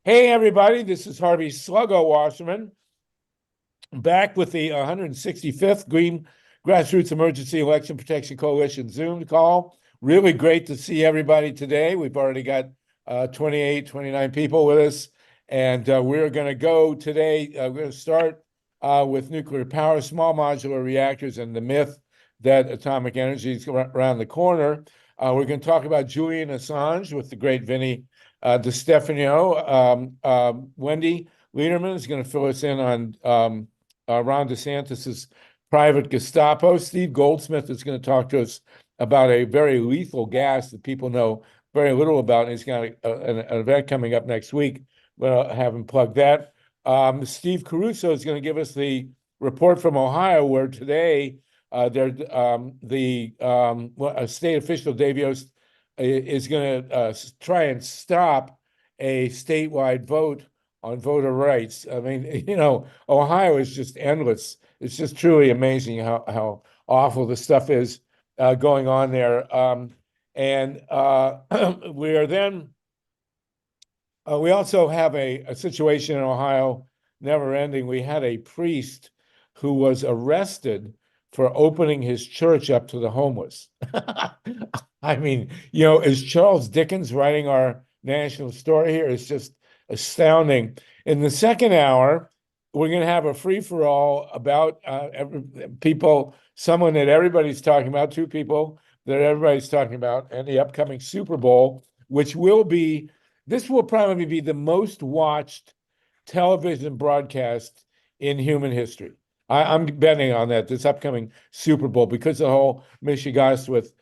Hey, everybody, this is Harvey Sluggo Wasserman back with the 165th Green Grassroots Emergency Election Protection Coalition Zoom call. Really great to see everybody today. We've already got 28, 29 people with us, and we're going to go today. We're going to start with nuclear power, small modular reactors, and the myth that atomic energy is around the corner. We're going to talk about Julian Assange with the great Vinny DeStefano. Wendy Lederman is going to fill us in on Ron DeSantis's private Gestapo. Steve Goldsmith is going to talk to us about a very lethal gas that people know very little about. And he's got an event coming up next week. We'll have him plug that. Steve Caruso is going to give us the report from Ohio, where today a state official, Dave Yost, is going to try and stop a statewide vote on voter rights. I mean, Ohio is just endless. It's just truly amazing how awful the stuff is going on there. We are then, we also have a situation in Ohio, never ending. We had a priest who was arrested for opening his church up to the homeless. I mean, is Charles Dickens writing our national story here? It's just astounding. In the second hour, we're going to have a free-for-all about someone that everybody's talking about, two people that everybody's talking about, and the upcoming Super Bowl, this will probably be the most watched television broadcast in human history. I'm betting on that, this upcoming Super Bowl, because the whole Michigas with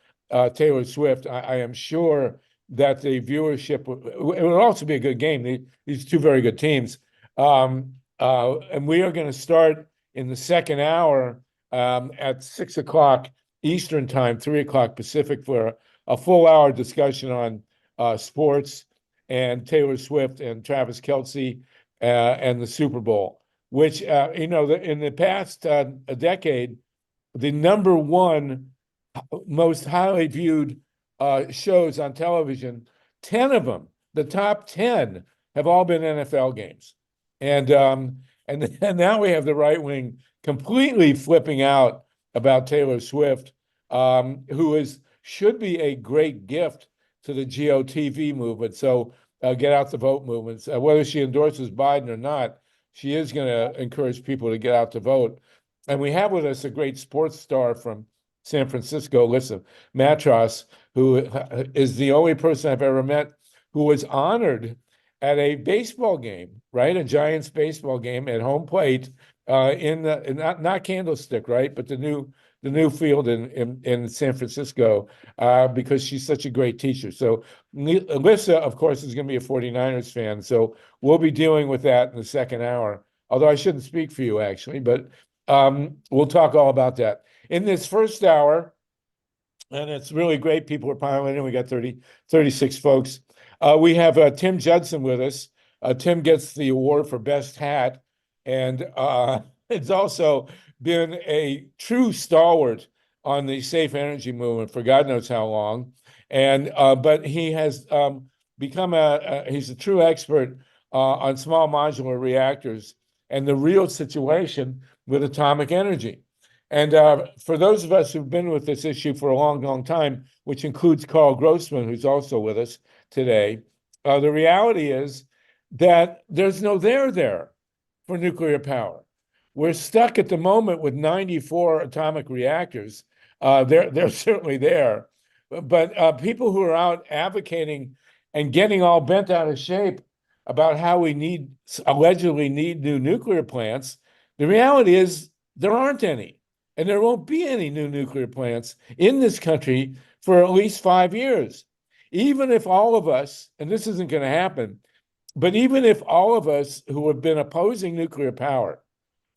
Taylor Swift. I am sure that the viewership, it would also be a good game. These two very good teams. And we are going to start in the second hour at 6 o'clock Eastern time, 3 o'clock Pacific, for a full hour discussion on sports and Taylor Swift and Travis Kelce and the Super Bowl, which, in the past a decade, the number one most highly viewed shows on television, 10 of them, the top 10, have all been NFL games. And now we have the right wing completely flipping out about Taylor Swift, who should be a great gift to the GOTV movement. So get out the vote movements. Whether she endorses Biden or not, she is going to encourage people to get out to vote. And we have with us a great sports star from San Francisco, Alyssa Matros, who is the only person I've ever met who was honored at a baseball game, right? A Giants baseball game at home plate not Candlestick, right? But the new field in San Francisco, because she's such a great teacher. So Alyssa, of course, is going to be a 49ers fan. So we'll be dealing with that in the second hour. Although I shouldn't speak for you, actually, but we'll talk all about that. In this first hour, and it's really great, people are piling in. We got 36 folks. We have Tim Judson with us. Tim gets the award for best hat, and it's also been a true stalwart on the safe energy movement for God knows how long. And but he has become he's a true expert on small modular reactors and the real situation with atomic energy. And for those of us who've been with this issue for a long, long time, which includes Carl Grossman, who's also with us today, the reality is that there's no there for nuclear power. We're stuck at the moment with 94 atomic reactors. They're certainly there. But people who are out advocating and getting all bent out of shape about how we allegedly need new nuclear plants, the reality is there aren't any. And there won't be any new nuclear plants in this country for at least 5 years. Even if all of us, and this isn't going to happen, but even if all of us who have been opposing nuclear power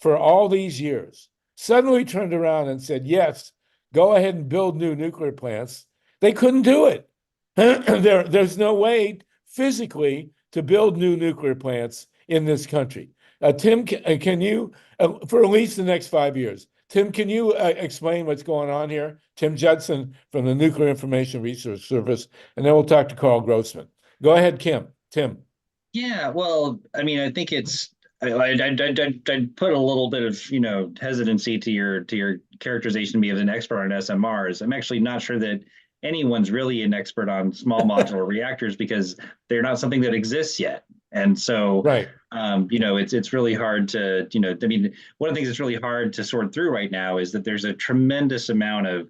for all these years suddenly turned around and said, yes, go ahead and build new nuclear plants, they couldn't do it. There's no way physically to build new nuclear plants in this country. Tim, can you, for at least the next 5 years, Tim, can you explain what's going on here? Tim Judson from the Nuclear Information Research Service, and then we'll talk to Carl Grossman. Go ahead, Tim. Yeah, well, I mean, I think it's I'd put a little bit of hesitancy to your characterization of me as an expert on SMRs. I'm actually not sure that anyone's really an expert on small modular reactors because they're not something that exists yet. And so, Right. it's really hard to I mean, one of the things that's really hard to sort through right now is that there's a tremendous amount of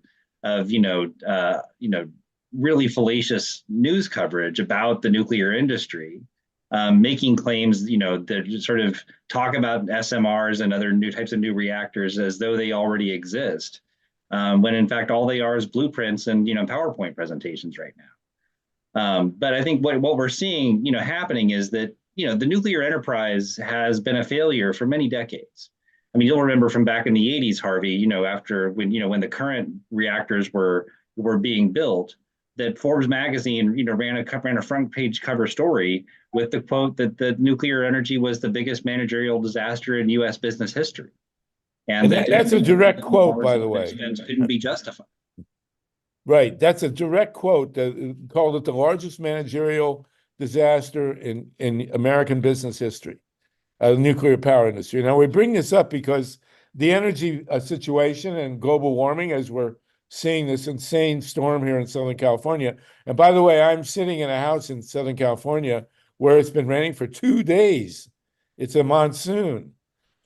really fallacious news coverage about the nuclear industry, making claims, that sort of talk about SMRs and other new types of new reactors as though they already exist, when in fact all they are is blueprints and PowerPoint presentations right now. But I think what we're seeing, happening is that the nuclear enterprise has been a failure for many decades. I mean, you'll remember from back in the '80s, Harvey, after when the current reactors were being built, that Forbes magazine, ran a front page cover story with the quote that the nuclear energy was the biggest managerial disaster in U.S. business history, and And that that's a direct quote, dollars by that the have been way. spent couldn't be justified. Right. That's a direct quote that called it the largest managerial disaster in American business history, the nuclear power industry. Now, we bring this up because the energy situation and global warming, as we're seeing this insane storm here in Southern California. And by the way, I'm sitting in a house in Southern California where it's been raining for 2 days. It's a monsoon.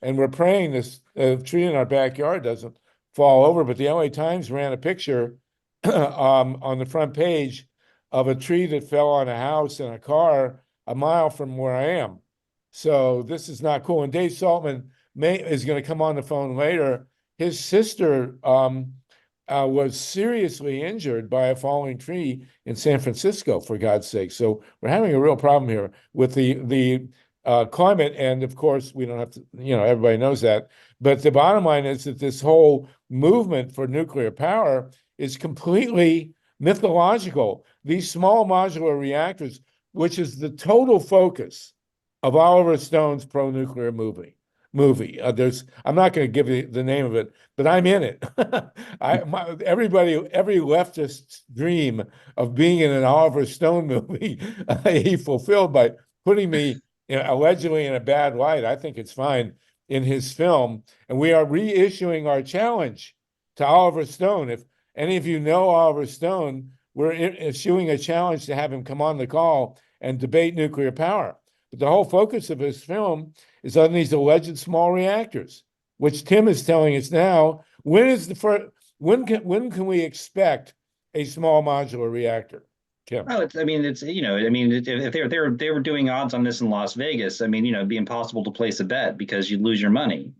And we're praying this tree in our backyard doesn't fall over. But the LA Times ran a picture on the front page of a tree that fell on a house and a car a mile from where I am. So this is not cool. And Dave Saltman is going to come on the phone later. His sister was seriously injured by a falling tree in San Francisco, for God's sake. So we're having a real problem here with the climate. And of course, we don't have to, everybody knows that. But the bottom line is that this whole movement for nuclear power is completely mythological. These small modular reactors, which is the total focus of Oliver Stone's pro-nuclear I'm not going to give you the name of it, but I'm in it. Every leftist's dream of being in an Oliver Stone movie, he fulfilled by putting me allegedly in a bad light. I think it's fine in his film, and we are reissuing our challenge to Oliver Stone. If any of you know Oliver Stone, we're issuing a challenge to have him come on the call and debate nuclear power. But the whole focus of his film is on these alleged small reactors, which Tim is telling us now. When is the first? When can we expect a small modular reactor, Tim? Oh, I mean, if they were doing odds on this in Las Vegas, I mean, it'd be impossible to place a bet because you'd lose your money.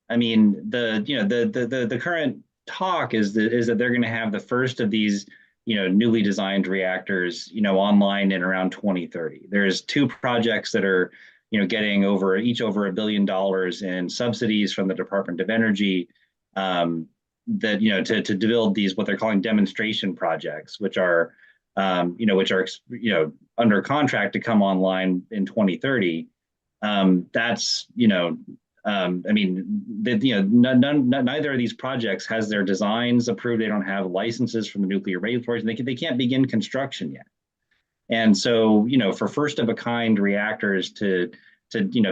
I mean, the current talk is that they're going to have the first of these, newly designed reactors, online in around 2030. There's two projects that are, getting each over $1 billion in subsidies from the Department of Energy, that, to build these, what they're calling demonstration projects, which are under contract to come online in 2030. That's, I mean, neither of these projects has their designs approved. They don't have licenses from the nuclear regulatory. They can't begin construction yet. And so, for first of a kind reactors to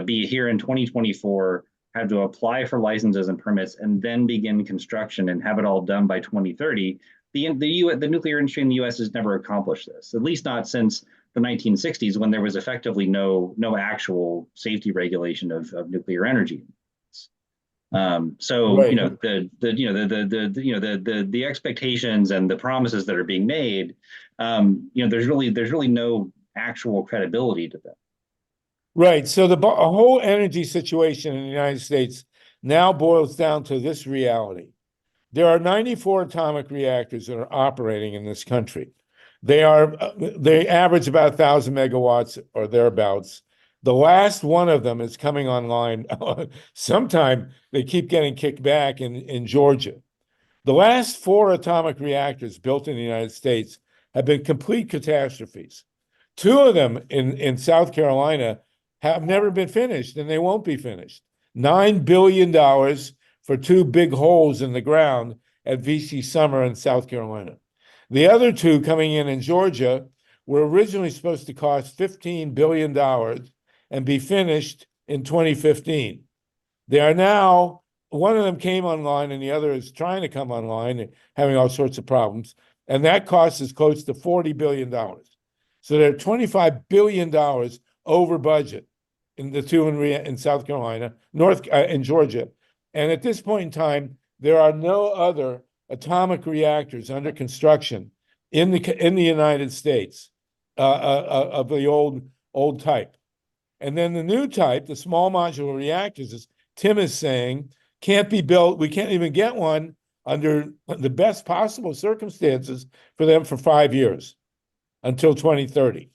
be here in 2024, have to apply for licenses and permits, and then begin construction and have it all done by 2030. The nuclear industry in the U.S. has never accomplished this, at least not since the 1960s, when there was effectively no actual safety regulation of nuclear energy. So Right. the expectations and the promises that are being made, there's really no actual credibility to them. Right. So the whole energy situation in the United States now boils down to this reality. There are 94 atomic reactors that are operating in this country. They average about 1,000 megawatts or thereabouts. The last one of them is coming online sometime. They keep getting kicked back in Georgia. The last four atomic reactors built in the United States have been complete catastrophes. Two of them in South Carolina have never been finished, and they won't be finished. $9 billion for two big holes in the ground at VC Summer in South Carolina. The other two coming in Georgia were originally supposed to cost $15 billion and be finished in 2015. They are now, one of them came online and the other is trying to come online and having all sorts of problems. And that cost is close to $40 billion. So they're $25 billion over budget in the two in South Carolina, in Georgia. And at this point in time, there are no other atomic reactors under construction in the United States of the old type. And then the new type, the small modular reactors, as Tim is saying, can't be built. We can't even get one under the best possible circumstances for them for 5 years until 2030.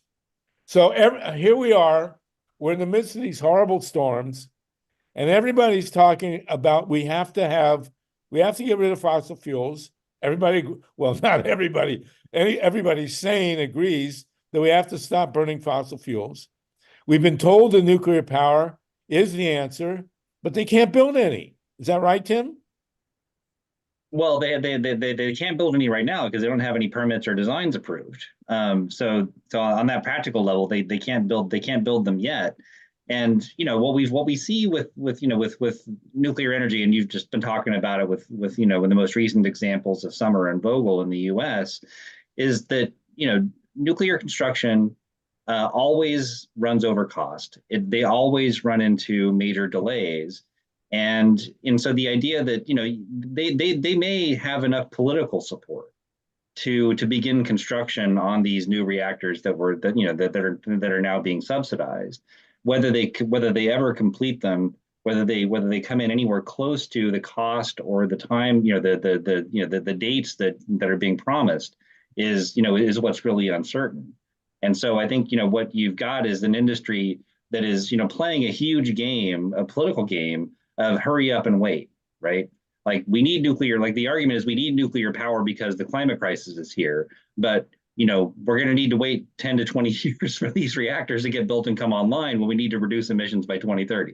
So here we are. We're in the midst of these horrible storms, and everybody's talking about we have to get rid of fossil fuels. Everybody, well, not everybody, everybody sane agrees that we have to stop burning fossil fuels. We've been told that nuclear power is the answer, but they can't build any. Is that right, Tim? Well, they can't build any right now because they don't have any permits or designs approved. So on that practical level, they can't build them yet. And what we see with nuclear energy, and you've just been talking about it with the most recent examples of Summer and Vogtle in the U.S., is that nuclear construction always runs over cost. They always run into major delays. And so the idea that they may have enough political support to begin construction on these new reactors that are now being subsidized, whether they ever complete them, whether they come in anywhere close to the cost or the time, the dates that are being promised is what's really uncertain. And so I think what you've got is an industry that is playing a huge game, a political game of hurry up and wait, right? Like we need nuclear, like the argument is we need nuclear power because the climate crisis is here, but we're going to need to wait 10 to 20 years for these reactors to get built and come online when we need to reduce emissions by 2030.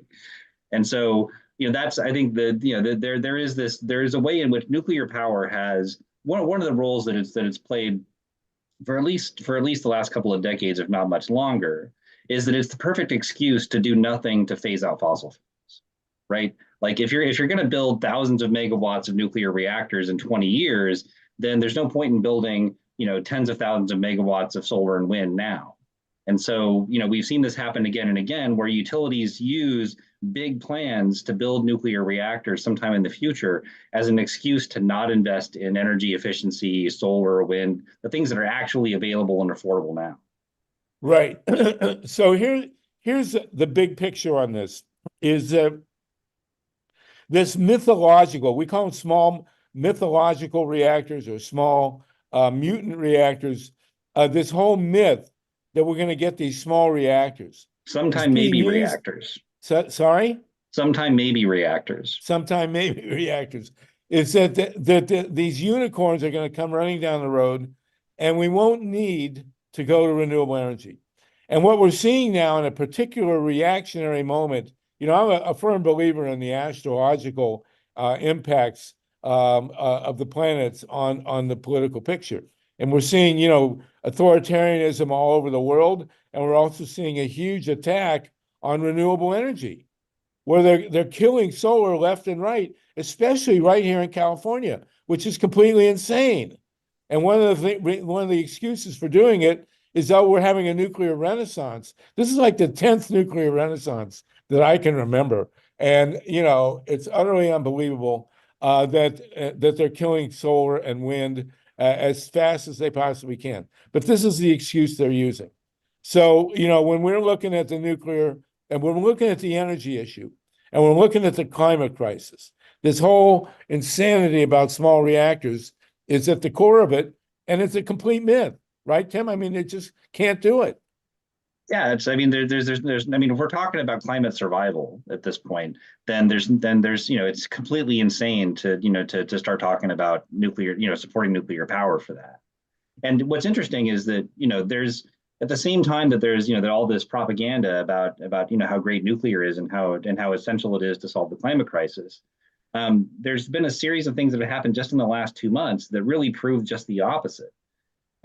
And so, that's, I think there is a way in which nuclear power has one of the roles that it's played for at least the last couple of decades, if not much longer, is that it's the perfect excuse to do nothing to phase out fossil fuels, right? Like if you're going to build thousands of megawatts of nuclear reactors in 20 years, then there's no point in building, tens of thousands of megawatts of solar and wind now. And so, we've seen this happen again and again where utilities use big plans to build nuclear reactors sometime in the future as an excuse to not invest in energy efficiency, solar, wind, the things that are actually available and affordable now. Right. So here's the big picture on this is this mythological, we call them small mythological reactors or small mutant reactors, this whole myth that we're going to get these small reactors. Sometime maybe reactors. Sorry? Sometime maybe reactors. Sometime maybe reactors. It's that these unicorns are going to come running down the road and we won't need to go to renewable energy. And what we're seeing now in a particular reactionary moment, I'm a firm believer in the astrological impacts of the planets on the political picture. And we're seeing, authoritarianism all over the world. And we're also seeing a huge attack on renewable energy, where they're killing solar left and right, especially right here in California, which is completely insane. And one of the excuses for doing it is, we're having a nuclear renaissance. This is like the 10th nuclear renaissance that I can remember. And, it's utterly unbelievable that they're killing solar and wind as fast as they possibly can. But this is the excuse they're using. So, when we're looking at the nuclear and when we're looking at the energy issue and we're looking at the climate crisis, this whole insanity about small reactors is at the core of it. And it's a complete myth, right, Tim? I mean, it just can't do it. Yeah, I mean, if we're talking about climate survival at this point, then there's it's completely insane to start talking about nuclear, supporting nuclear power for that. And what's interesting is that, there's at the same time that there's, that all this propaganda about how great nuclear is and how essential it is to solve the climate crisis. There's been a series of things that have happened just in the last 2 months that really prove just the opposite.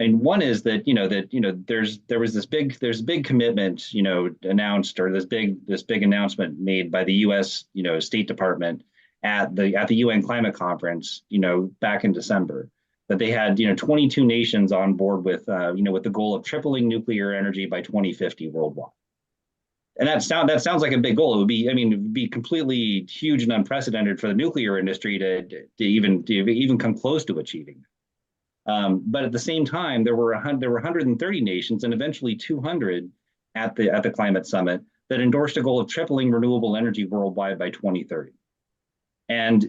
And one is that there was there's a big commitment announced, or this big announcement made by the U.S. State Department at the UN climate conference back in December, that they had 22 nations on board with with the goal of tripling nuclear energy by 2050 worldwide. And that sounds like a big goal. It would be, I mean, it would be completely huge and unprecedented for the nuclear industry to even come close to achieving. But at the same time, there were 130 nations and eventually 200 at the climate summit that endorsed a goal of tripling renewable energy worldwide by 2030. And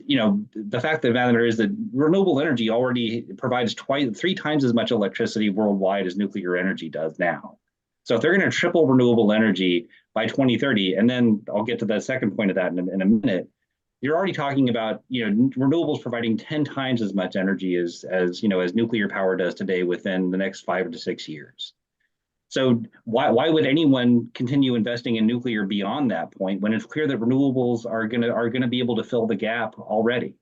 the fact of the matter is that renewable energy already provides three times as much electricity worldwide as nuclear energy does now. So if they're going to triple renewable energy by 2030, and then I'll get to the second point of that in a minute, you're already talking about renewables providing 10 times as much energy as nuclear power does today within the next 5 to 6 years. So why would anyone continue investing in nuclear beyond that point when it's clear that renewables are gonna be able to fill the gap already?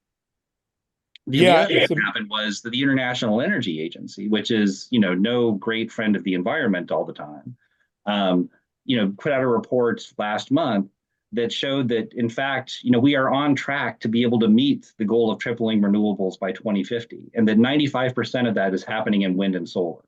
The other thing that happened was that the International Energy Agency, which is no great friend of the environment all the time, put out a report last month that showed that, in fact, we are on track to be able to meet the goal of tripling renewables by 2050, and that 95% of that is happening in wind and solar.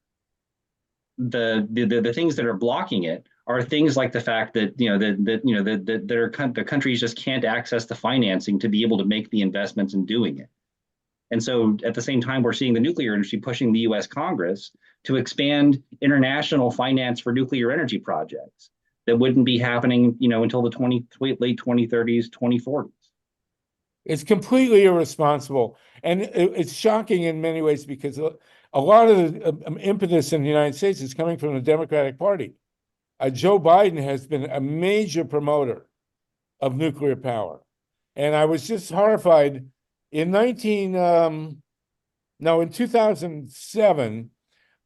The things that are blocking it are things like the fact that the countries just can't access the financing to be able to make the investments in doing it. And so at the same time, we're seeing the nuclear industry pushing the US Congress to expand international finance for nuclear energy projects that wouldn't be happening, until the late 2030s, 2040s. It's completely irresponsible. And it's shocking in many ways because a lot of the impetus in the United States is coming from the Democratic Party. Joe Biden has been a major promoter of nuclear power. And I was just horrified in 2007,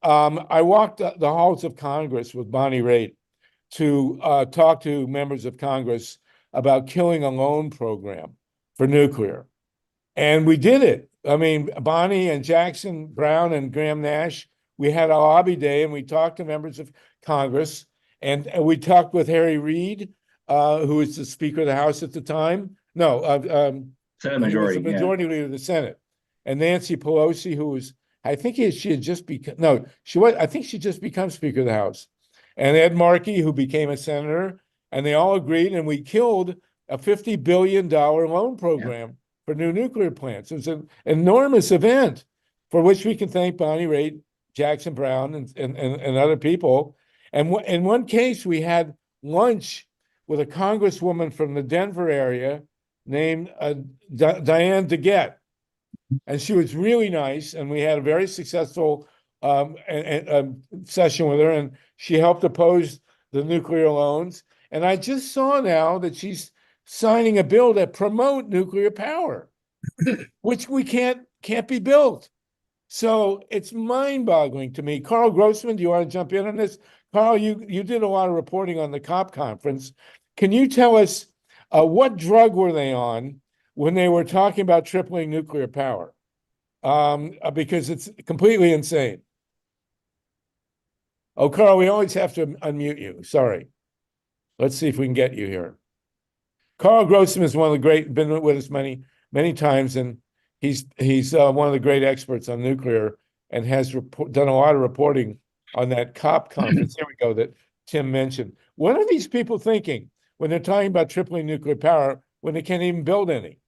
I walked the halls of Congress with Bonnie Raitt to talk to members of Congress about killing a loan program for nuclear. And we did it. I mean, Bonnie and Jackson Brown and Graham Nash, we had a lobby day and we talked to members of Congress, and we talked with Harry Reid, who was the Speaker of the House at the time. Senate majority, the majority leader of the Senate, and Nancy Pelosi, who was, I think she had just become, no, she was, I think she just become Speaker of the House, and Ed Markey, who became a senator, and they all agreed, and we killed a $50 billion loan program for new nuclear plants. It was an enormous event for which we can thank Bonnie Raitt, Jackson Brown, and other people. And in one case, we had lunch with a congresswoman from the Denver area named Diane DeGette. And she was really nice, and we had a very successful session with her, and she helped oppose the nuclear loans. And I just saw now that she's signing a bill that promote nuclear power, which we can't be built. So it's mind-boggling to me. Carl Grossman, do you want to jump in on this? Carl, you did a lot of reporting on the COP conference. Can you tell us what drug were they on when they were talking about tripling nuclear power? Because it's completely insane. Oh, Carl, we always have to unmute you. Sorry. Let's see if we can get you here. Carl Grossman is one of the great, been with us many times, and he's one of the great experts on nuclear and has done a lot of reporting on that COP conference. Here we go, that Tim mentioned. What are these people thinking when they're talking about tripling nuclear power when they can't even build any?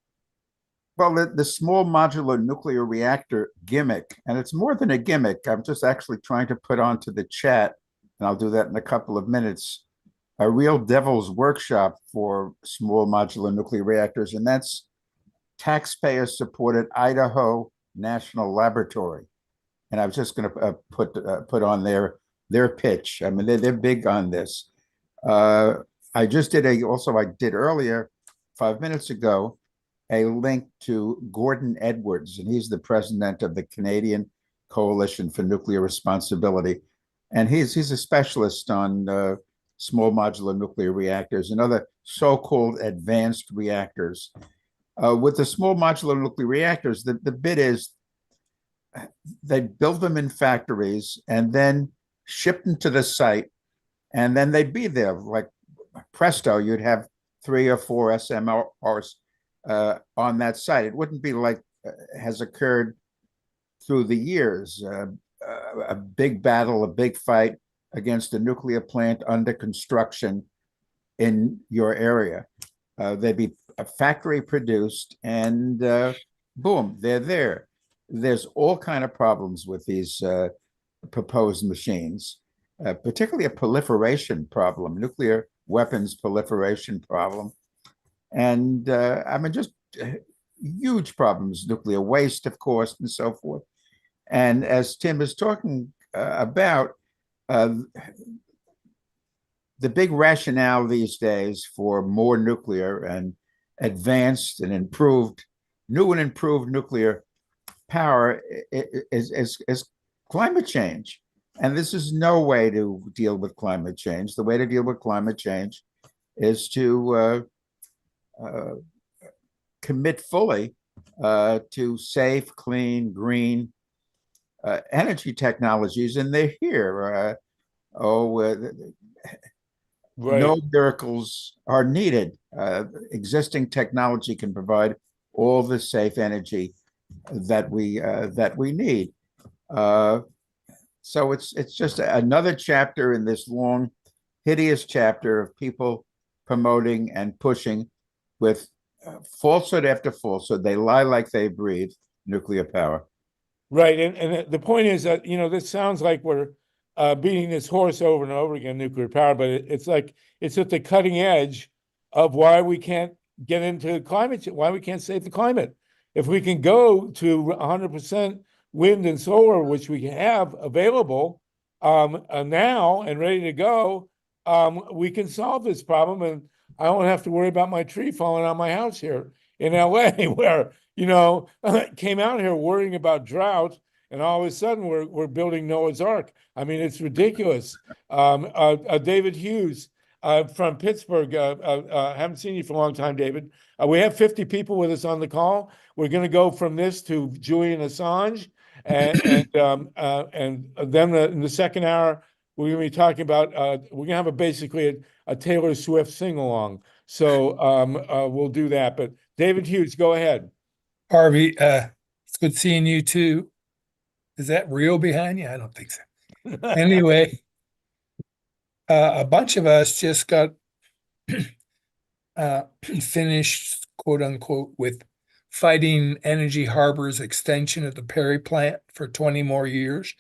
Well, the small modular nuclear reactor gimmick, and it's more than a gimmick. I'm just actually trying to put onto the chat, and I'll do that in a couple of minutes, a real devil's workshop for small modular nuclear reactors, and that's taxpayer-supported Idaho National Laboratory. And I was just going to put on their pitch. I mean, they're big on this. I just did I did earlier, 5 minutes ago, a link to Gordon Edwards, and he's the president of the Canadian Coalition for Nuclear Responsibility. And he's a specialist on small modular nuclear reactors and other so-called advanced reactors. With the small modular nuclear reactors, the bit is they'd build them in factories and then ship them to the site, and then they'd be there. Like presto, you'd have 3 or 4 SMRs on that site. It wouldn't be like has occurred through the years, a big battle, a big fight against a nuclear plant under construction in your area. They'd be factory produced, and boom, they're there. There's all kind of problems with these proposed machines, particularly a proliferation problem, nuclear weapons proliferation problem. And I mean, just huge problems, nuclear waste, of course, and so forth. And as Tim is talking about, the big rationale these days for more nuclear and advanced and improved, new and improved nuclear power is climate change. And this is no way to deal with climate change. The way to deal with climate change is to commit fully to safe, clean, green energy technologies, and they're here. Right. No miracles are needed. Existing technology can provide all the safe energy that we need. So it's just another chapter in this long, hideous chapter of people promoting and pushing with falsehood after falsehood. They lie like they breathe nuclear power. Right. And the point is that, this sounds like we're beating this horse over and over again, nuclear power, but it's like it's at the cutting edge of why we can't get into climate change, why we can't save the climate. If we can go to 100% wind and solar, which we have available now and ready to go, we can solve this problem. And I don't have to worry about my tree falling on my house here in LA, where, came out here worrying about drought, and all of a sudden we're building Noah's Ark. I mean, it's ridiculous. David Hughes from Pittsburgh, haven't seen you for a long time, David. We have 50 people with us on the call. We're going to go from this to Julian Assange, and then in the second hour, we're going to be talking about, we're going to have basically a Taylor Swift sing-along. So we'll do that. But David Hughes, go ahead. Harvey, it's good seeing you too. Is that real behind you? I don't think so. Anyway, a bunch of us just got finished, quote unquote, with fighting Energy Harbor's extension of the Perry plant for 20 more years.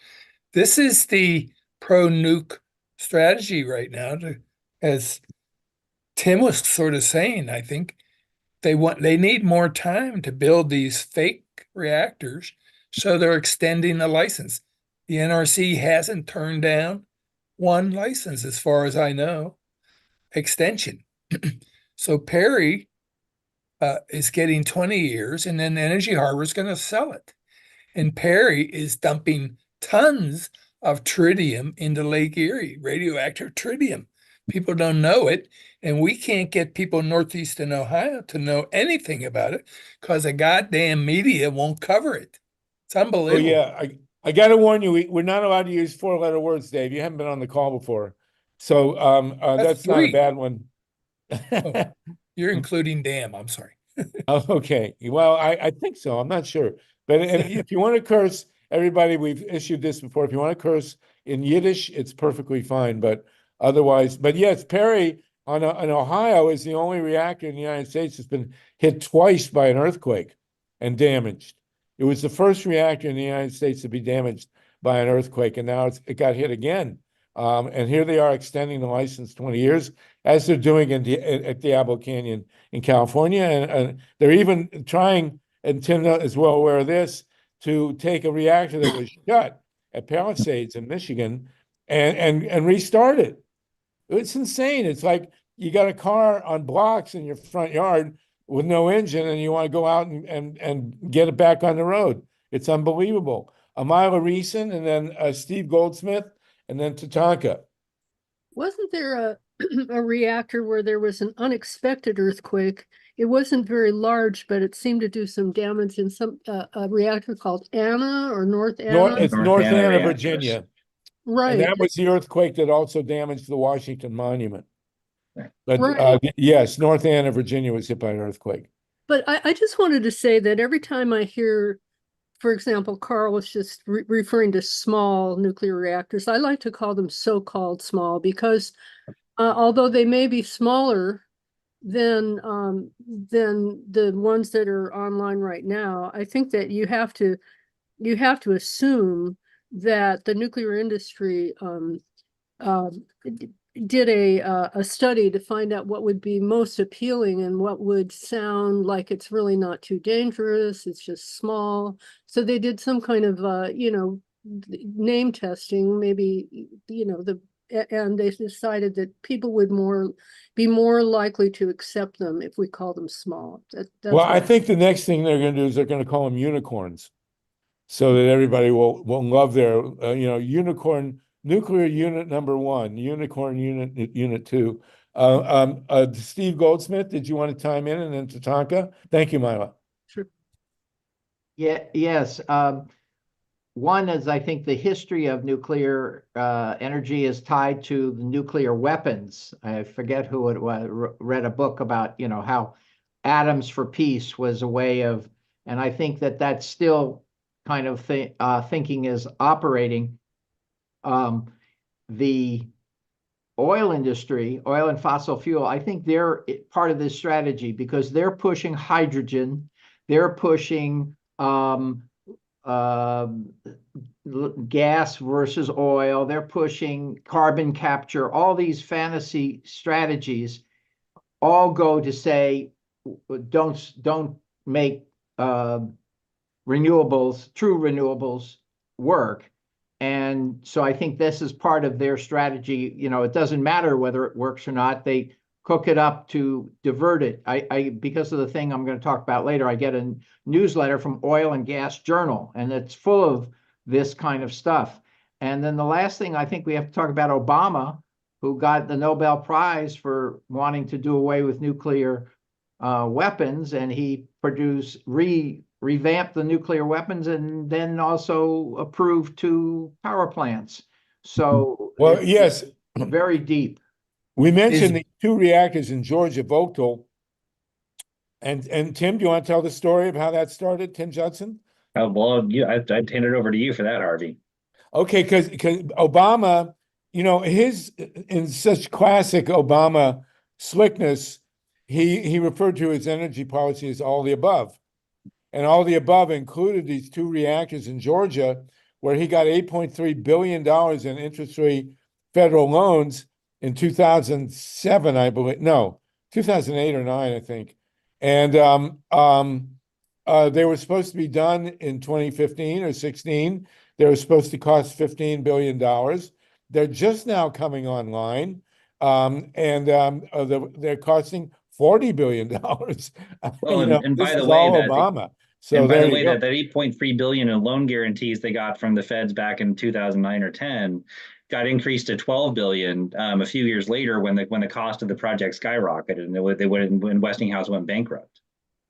This is the pro-nuke strategy right now, as Tim was sort of saying. I think they need more time to build these fake reactors, so they're extending the license. The NRC hasn't turned down one license, as far as I know, extension. So Perry is getting 20 years, and then Energy Harbor is going to sell it. And Perry is dumping tons of tritium into Lake Erie, radioactive tritium. People don't know it, and we can't get people northeastern Ohio to know anything about it because the goddamn media won't cover it. It's unbelievable. Oh, yeah. I got to warn you, we're not allowed to use 4-letter words, Dave. You haven't been on the call before. So that's not a bad one. Oh, you're including damn. I'm sorry. Oh, okay. Well, I think so. I'm not sure. But if you want to curse, everybody, we've issued this before. If you want to curse in Yiddish, it's perfectly fine. But otherwise, but yes, Perry on Ohio is the only reactor in the United States that's been hit twice by an earthquake and damaged. It was the first reactor in the United States to be damaged by an earthquake, and now it got hit again. And here they are extending the license 20 years, as they're doing at Diablo Canyon in California. And they're even trying, and Tim is well aware of this, to take a reactor that was shut at Palisades in Michigan and restart it. It's insane. It's like you got a car on blocks in your front yard with no engine, and you want to go out and get it back on the road. It's unbelievable. Amila Reeson, and then Steve Goldsmith, and then Tatanka. Wasn't there a reactor where there was an unexpected earthquake it wasn't very large, but it seemed to do some damage in some a reactor called Anna or North Anna. It's North North Anna Anna, reactors. Virginia. And Right. that was the earthquake that also damaged the Washington Monument. Right. But Right. yes, North Anna, Virginia was hit by an earthquake. But I just wanted to say that every time I hear, for example, Carl was just referring to small nuclear reactors, I like to call them so-called small because although they may be smaller than the ones that are online right now, I think that you have to assume that the nuclear industry did a study to find out what would be most appealing and what would sound like it's really not too dangerous, it's just small. So they did some kind of name testing, maybe, and they decided that people would be more likely to accept them if we call them small. Well, I think the next thing they're going to do is they're going to call them unicorns, so that everybody will love their unicorn nuclear unit number 1, unicorn unit 2. Steve Goldsmith, did you want to chime in, and then Tatanka? Thank you, Mila. Sure. Yeah. Yes. One is, I think the history of nuclear energy is tied to the nuclear weapons. I forget who it was, read a book about, how atoms for peace was a way of, and I think that that's still kind of thinking is operating. The oil industry, oil and fossil fuel, I think they're part of this strategy because they're pushing hydrogen, they're pushing gas versus oil, they're pushing carbon capture. All these fantasy strategies all go to say, don't make true renewables work. And so I think this is part of their strategy. It doesn't matter whether it works or not. They cook it up to divert it. Because of the thing I'm going to talk about later, I get a newsletter from Oil and Gas Journal, and it's full of this kind of stuff. And then the last thing I think we have to talk about Obama, who got the Nobel Prize for wanting to do away with nuclear weapons, and he revamped the nuclear weapons and then also approved 2 power plants. So Well, yes, very deep. we mentioned the 2 reactors in Georgia, Vogtle. And Tim, do you want to tell the story of how that started, Tim Judson? Well, I'd hand it over to you for that, Harvey. Okay, because Obama, in such classic Obama slickness, he referred to his energy policy as all the above. And all the above included these 2 reactors in Georgia, where he got $8.3 billion in interest-free federal loans in 2007, I believe. No, 2008 or 9, I think. And they were supposed to be done in 2015 or 16. They were supposed to cost $15 billion. They're just now coming online, and they're costing $40 billion. Well, and by the way, Obama. So by the way, that $8.3 billion in loan guarantees they got from the feds back in 2009 or 10 got increased to $12 billion a few years later when the cost of the project skyrocketed and when Westinghouse went bankrupt.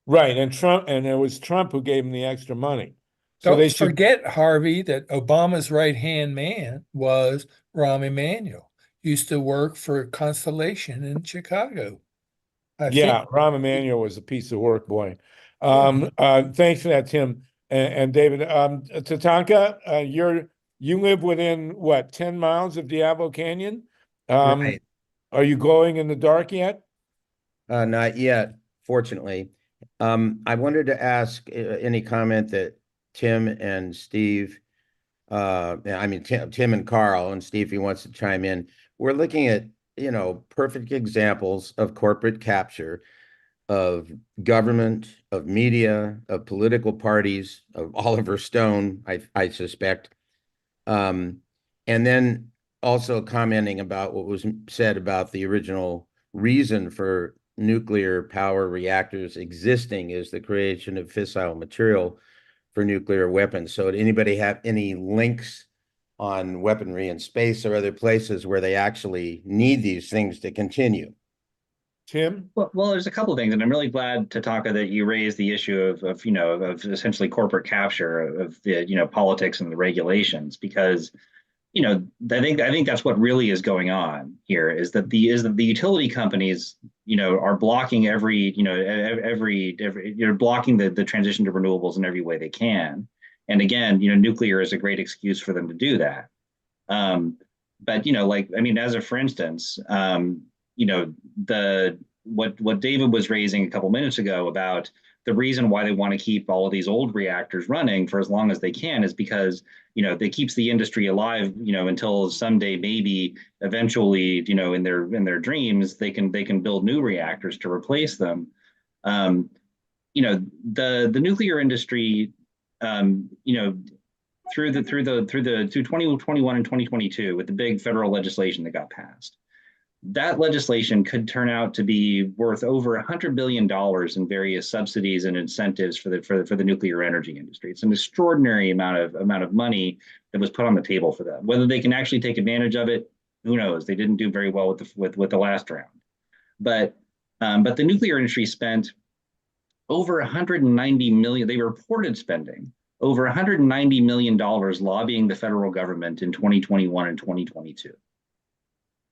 Right, and it was Trump who gave them the extra money. So Don't forget, Harvey, that Obama's right-hand man was Rahm Emanuel. Used to work for Constellation in Chicago. Rahm Emanuel was a piece of work, boy. Thanks for that, Tim and David. Tatanka, you live within what, 10 miles of Diablo Canyon? Right. Are you glowing in the dark yet? Not yet, fortunately. I wanted to ask any comment that Tim and Steve, Tim and Carl, and Steve, if he wants to chime in. We're looking at, perfect examples of corporate capture of government, of media, of political parties, of Oliver Stone, I suspect. And then also commenting about what was said about the original reason for nuclear power reactors existing is the creation of fissile material for nuclear weapons. So did anybody have any links on weaponry in space or other places where they actually need these things to continue? Tim? Well, there's a couple of things, and I'm really glad, Tatanka, that you raised the issue of essentially corporate capture of the politics and the regulations, because I think that's what really is going on here, is that the utility companies are blocking blocking the transition to renewables in every way they can, and again nuclear is a great excuse for them to do that. But as a for instance, what David was raising a couple minutes ago about the reason why they want to keep all of these old reactors running for as long as they can is because it keeps the industry alive until someday, maybe eventually in their dreams they can build new reactors to replace them. The nuclear industry through 2021 and 2022 with the big federal legislation that got passed. That legislation could turn out to be worth over $100 billion in various subsidies and incentives for the nuclear energy industry. It's an extraordinary amount of money that was put on the table for them. Whether they can actually take advantage of it, who knows? They didn't do very well with the last round. But the nuclear industry spent over 190 million. They reported spending over $190 million lobbying the federal government in 2021 and 2022.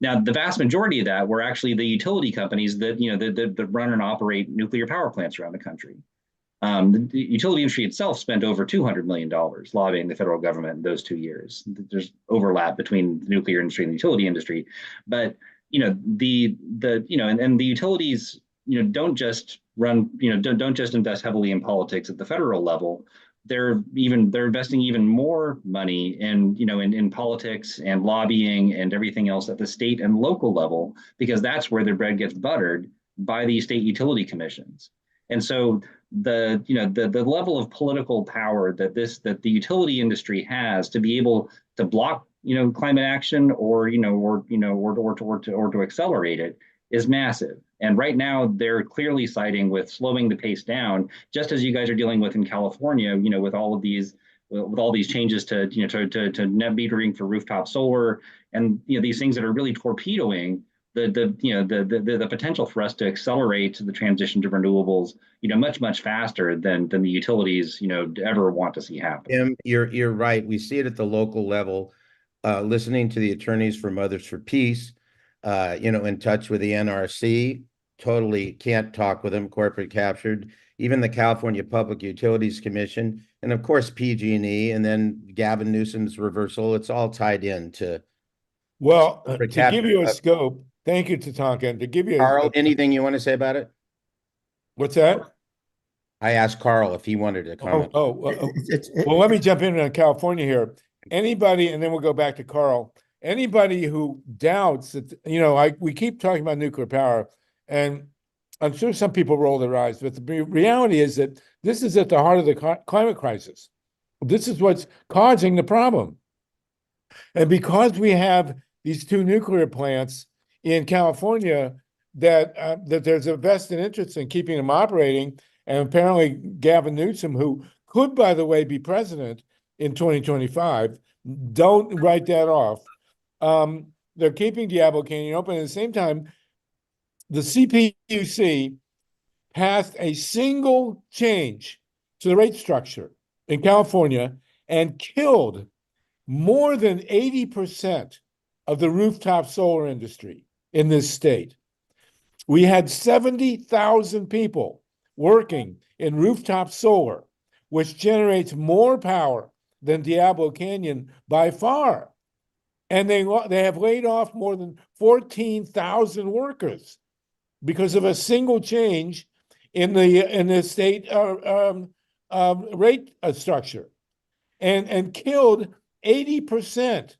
Now, the vast majority of that were actually the utility companies that run and operate nuclear power plants around the country. The utility industry itself spent over $200 million lobbying the federal government in those 2 years. There's overlap between the nuclear industry and the utility industry, but the utilities don't just run don't just invest heavily in politics at the federal level. They're investing even more money in politics and lobbying and everything else at the state and local level, because that's where their bread gets buttered by the state utility commissions. And so the level of political power that the utility industry has to be able to block climate action or to accelerate it is massive. And right now, they're clearly siding with slowing the pace down, just as you guys are dealing with in California, with all these changes to net metering for rooftop solar, and these things that are really torpedoing the potential for us to accelerate the transition to renewables, much faster than the utilities ever want to see happen. Tim, you're right. We see it at the local level. Listening to the attorneys for Mothers for Peace, in touch with the NRC. Totally can't talk with them, corporate captured. Even the California Public Utilities Commission, and of course PG&E, and then Gavin Newsom's reversal. It's all tied into. Well, to give you a scope, thank you, Tatanka. And to give you Carl, anything you want to say about it? What's that? I asked Carl if he wanted to comment. Well, let me jump in on California here. Anybody, and then we'll go back to Carl. Anybody who doubts that, we keep talking about nuclear power, and I'm sure some people roll their eyes, but the reality is that this is at the heart of the climate crisis. This is what's causing the problem. And because we have these 2 nuclear plants in California that there's a vested interest in keeping them operating, and apparently Gavin Newsom, who could, by the way, be president in 2025, don't write that off. They're keeping Diablo Canyon open. At the same time, the CPUC passed a single change to the rate structure in California and killed more than 80% of the rooftop solar industry in this state. We had 70,000 people working in rooftop solar, which generates more power than Diablo Canyon by far. And they have laid off more than 14,000 workers because of a single change in the state rate structure, and killed 80%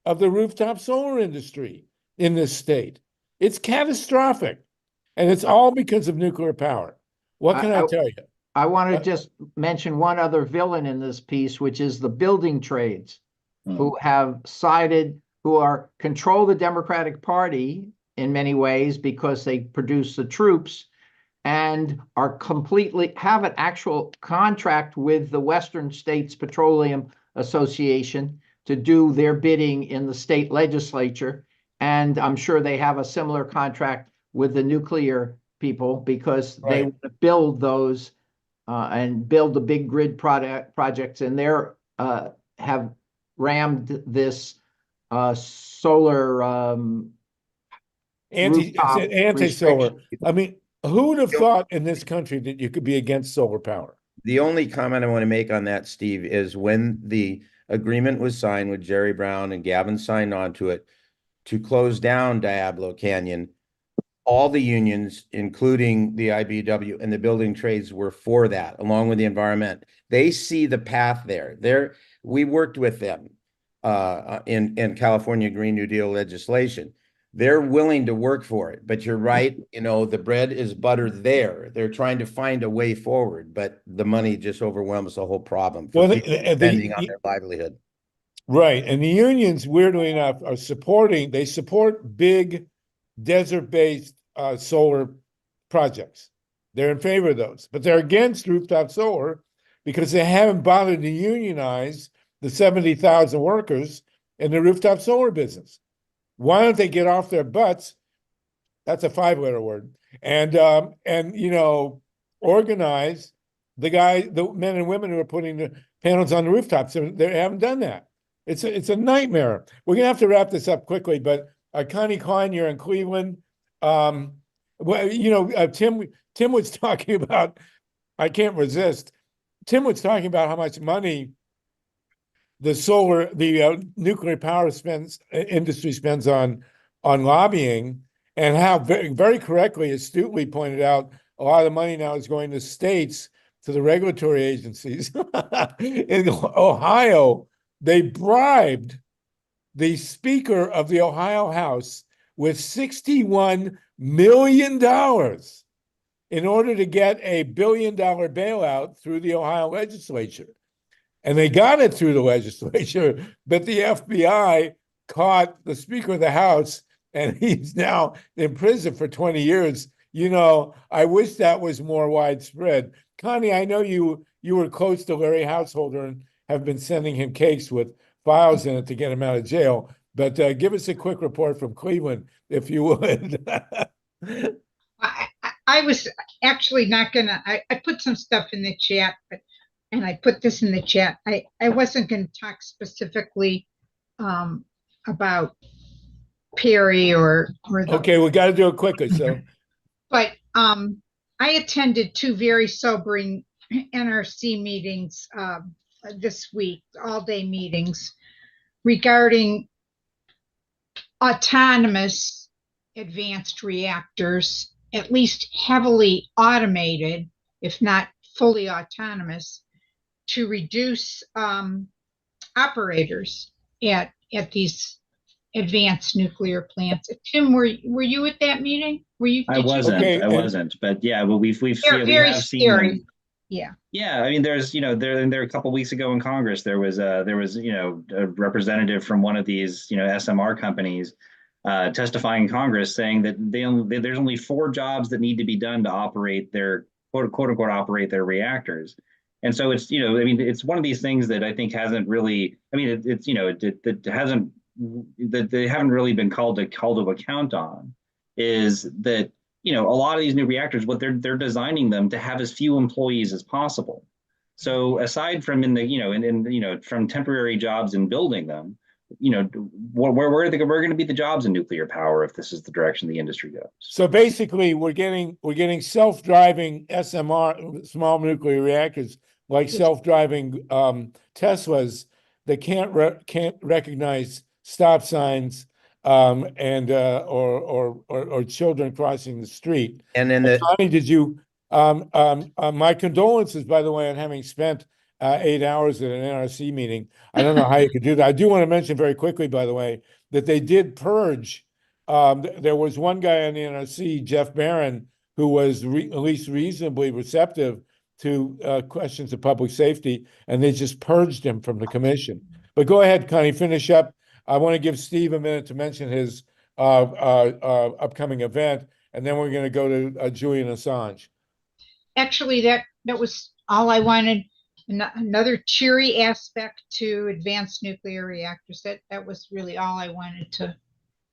of the rooftop solar industry in this state. It's catastrophic, and it's all because of nuclear power. What can I tell you? I want to just mention one other villain in this piece, which is the building trades, who have sided, who control the Democratic Party in many ways because they produce the troops, and have an actual contract with the Western States Petroleum Association to do their bidding in the state legislature. And I'm sure they have a similar contract with the nuclear people because they Right. want to build those and build the big grid projects, and they're have rammed this solar rooftop Anti-solar. restriction. I mean, who would have thought in this country that you could be against solar power? The only comment I want to make on that, Steve, is when the agreement was signed with Jerry Brown and Gavin signed on to it to close down Diablo Canyon, all the unions, including the IBEW and the building trades, were for that, along with the environment. They see the path there. We worked with them in California Green New Deal legislation. They're willing to work for it, but you're right. You know, the bread is buttered there. They're trying to find a way forward, but the money just overwhelms the whole problem for Well, people depending on their livelihood. Right. And the unions, weirdly enough, they support big desert-based solar projects. They're in favor of those, but they're against rooftop solar because they haven't bothered to unionize the 70,000 workers in the rooftop solar business. Why don't they get off their butts? That's a 5-letter word. And you know, organize the men and women who are putting the panels on the rooftops. They haven't done that. It's a nightmare. We're gonna have to wrap this up quickly, but Connie Klein, you're in Cleveland. Well, you know, Tim was talking about, I can't resist. Tim was talking about how much money the nuclear power industry spends on lobbying, and how very, very correctly, astutely pointed out, a lot of the money now is going to states, to the regulatory agencies. In Ohio, they bribed the Speaker of the Ohio House with $61 million in order to get a $1 billion bailout through the Ohio legislature. And they got it through the legislature, but the FBI caught the Speaker of the House, and he's now in prison for 20 years. You know, I wish that was more widespread. Connie, I know you were close to Larry Householder and have been sending him cakes with files in it to get him out of jail. But give us a quick report from Cleveland, if you would. I was actually not gonna, I put some stuff in the chat, and I put this in the chat. I wasn't gonna talk specifically about Perry or the. Okay, we got to do it quickly, so. But I attended 2 very sobering NRC meetings this week, all-day meetings regarding autonomous advanced reactors, at least heavily automated, if not fully autonomous, to reduce operators at these advanced nuclear plants. Tim, were you at that meeting? Were you? I wasn't. Okay, I wasn't. But yeah, well, we They're seen, we very have seen scary. them. Yeah. Yeah, I mean, there's, you know, there a couple of weeks ago in Congress, there was you know, a representative from one of these, you know, SMR companies testifying in Congress saying that there's only 4 jobs that need to be done to operate their quote unquote operate their reactors. And so it's, you know, I mean, it's one of these things that I think hasn't really, I mean, it's, you know, it hasn't, that they haven't really been called to account on, is that, you know, a lot of these new reactors, what they're designing them to have as few employees as possible. So aside from you know, from temporary jobs in building them, you know, where are going to be the jobs in nuclear power if this is the direction the industry goes? So basically, we're getting self-driving SMR, small nuclear reactors, like self-driving Teslas that can't recognize stop signs and or children crossing the street. And then Connie, did you? My condolences, by the way, on having spent 8 hours at an NRC meeting. I don't know how you could do that. I do want to mention very quickly, by the way, that they did purge. There was one guy on the NRC, Jeff Barron, who was at least reasonably receptive to questions of public safety, and they just purged him from the commission. But go ahead, Connie, finish up. I want to give Steve a minute to mention his upcoming event, and then we're going to go to Julian Assange. Actually, that was all I wanted. Another cheery aspect to advanced nuclear reactors. That was really all I wanted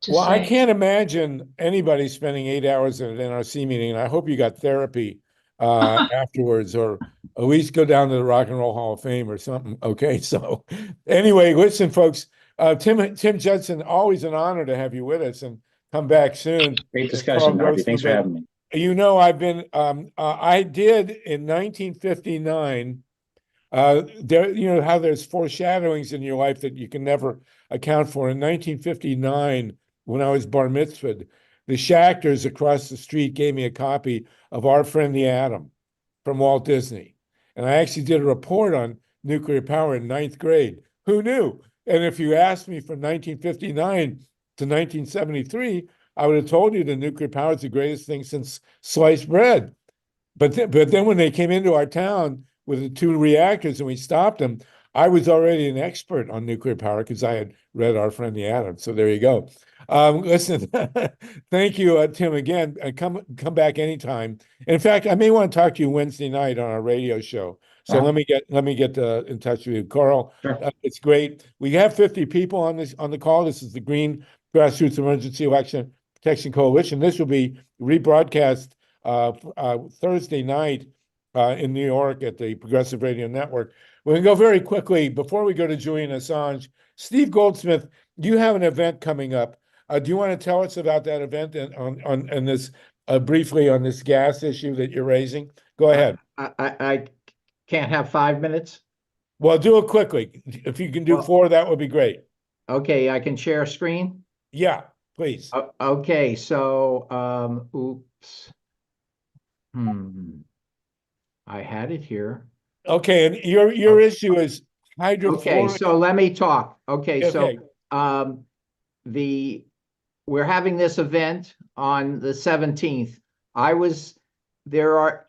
to to Well, I say. can't imagine anybody spending 8 hours at an NRC meeting, and I hope you got therapy afterwards, or at least go down to the Rock and Roll Hall of Fame or something. Okay, so anyway, listen, folks, Tim Judson, always an honor to have you with us, and come back soon. Great And discussion, Carl Harvey. goes Thanks for through, having me. but you know, I've been I did in 1959. There, you know how there's foreshadowings in your life that you can never account for. In 1959, when I was bar mitzvahed, the Schachters across the street gave me a copy of Our Friend the Atom from Walt Disney. And I actually did a report on nuclear power in ninth grade. Who knew? And if you asked me from 1959 to 1973, I would have told you that nuclear power is the greatest thing since sliced bread. But then when they came into our town with the 2 reactors and we stopped them, I was already an expert on nuclear power because I had read Our Friend the Atom. So there you go. Listen, thank you, Tim, again. Come back anytime. In fact, I may want to talk to you Wednesday night on our radio show. So let me get in touch with you, Carl. Sure. It's great. We have 50 people on the call. This is the Green Grassroots Emergency Election Protection Coalition. This will be rebroadcast Thursday night in New York at the Progressive Radio Network. We're going to go very quickly before we go to Julian Assange. Steve Goldsmith, you have an event coming up. Do you want to tell us about that event and on this briefly on this gas issue that you're raising? Go ahead. I can't have 5 minutes. Well, do it quickly. If you can do 4, that would be great. Okay, I can share a screen. Yeah, please. Okay, so oops. I had it here. Okay, and your issue is hydrofluoric. Okay, so let me talk. Okay, Okay. so we're having this event on the 17th. There are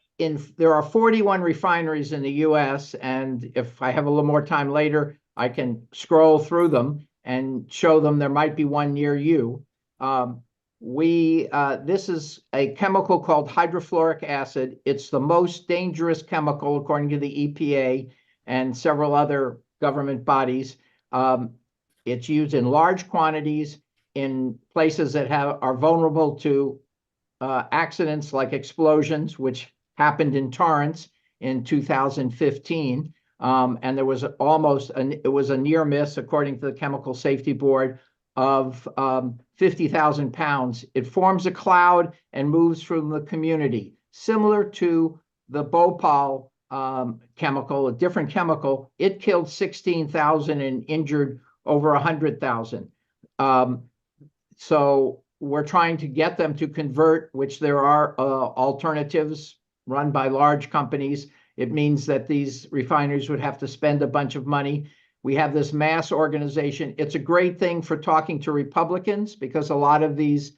41 refineries in the US, and if I have a little more time later, I can scroll through them and show them there might be one near you. This is a chemical called hydrofluoric acid. It's the most dangerous chemical according to the EPA and several other government bodies. It's used in large quantities in places that are vulnerable to accidents like explosions, which happened in Torrance in 2015. And there was it was a near miss, according to the Chemical Safety Board, of 50,000 pounds. It forms a cloud and moves from the community, similar to the Bhopal chemical, a different chemical. It killed 16,000 and injured over 100,000. So we're trying to get them to convert, which there are alternatives run by large companies. It means that these refineries would have to spend a bunch of money. We have this mass organization. It's a great thing for talking to Republicans because a lot of these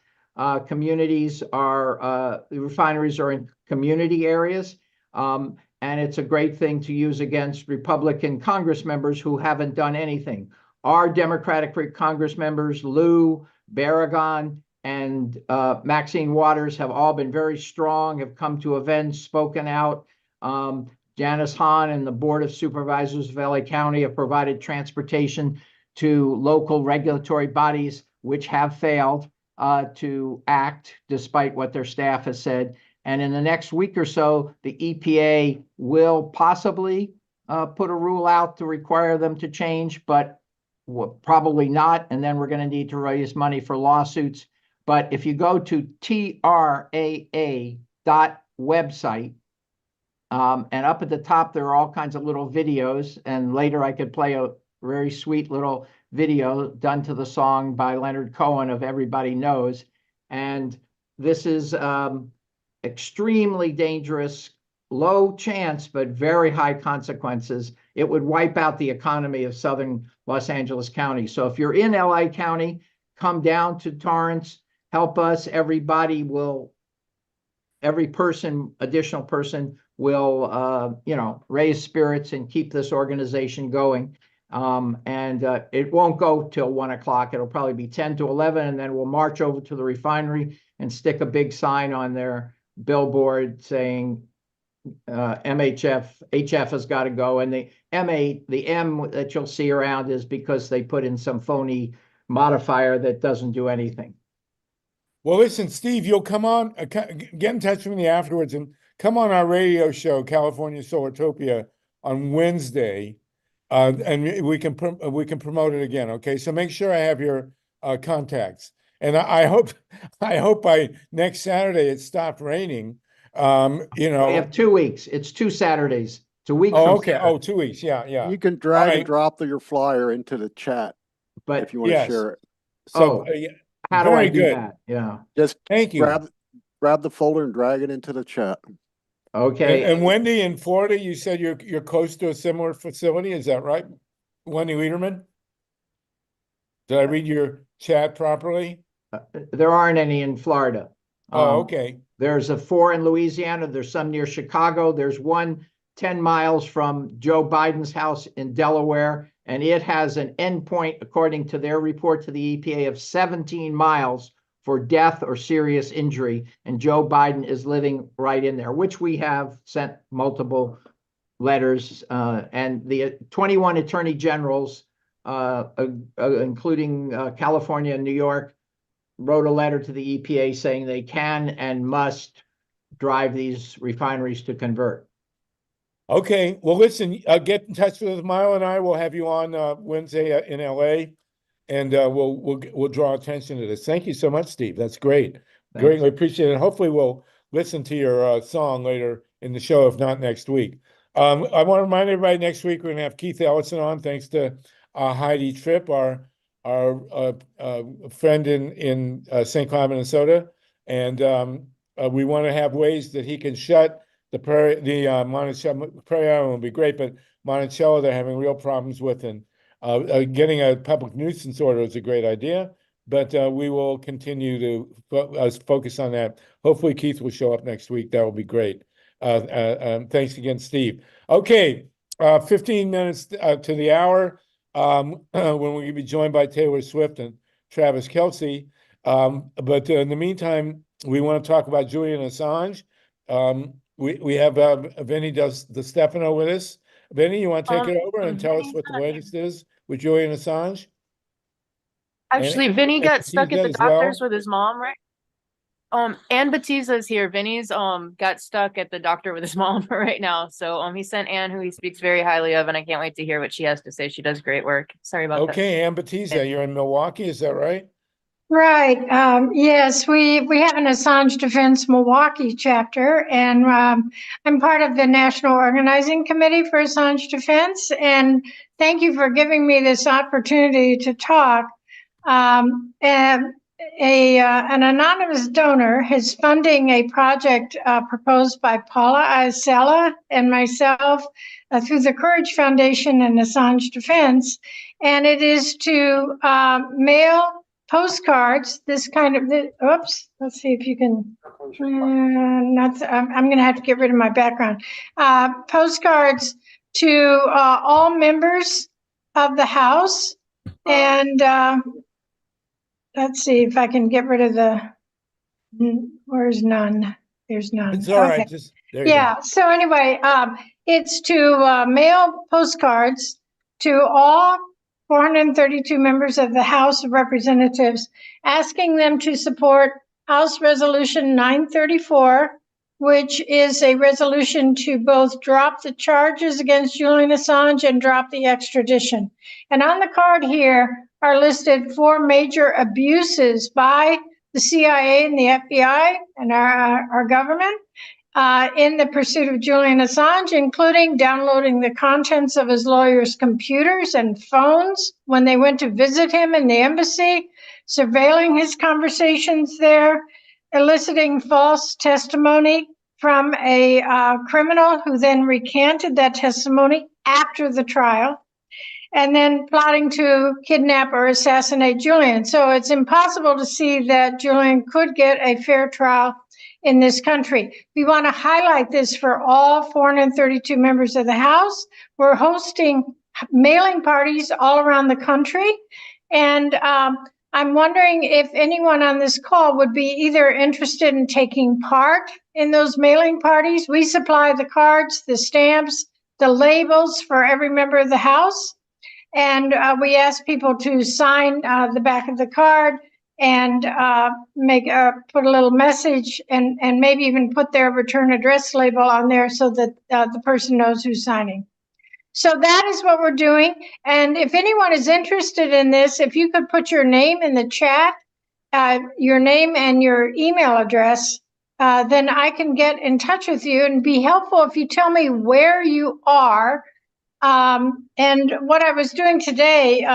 communities the refineries are in community areas. And it's a great thing to use against Republican Congress members who haven't done anything. Our Democratic Congress members, Lou, Barragan, and Maxine Waters, have all been very strong, have come to events, spoken out. Janice Hahn and the Board of Supervisors of LA County have provided transportation to local regulatory bodies which have failed to act despite what their staff has said. And in the next week or so, the EPA will possibly put a rule out to require them to change, but probably not. And then we're going to need to raise money for lawsuits. But if you go to TRAA.website, and up at the top, there are all kinds of little videos. And later I could play a very sweet little video done to the song by Leonard Cohen of Everybody Knows. And this is extremely dangerous, low chance, but very high consequences. It would wipe out the economy of southern Los Angeles County. So if you're in LA County, come down to Torrance, help us. Every additional person will, raise spirits and keep this organization going. It won't go till 1 o'clock. It'll probably be 10 to 11, and then we'll march over to the refinery and stick a big sign on their billboard saying HF has got to go. And the M that you'll see around is because they put in some phony modifier that doesn't do anything. Well, listen, Steve, you'll come on, get in touch with me afterwards and come on our radio show, California Solartopia, on Wednesday, and we can promote it again. Okay, so make sure I have your contacts, and I hope by next Saturday it stopped raining. You know, We have 2 weeks. It's 2 Saturdays. It's a week oh, from okay, Saturday. oh, 2 weeks, yeah, yeah. You can drag right. and drop your flyer into the chat But if you want to Yes. share it. So, Oh. how do I very do good. that? Yeah. Just Thank you. grab the folder and drag it into the chat. Okay. And Wendy, in Florida, you said you're close to a similar facility. Is that right, Wendy Liederman? Did I read your chat properly? There aren't any in Florida. Oh, okay. There's 4 in Louisiana. There's some near Chicago. There's one 10 miles from Joe Biden's house in Delaware, and it has an endpoint, according to their report to the EPA, of 17 miles for death or serious injury. And Joe Biden is living right in there, which we have sent multiple letters, and the 21 attorney generals, including California and New York, wrote a letter to the EPA saying they can and must drive these refineries to convert. Okay. Well, listen, get in touch with us. Milo and I will have you on Wednesday in LA, and we'll draw attention to this. Thank you so much, Steve. That's great. Thanks. Greatly appreciate it. Hopefully, we'll listen to your song later in the show, if not next week. I want to remind everybody next week we're going to have Keith Ellison on, thanks to Heidi Tripp, our friend in St. Cloud, Minnesota, and we want to have ways that he can shut the Monticello. Prairie Island will be great, but Monticello they're having real problems with, and getting a public nuisance order is a great idea. But we will continue to focus on that. Hopefully, Keith will show up next week. That will be great. Thanks again, Steve. Okay, 15 minutes to the hour. When we're going to be joined by Taylor Swift and Travis Kelce. But in the meantime, we want to talk about Julian Assange. We have Vinny DeStefano with us. Vinny, you want to take it over and tell us what the latest is with Julian Assange? Actually, Vinny got stuck at the as well. doctor's with his mom, right? Ann Batista's here. Vinny's got stuck at the doctor with his mom right now. So he sent Ann, who he speaks very highly of, and I can't wait to hear what she has to say. She does great work. Sorry about that. Okay, Ann Batista, you're in Milwaukee, is that right? Right. Yes, we have an Assange Defense Milwaukee chapter, and I'm part of the National Organizing Committee for Assange Defense. And thank you for giving me this opportunity to talk. An anonymous donor is funding a project proposed by Paula Isella and myself through the Courage Foundation and Assange Defense, and it is to mail postcards. This kind of, oops, let's see if you can. I'm going to have to get rid of my background. Postcards to all members of the House, and let's see if I can get rid of the, where's none? There's none. It's all right. Just, there you go. So anyway, it's to mail postcards to all 432 members of the House of Representatives, asking them to support House Resolution 934, which is a resolution to both drop the charges against Julian Assange and drop the extradition. And on the card here are listed 4 major abuses by the CIA and the FBI and our government in the pursuit of Julian Assange, including downloading the contents of his lawyers' computers and phones when they went to visit him in the embassy, surveilling his conversations there, eliciting false testimony from a criminal who then recanted that testimony after the trial, and then plotting to kidnap or assassinate Julian. So it's impossible to see that Julian could get a fair trial in this country. We want to highlight this for all 432 members of the House. We're hosting mailing parties all around the country. And I'm wondering if anyone on this call would be either interested in taking part in those mailing parties. We supply the cards, the stamps, the labels for every member of the House. And we ask people to sign the back of the card and put a little message and maybe even put their return address label on there so that the person knows who's signing. So that is what we're doing. And if anyone is interested in this, if you could put your name in the chat, your name and your email address, then I can get in touch with you and be helpful if you tell me where you are. And what I was doing today,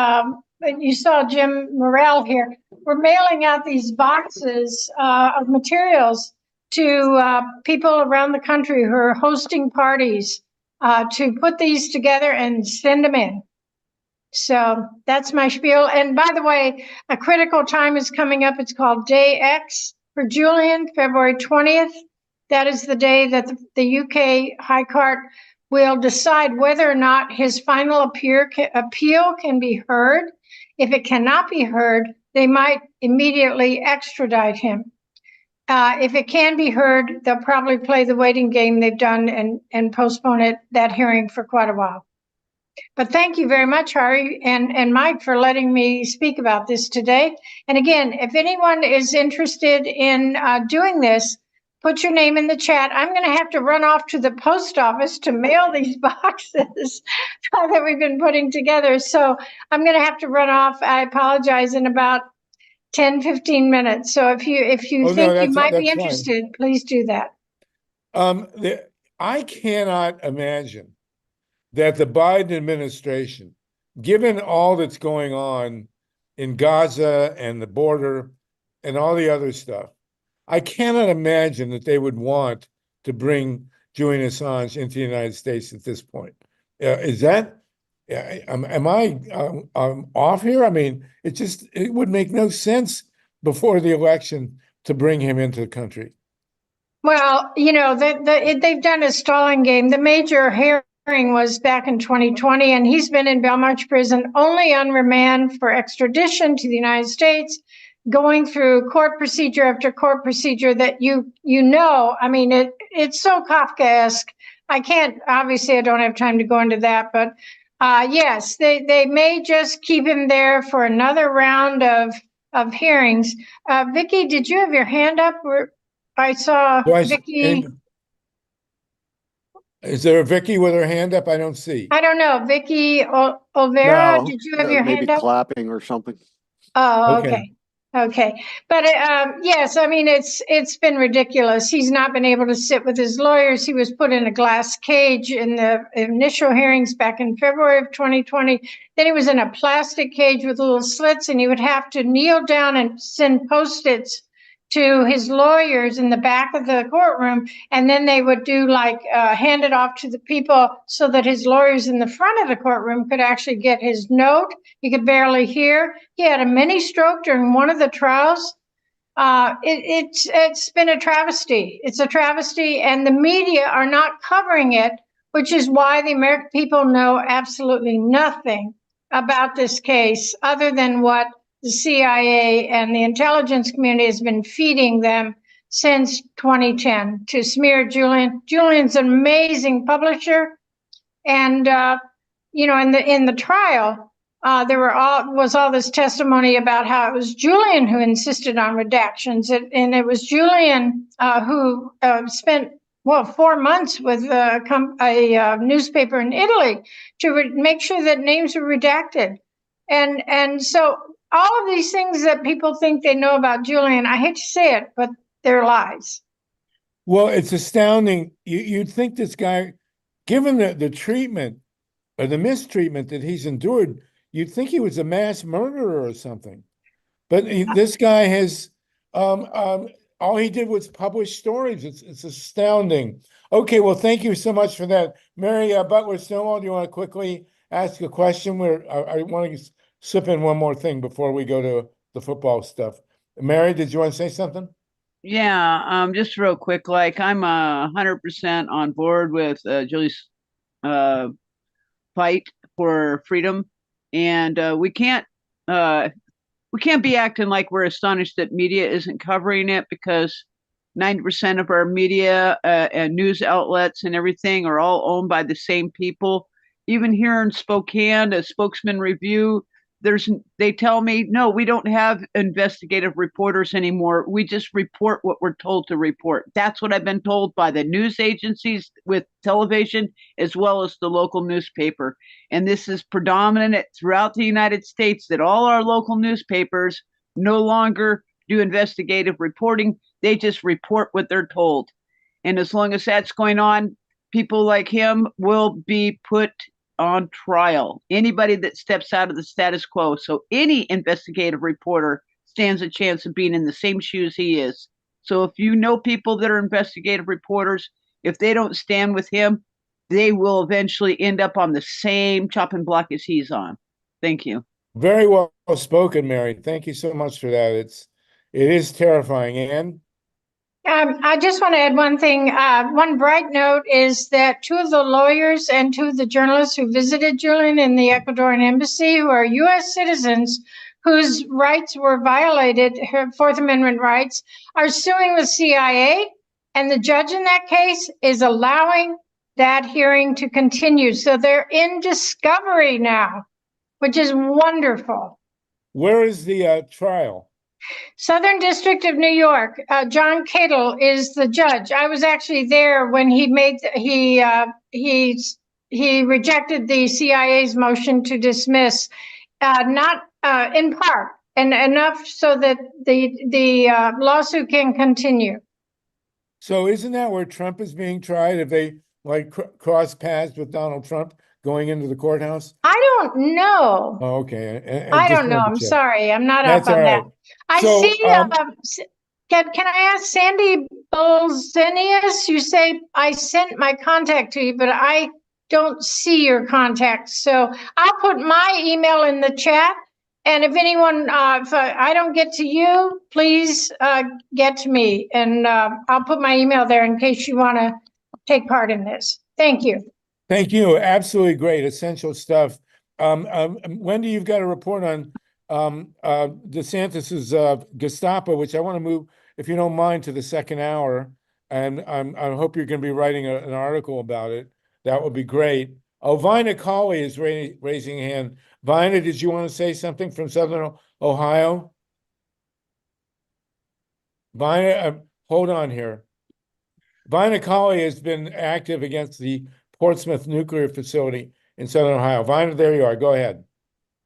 you saw Jim Morrell here, we're mailing out these boxes of materials to people around the country who are hosting parties to put these together and send them in. So that's my spiel. And by the way, a critical time is coming up. It's called Day X for Julian, February 20th. That is the day that the UK High Court will decide whether or not his final appeal can be heard. If it cannot be heard, they might immediately extradite him. If it can be heard, they'll probably play the waiting game they've done and postpone that hearing for quite a while. But thank you very much, Hari and Mike, for letting me speak about this today. And again, if anyone is interested in doing this, put your name in the chat. I'm going to have to run off to the post office to mail these boxes that we've been putting together. So I'm going to have to run off. I apologize, in about 10, 15 minutes. So if you think you might be interested, please do that. I cannot imagine that the Biden administration, given all that's going on in Gaza and the border and all the other stuff, I cannot imagine that they would want to bring Julian Assange into the United States at this point. Is that, am I off here? I mean, it would make no sense before the election to bring him into the country. Well, you know, they've done a stalling game. The major hearing was back in 2020, and he's been in Belmarsh prison only on remand for extradition to the United States, going through court procedure after court procedure that I mean, it's so Kafkaesque. Obviously I don't have time to go into that, but yes, they may just keep him there for another round of hearings. Vicky, did you have your hand up? I saw Vicky. Is there a Vicky with her hand up? I don't see. I don't know. Vicky Olvera, No, did you have your hand maybe up? clapping or something. Oh, okay. Okay. But yes, I mean, it's been ridiculous. He's not been able to sit with his lawyers. He was put in a glass cage in the initial hearings back in February of 2020. Then he was in a plastic cage with little slits, and he would have to kneel down and send Post-its to his lawyers in the back of the courtroom, and then they would do hand it off to the people so that his lawyers in the front of the courtroom could actually get his note. He could barely hear. He had a mini stroke during one of the trials. It's been a travesty. It's a travesty, and the media are not covering it, which is why the American people know absolutely nothing about this case other than what the CIA and the intelligence community has been feeding them since 2010 to smear Julian. Julian's an amazing publisher, and you know, in the trial, there was all this testimony about how it was Julian who insisted on redactions, and it was Julian who spent 4 months with a newspaper in Italy to make sure that names were redacted, and so. All of these things that people think they know about Julian, I hate to say it, but they're lies. Well, it's astounding. You'd think this guy, given the treatment or the mistreatment that he's endured, you'd think he was a mass murderer or something. But this guy has, all he did was publish stories. It's astounding. Okay, well, thank you so much for that. Mary Butler Stonewall, do you want to quickly ask a question? I want to slip in one more thing before we go to the football stuff. Mary, did you want to say something? Yeah, just real quick, I'm 100% on board with Julie's fight for freedom, and we can't be acting like we're astonished that media isn't covering it, because 90% of our media and news outlets and everything are all owned by the same people. even here in Spokane, a spokesman review, they tell me, no, we don't have investigative reporters anymore. We just report what we're told to report. That's what I've been told by the news agencies with television, as well as the local newspaper. And this is predominant throughout the United States, that all our local newspapers no longer do investigative reporting. They just report what they're told. And as long as that's going on, people like him will be put on trial. Anybody that steps out of the status quo. So any investigative reporter stands a chance of being in the same shoes he is. So if you know people that are investigative reporters, if they don't stand with him, they will eventually end up on the same chopping block as he's on. Thank you. Very well spoken, Mary. Thank you so much for that. It is terrifying. Anne? I just want to add one thing. One bright note is that 2 of the lawyers and 2 of the journalists who visited Julian in the Ecuadorian embassy, who are U.S. citizens whose rights were violated, her Fourth Amendment rights, are suing the CIA. And the judge in that case is allowing that hearing to continue. So they're in discovery now, which is wonderful. Where is the trial? Southern District of New York. John Cadle is the judge. I was actually there when he rejected the CIA's motion to dismiss, not in part, and enough so that the lawsuit can continue. So isn't that where Trump is being tried? If they cross paths with Donald Trump going into the courthouse? I don't know. Oh, okay. I don't know. I'm sorry. I'm not That's up on all that. right. I So, see. Can I ask Sandy Bolzenius? You say I sent my contact to you, but I don't see your contact. So I'll put my email in the chat. And if anyone, if I don't get to you, please get to me. And I'll put my email there in case you want to take part in this. Thank you. Thank you. Absolutely great. Essential stuff. Wendy, you've got a report on DeSantis's Gestapo, which I want to move, if you don't mind, to the second hour. And I hope you're going to be writing an article about it. That would be great. Oh, Vina Colley is raising a hand. Vina, did you want to say something from Southern Ohio? Vina, hold on here. Vina Colley has been active against the Portsmouth nuclear facility in Southern Ohio. Vina, there you are. Go ahead.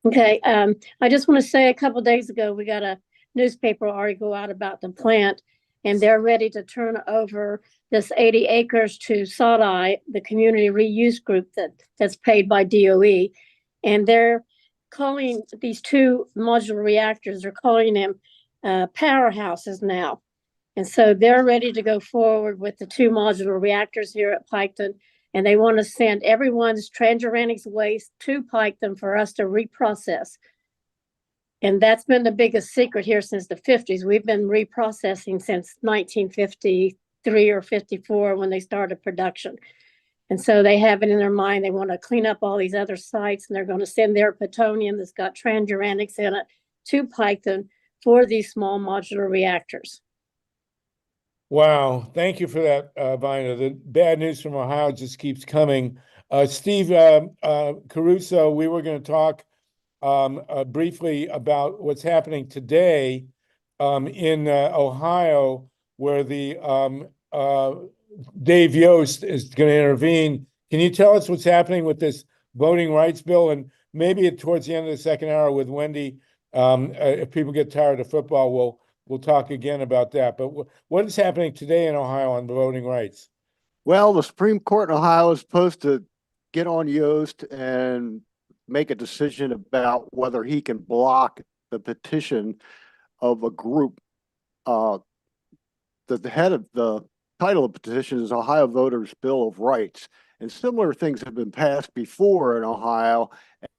Okay. I just want to say a couple of days ago, we got a newspaper article out about the plant, and they're ready to turn over this 80 acres to SODI, the community reuse group that's paid by DOE. And they're calling these 2 modular reactors, they're calling them powerhouses now. And so they're ready to go forward with the 2 modular reactors here at Piketon. And they want to send everyone's transuranics waste to Piketon for us to reprocess. And that's been the biggest secret here since the 50s. We've been reprocessing since 1953 or 54 when they started production. And so they have it in their mind. They want to clean up all these other sites, and they're going to send their plutonium that's got transuranics in it to Piketon for these small modular reactors. Wow. Thank you for that, Vina. The bad news from Ohio just keeps coming. Steve Caruso, we were going to talk briefly about what's happening today in Ohio, where the Dave Yost is going to intervene. Can you tell us what's happening with this voting rights bill? And maybe towards the end of the second hour with Wendy, if people get tired of football, we'll talk again about that. But what is happening today in Ohio on voting rights? Well, the Supreme Court in Ohio is supposed to get on Yost and make a decision about whether he can block the petition of a group. The head of the title of the petition is Ohio Voters' Bill of Rights. And similar things have been passed before in Ohio,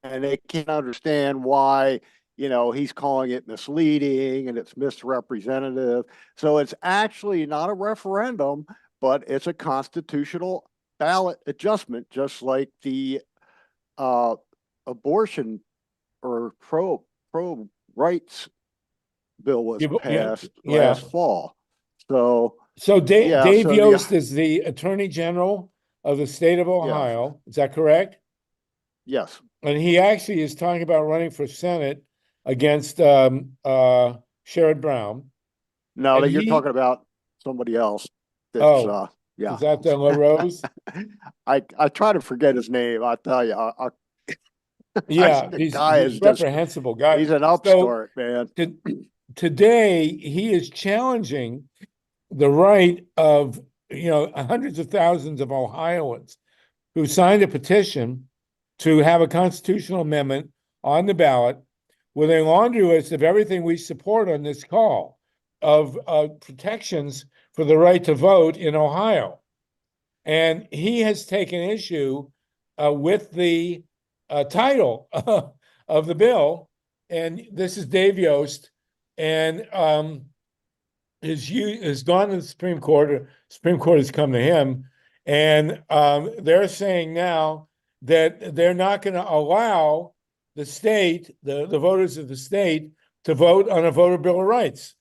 and they can't understand why, he's calling it misleading and it's misrepresentative. So it's actually not a referendum, but it's a constitutional ballot adjustment, just like the abortion or pro rights bill was passed last fall. So Dave so Yost is the Attorney General of the state of Ohio. Is that correct? Yes. And he actually is talking about running for Senate against Sherrod Brown. No, And that you're he- talking about somebody else. That's, Oh, yeah. is that LaRose? I try to forget his name. I tell you, Yeah, the he's guy is a just, reprehensible guy. he's an So upstart, man. today, he is challenging the right of, hundreds of thousands of Ohioans who signed a petition to have a constitutional amendment on the ballot with a laundry list of everything we support on this call of protections for the right to vote in Ohio. And he has taken issue with the title of the bill. And this is Dave Yost. And has gone to the Supreme Court. Supreme Court has come to him. And they're saying now that they're not going to allow the state, the voters of the state, to vote on a voter bill of rights,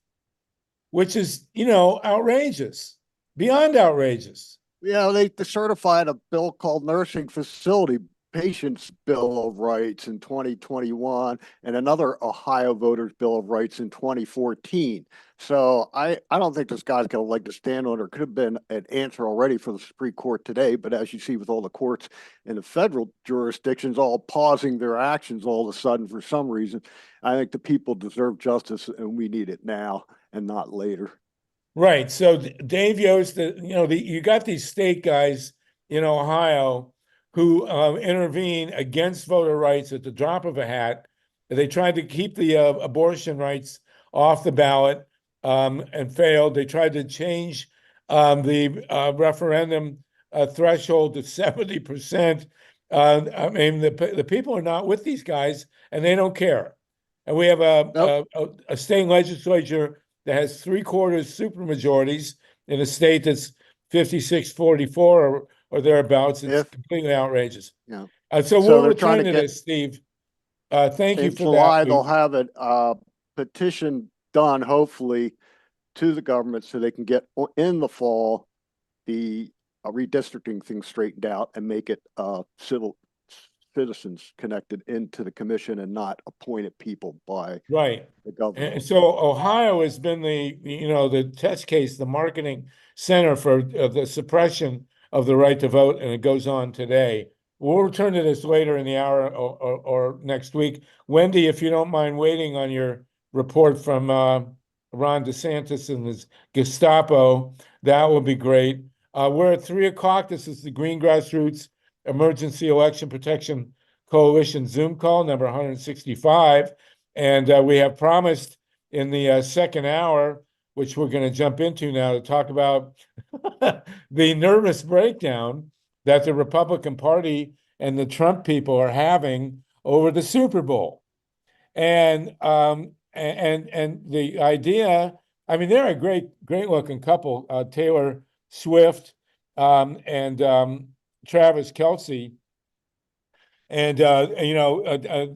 which is, outrageous, beyond outrageous. Yeah, they certified a bill called Nursing Facility Patients Bill of Rights in 2021 and another Ohio Voters Bill of Rights in 2014. So I don't think this guy's going to leg to stand on. There could have been an answer already for the Supreme Court today, but as you see with all the courts in the federal jurisdictions all pausing their actions all of a sudden for some reason, I think the people deserve justice and we need it now and not later. Right. So Dave Yost, you got these state guys in Ohio who intervene against voter rights at the drop of a hat. They tried to keep the abortion rights off the ballot and failed. They tried to change the referendum threshold to 70%. I mean, the people are not with these guys and they don't care. And we have a state legislature that has 3/4 supermajorities in a state that's 56-44 or thereabouts. It's completely outrageous. Yeah. So we'll return to this, Steve. Thank you in for July, that. they'll have a petition done, hopefully, to the government so they can get in the fall the redistricting thing straightened out and make it civil citizens connected into the commission and not appointed people by the government. And so Ohio has been the test case, the marketing center for the suppression of the right to vote, and it goes on today. We'll return to this later in the hour or next week. Wendy, if you don't mind waiting on your report from Ron DeSantis and his Gestapo, that would be great. We're at 3:00. This is the Green Grassroots Emergency Election Protection Coalition Zoom call number 165. And we have promised in the second hour, which we're going to jump into now, to talk about the nervous breakdown that the Republican Party and the Trump people are having over the Super Bowl. And the idea, I mean, they're a great looking couple, Taylor Swift and Travis Kelce. And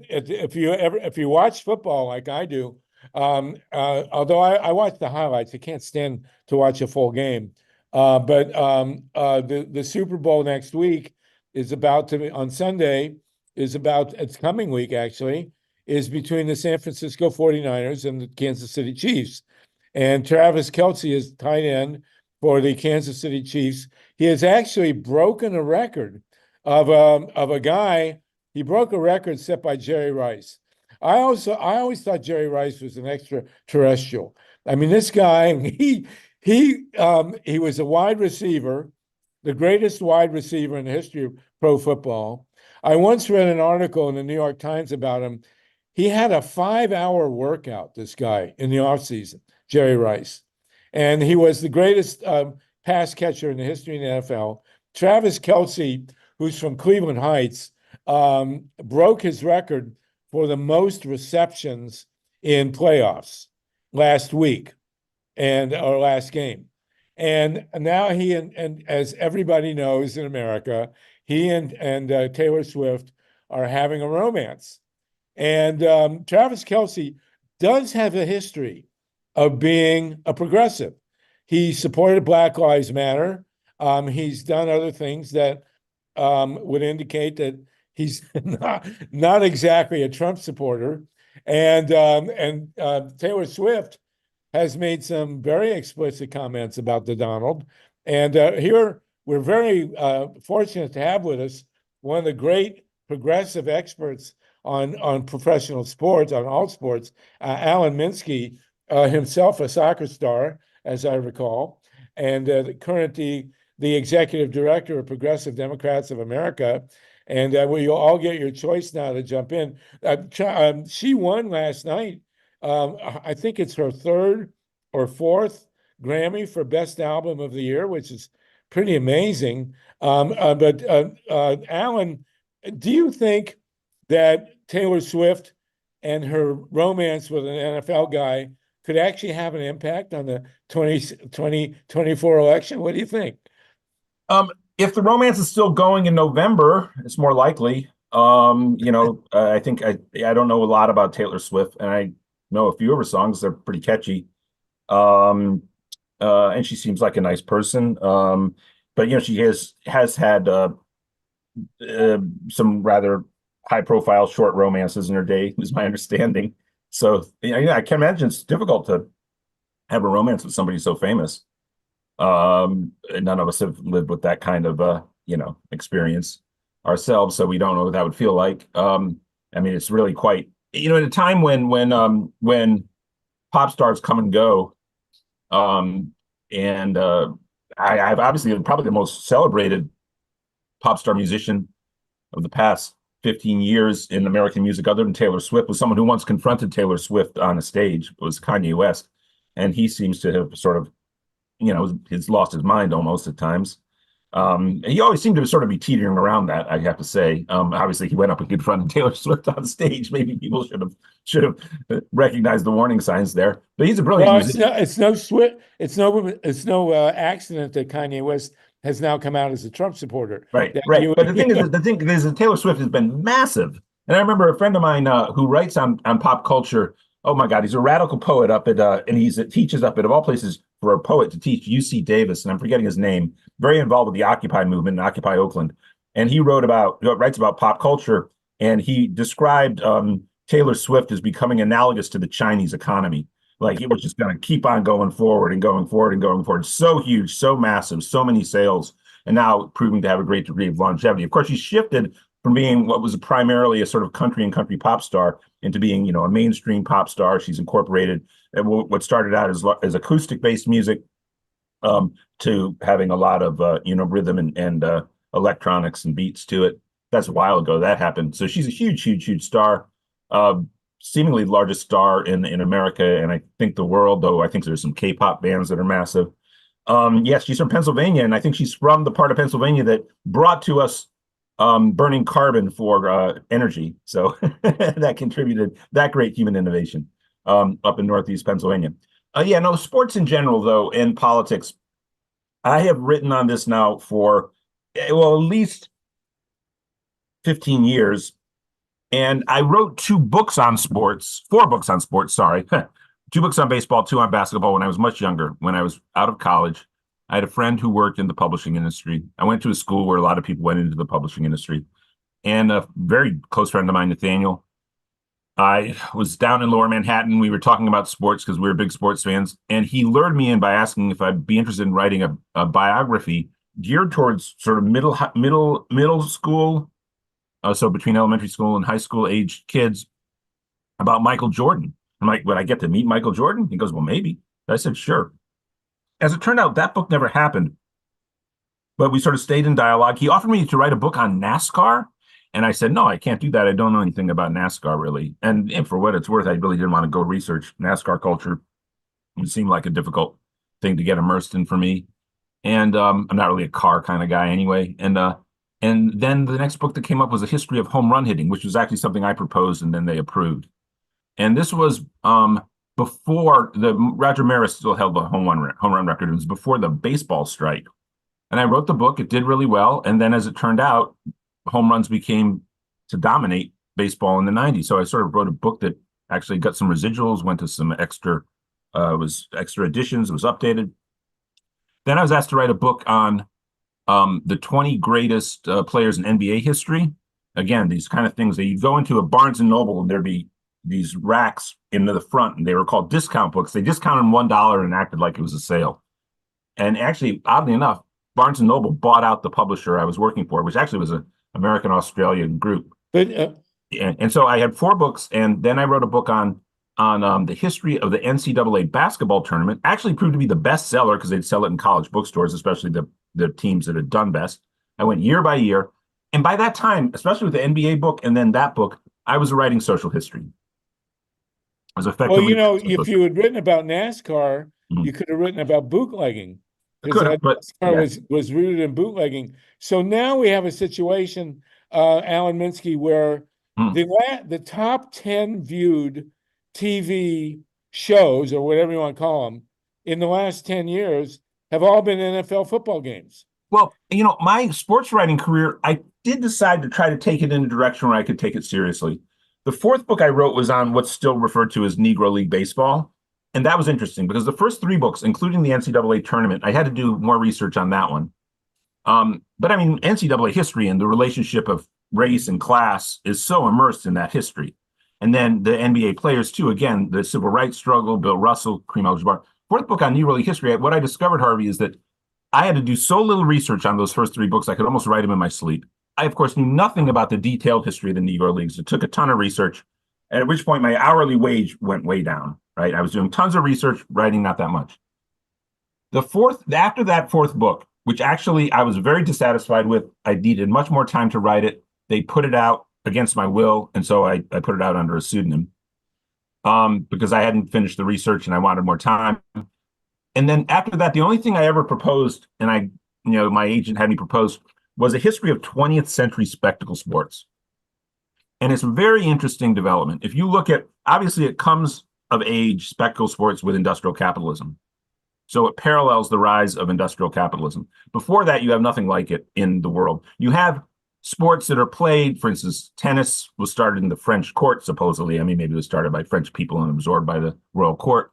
if you watch football like I do, although I watch the highlights, I can't stand to watch a full game. But the Super Bowl next week is about to be on Sunday. It's coming week actually, is between the San Francisco 49ers and the Kansas City Chiefs. And Travis Kelce is tight end for the Kansas City Chiefs. He has actually broken a record of a guy. He broke a record set by Jerry Rice. I always thought Jerry Rice was an extraterrestrial. I mean, this guy, he was a wide receiver, the greatest wide receiver in the history of pro football. I once read an article in the New York Times about him. He had a 5-hour workout, this guy, in the offseason, Jerry Rice. And he was the greatest pass catcher in the history of the NFL. Travis Kelce, who's from Cleveland Heights, broke his record for the most receptions in playoffs last week or last game. And now he and as everybody knows in America, he and Taylor Swift are having a romance. And Travis Kelce does have a history of being a progressive. He supported Black Lives Matter. He's done other things that would indicate that he's not exactly a Trump supporter. And Taylor Swift has made some very explicit comments about the Donald. And here we're very fortunate to have with us one of the great progressive experts on professional sports, on all sports, Alan Minsky, himself a soccer star, as I recall, and currently the executive director of Progressive Democrats of America. And you'll all get your choice now to jump in. She won last night. I think it's her third or fourth Grammy for Best Album of the Year, which is pretty amazing. But Alan, do you think that Taylor Swift and her romance with an NFL guy could actually have an impact on the 2024 election? What do you think? If the romance is still going in November, it's more likely. I think I don't know a lot about Taylor Swift, and I know a few of her songs. They're pretty catchy. And she seems like a nice person. But she has had some rather high-profile short romances in her day, is my understanding. So I can imagine it's difficult to have a romance with somebody so famous. None of us have lived with that kind of experience ourselves, so we don't know what that would feel like. It's really quite at a time when pop stars come and go, and I've obviously probably the most celebrated pop star musician of the past 15 years in American music, other than Taylor Swift, was someone who once confronted Taylor Swift on a stage, was Kanye West, and he seems to have sort of he's lost his mind almost at times. He always seemed to sort of be teetering around that, I have to say. Obviously, he went up and confronted Taylor Swift on stage. Maybe people should have recognized the warning signs there. But he's a brilliant musician. It's no accident that Kanye West has now come out as a Trump supporter. Right. But the thing is that Taylor Swift has been massive. And I remember a friend of mine who writes on pop culture. Oh my God, he's a radical poet up at and teaches up at, of all places, for a poet to teach, UC Davis, and I'm forgetting his name. Very involved with the Occupy movement and Occupy Oakland. And he writes about pop culture, and he described Taylor Swift as becoming analogous to the Chinese economy. Like it was just going to keep on going forward and going forward and going forward. So huge, so massive, so many sales, and now proving to have a great degree of longevity. Of course, she shifted from being what was primarily a sort of country and country pop star into being, a mainstream pop star. She's incorporated what started out as acoustic-based music to having a lot of, rhythm and electronics and beats to it. That's a while ago that happened. So she's a huge, huge, huge star, seemingly the largest star in America, and I think the world, though I think there's some K-pop bands that are massive. Yes, she's from Pennsylvania, and I think she's from the part of Pennsylvania that brought to us burning carbon for energy. So that contributed that great human innovation up in Northeast Pennsylvania. Sports in general, though, and politics. I have written on this now for, at least 15 years. And I wrote 4 books on sports, sorry. 2 books on baseball, 2 on basketball when I was much younger, when I was out of college. I had a friend who worked in the publishing industry. I went to a school where a lot of people went into the publishing industry. And a very close friend of mine, Nathaniel, I was down in Lower Manhattan. We were talking about sports because we were big sports fans. And he lured me in by asking if I'd be interested in writing a biography geared towards sort of middle school, so between elementary school and high school age kids, about Michael Jordan. I'm like, would I get to meet Michael Jordan? He goes, well, maybe. I said, sure. As it turned out, that book never happened, but we sort of stayed in dialogue. He offered me to write a book on NASCAR, and I said, no, I can't do that. I don't know anything about NASCAR, really. And for what it's worth, I really didn't want to go research NASCAR culture. It seemed like a difficult thing to get immersed in for me. And I'm not really a car kind of guy anyway. And then the next book that came up was a history of home run hitting, which was actually something I proposed, and then they approved. And this was before Roger Maris still held the home run record. It was before the baseball strike. And I wrote the book. It did really well. And then as it turned out, home runs became to dominate baseball in the 90s. So I sort of wrote a book that actually got some residuals, went to some extra editions, was updated. Then I was asked to write a book on the 20 greatest players in NBA history. again, these kind of things that you go into a Barnes and Noble and there'd be these racks into the front, and they were called discount books. They discounted them $1 and acted like it was a sale. And actually, oddly enough, Barnes and Noble bought out the publisher I was working for, which actually was an American-Australian group. But And so I had 4 books, and then I wrote a book on the history of the NCAA basketball tournament. Actually proved to be the best seller because they'd sell it in college bookstores, especially the teams that had done best. I went year by year. And by that time, especially with the NBA book and then that book, I was writing social history. I was effectively. well, if you had written about NASCAR, Mhm. you could have written about bootlegging. Could have, but NASCAR was rooted in bootlegging. So now we have a situation, Alan Minsky, where the top 10 viewed TV shows, or whatever you want to call them, in the last 10 years have all been NFL football games. Well, my sports writing career, I did decide to try to take it in a direction where I could take it seriously. The 4th book I wrote was on what's still referred to as Negro League Baseball. And that was interesting because the first 3 books, including the NCAA tournament, I had to do more research on that one. But I mean, NCAA history and the relationship of race and class is so immersed in that history. And then the NBA players too, again, the civil rights struggle, Bill Russell, Kareem Abdul-Jabbar. 4th book on Negro League history, what I discovered, Harvey, is that I had to do so little research on those first 3 books, I could almost write them in my sleep. I, of course, knew nothing about the detailed history of the Negro Leagues. It took a ton of research, at which point my hourly wage went way down, right? I was doing tons of research, writing not that much. After that 4th book, which actually I was very dissatisfied with, I needed much more time to write it. They put it out against my will, and so I put it out under a pseudonym because I hadn't finished the research and I wanted more time. And then after that, the only thing I ever proposed, and my agent had me propose, was a history of 20th century spectacle sports. And it's a very interesting development. If you look at, obviously it comes of age, spectacle sports, with industrial capitalism. So it parallels the rise of industrial capitalism. Before that, you have nothing like it in the world. You have sports that are played, for instance, tennis was started in the French court, supposedly. I mean, maybe it was started by French people and absorbed by the royal court.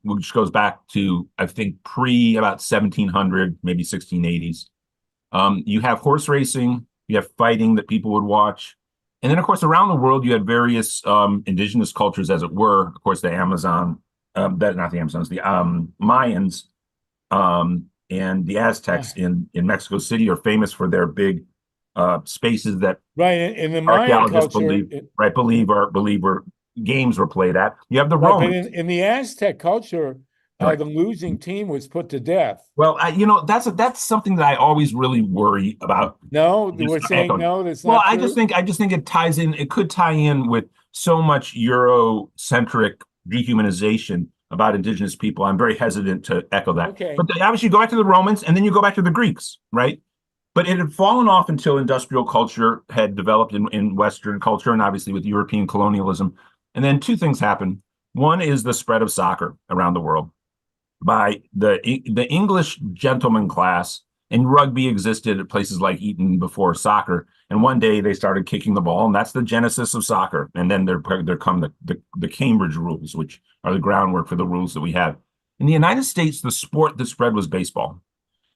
Which goes back to, I think, about 1700, maybe 1680s. You have horse racing, you have fighting that people would watch. And then, of course, around the world, you had various indigenous cultures, as it were. Of course, the Amazon, not the Amazons, the Mayans and the Aztecs in Mexico City are famous for their big spaces that in the Mayan archaeologists culture, believe were games were played at. You have the Romans. But in the Aztec culture, the losing team was put to death. Well, that's something that I always really worry about. No, we're saying no. That's not. Well, true. I just think it ties in. It could tie in with so much Eurocentric dehumanization about indigenous people. I'm very hesitant to echo that. Okay. But obviously, you go back to the Romans, and then you go back to the Greeks, right? But it had fallen off until industrial culture had developed in Western culture, and obviously with European colonialism. And then 2 things happen. One is the spread of soccer around the world by the English gentleman class, and rugby existed at places like Eton before soccer. And one day they started kicking the ball, and that's the genesis of soccer. And then there come the Cambridge rules, which are the groundwork for the rules that we have. In the United States, the sport that spread was baseball.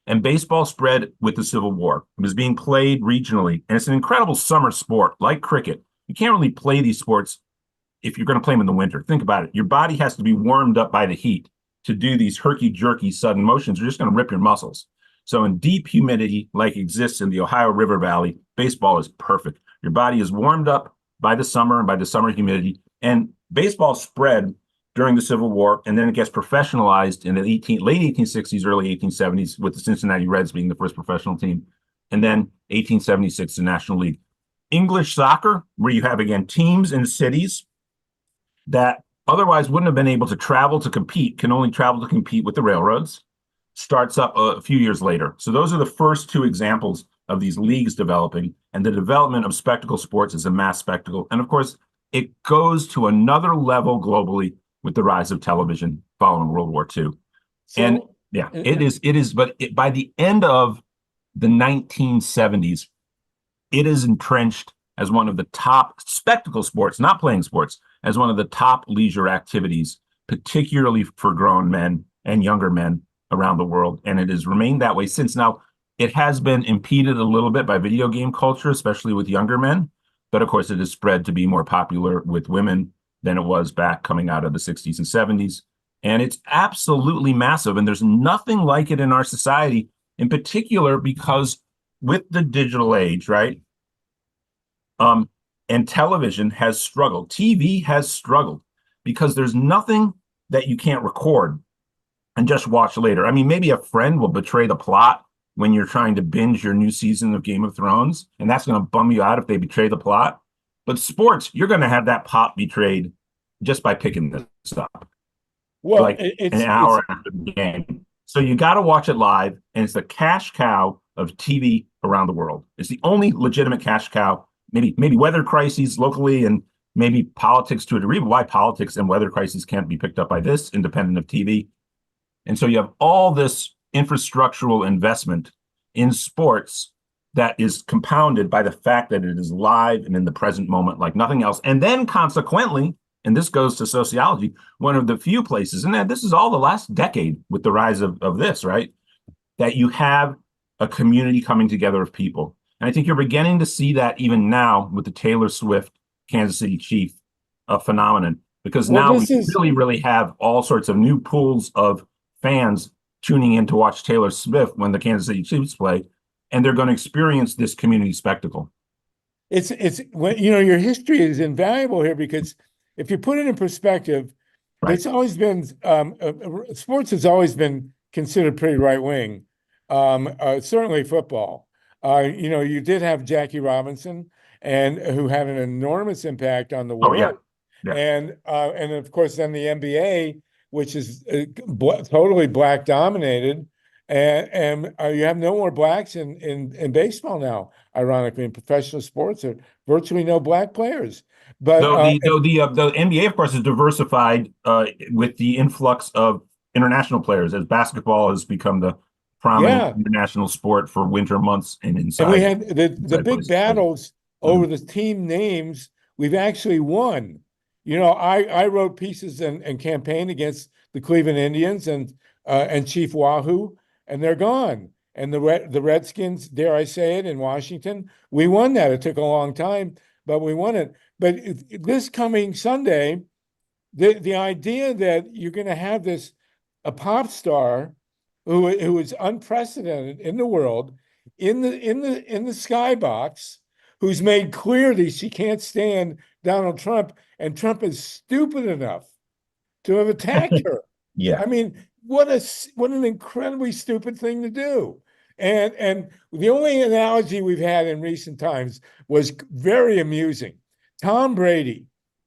And baseball spread with the Civil War. It was being played regionally, and it's an incredible summer sport, like cricket. You can't really play these sports if you're going to play them in the winter. Think about it. Your body has to be warmed up by the heat to do these herky-jerky sudden motions. You're just going to rip your muscles. So in deep humidity, like exists in the Ohio River Valley, baseball is perfect. Your body is warmed up by the summer and by the summer humidity. And baseball spread during the Civil War, and then it gets professionalized in the late 1860s, early 1870s, with the Cincinnati Reds being the first professional team. And then 1876, the National League. English soccer, where you have, again, teams in cities that otherwise wouldn't have been able to travel to compete, can only travel to compete with the railroads, starts up a few years later. So those are the first 2 examples of these leagues developing, and the development of spectacle sports as a mass spectacle. And of course, it goes to another level globally with the rise of television following World War II. And yeah, it is, but by the end of the 1970s, it is entrenched as one of the top spectacle sports, not playing sports, as one of the top leisure activities, particularly for grown men and younger men around the world. And it has remained that way since. Now, It has been impeded a little bit by video game culture, especially with younger men. But of course, it has spread to be more popular with women than it was back coming out of the 60s and 70s. And it's absolutely massive. And there's nothing like it in our society, in particular, because with the digital age, right? And television has struggled. TV has struggled because there's nothing that you can't record and just watch later. I mean, maybe a friend will betray the plot when you're trying to binge your new season of Game of Thrones, and that's going to bum you out if they betray the plot. But sports, you're going to have that plot betrayed just by picking this up. Well, like an hour after the game. So you got to watch it live, and it's the cash cow of TV around the world. It's the only legitimate cash cow. Maybe weather crises locally and maybe politics to a degree, but why politics and weather crises can't be picked up by this, independent of TV? And so you have all this infrastructural investment in sports that is compounded by the fact that it is live and in the present moment like nothing else. And then consequently, and this goes to sociology, one of the few places, and this is all the last decade with the rise of this, right? That you have a community coming together of people. And I think you're beginning to see that even now with the Taylor Swift Kansas City Chief phenomenon, because now we really have all sorts of new pools of fans tuning in to watch Taylor Swift when the Kansas City Chiefs play, and they're going to experience this community spectacle. It's when your history is invaluable here, because if you put it in perspective, right. It's always been sports has always been considered pretty right wing. Certainly football. You did have Jackie Robinson, and who had an enormous impact on the world. Oh, yeah. And of course then the NBA, which is totally black dominated, and you have no more blacks in baseball now. Ironically, in professional sports, there are virtually no black players. But the NBA, of course, is diversified with the influx of international players, as basketball has become the prominent international sport for winter months and inside. And we had the big battles over the team names. We've actually won. I wrote pieces and campaigned against the Cleveland Indians and Chief Wahoo, and they're gone. And the Redskins, dare I say it, in Washington, we won that. It took a long time, but we won it. But this coming Sunday, the idea that you're going to have a pop star who is unprecedented in the world, in the skybox, who's made clear that she can't stand Donald Trump, and Trump is stupid enough to have attacked her. Yeah. I mean, what an incredibly stupid thing to do. And the only analogy we've had in recent times was very amusing. Tom Brady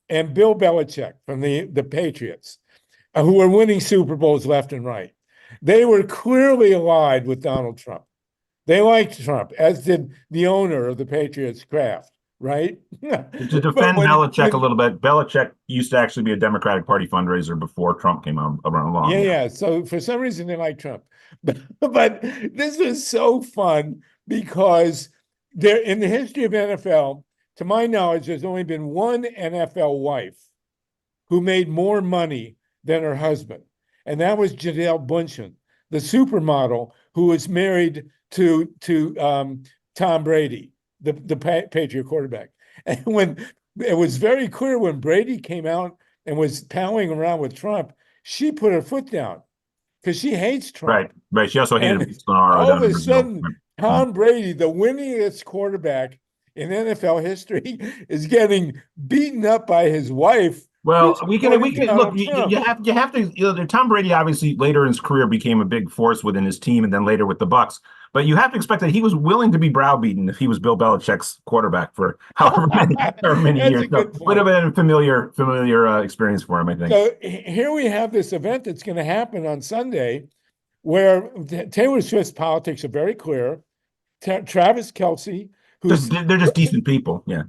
and Bill Belichick from the Patriots, who are winning Super Bowls left and right. They were clearly allied with Donald Trump. They liked Trump, as did the owner of the Patriots, Kraft, right? To defend Belichick a little bit, Belichick used to actually be a Democratic Party fundraiser before Trump came around along. Yeah. So for some reason, they like Trump. But this was so fun because there, in the history of NFL, to my knowledge, there's only been one NFL wife who made more money than her husband. And that was Gisele Bündchen, the supermodel who was married to Tom Brady, the Patriot quarterback. And when it was very clear when Brady came out and was palling around with Trump, she put her foot down because she hates Trump. Right. She also hated all of a sudden, Tom Brady, the winningest quarterback in NFL history, is getting beaten up by his wife. Well, we can look. You have to. Tom Brady obviously later in his career became a big force within his team, and then later with the Bucs. But you have to expect that he was willing to be browbeaten if he was Bill Belichick's quarterback for however many years. So would have been a familiar experience for him, I think. So here we have this event that's going to happen on Sunday, where Taylor Swift's politics are very clear. Travis Kelce, they're just decent people, yeah.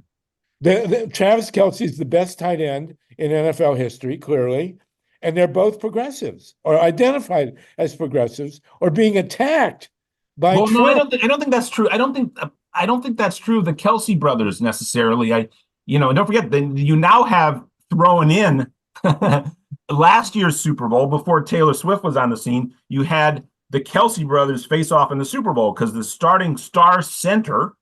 Travis Kelce is the best tight end in NFL history, clearly, and they're both progressives, or identified as progressives, or being attacked by Trump. No, I don't think that's true. I don't think that's true of the Kelce brothers necessarily. And don't forget that you now have thrown in last year's Super Bowl before Taylor Swift was on the scene. You had the Kelsey brothers face off in the Super Bowl because the starting star center,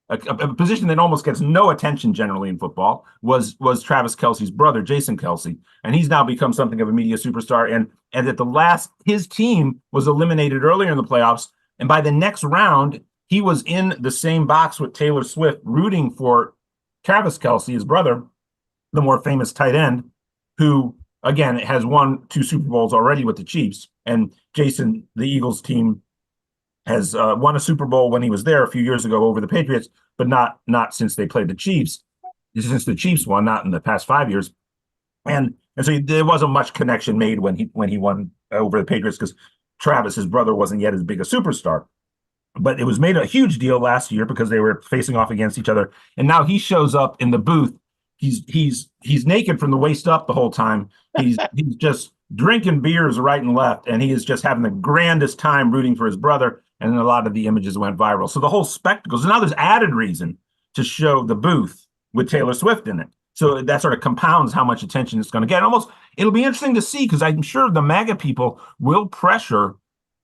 a position that almost gets no attention generally in football, was Travis Kelsey's brother, Jason Kelsey, and he's now become something of a media superstar. And at the last, his team was eliminated earlier in the playoffs, and by the next round, he was in the same box with Taylor Swift, rooting for Travis Kelsey, his brother, the more famous tight end, who again has won 2 Super Bowls already with the Chiefs. And Jason, the Eagles team, has won a Super Bowl when he was there a few years ago over the Patriots, but not since they played the Chiefs. Since the Chiefs won, not in the past 5 years. And so there wasn't much connection made when he won over the Patriots because Travis, his brother, wasn't yet as big a superstar. But it was made a huge deal last year because they were facing off against each other. And now he shows up in the booth. He's naked from the waist up the whole time. He's just drinking beers right and left, and he is just having the grandest time rooting for his brother. And a lot of the images went viral. So the whole spectacle. So now there's added reason to show the booth with Taylor Swift in it. So that sort of compounds how much attention it's going to get. It'll be interesting to see because I'm sure the MAGA people will pressure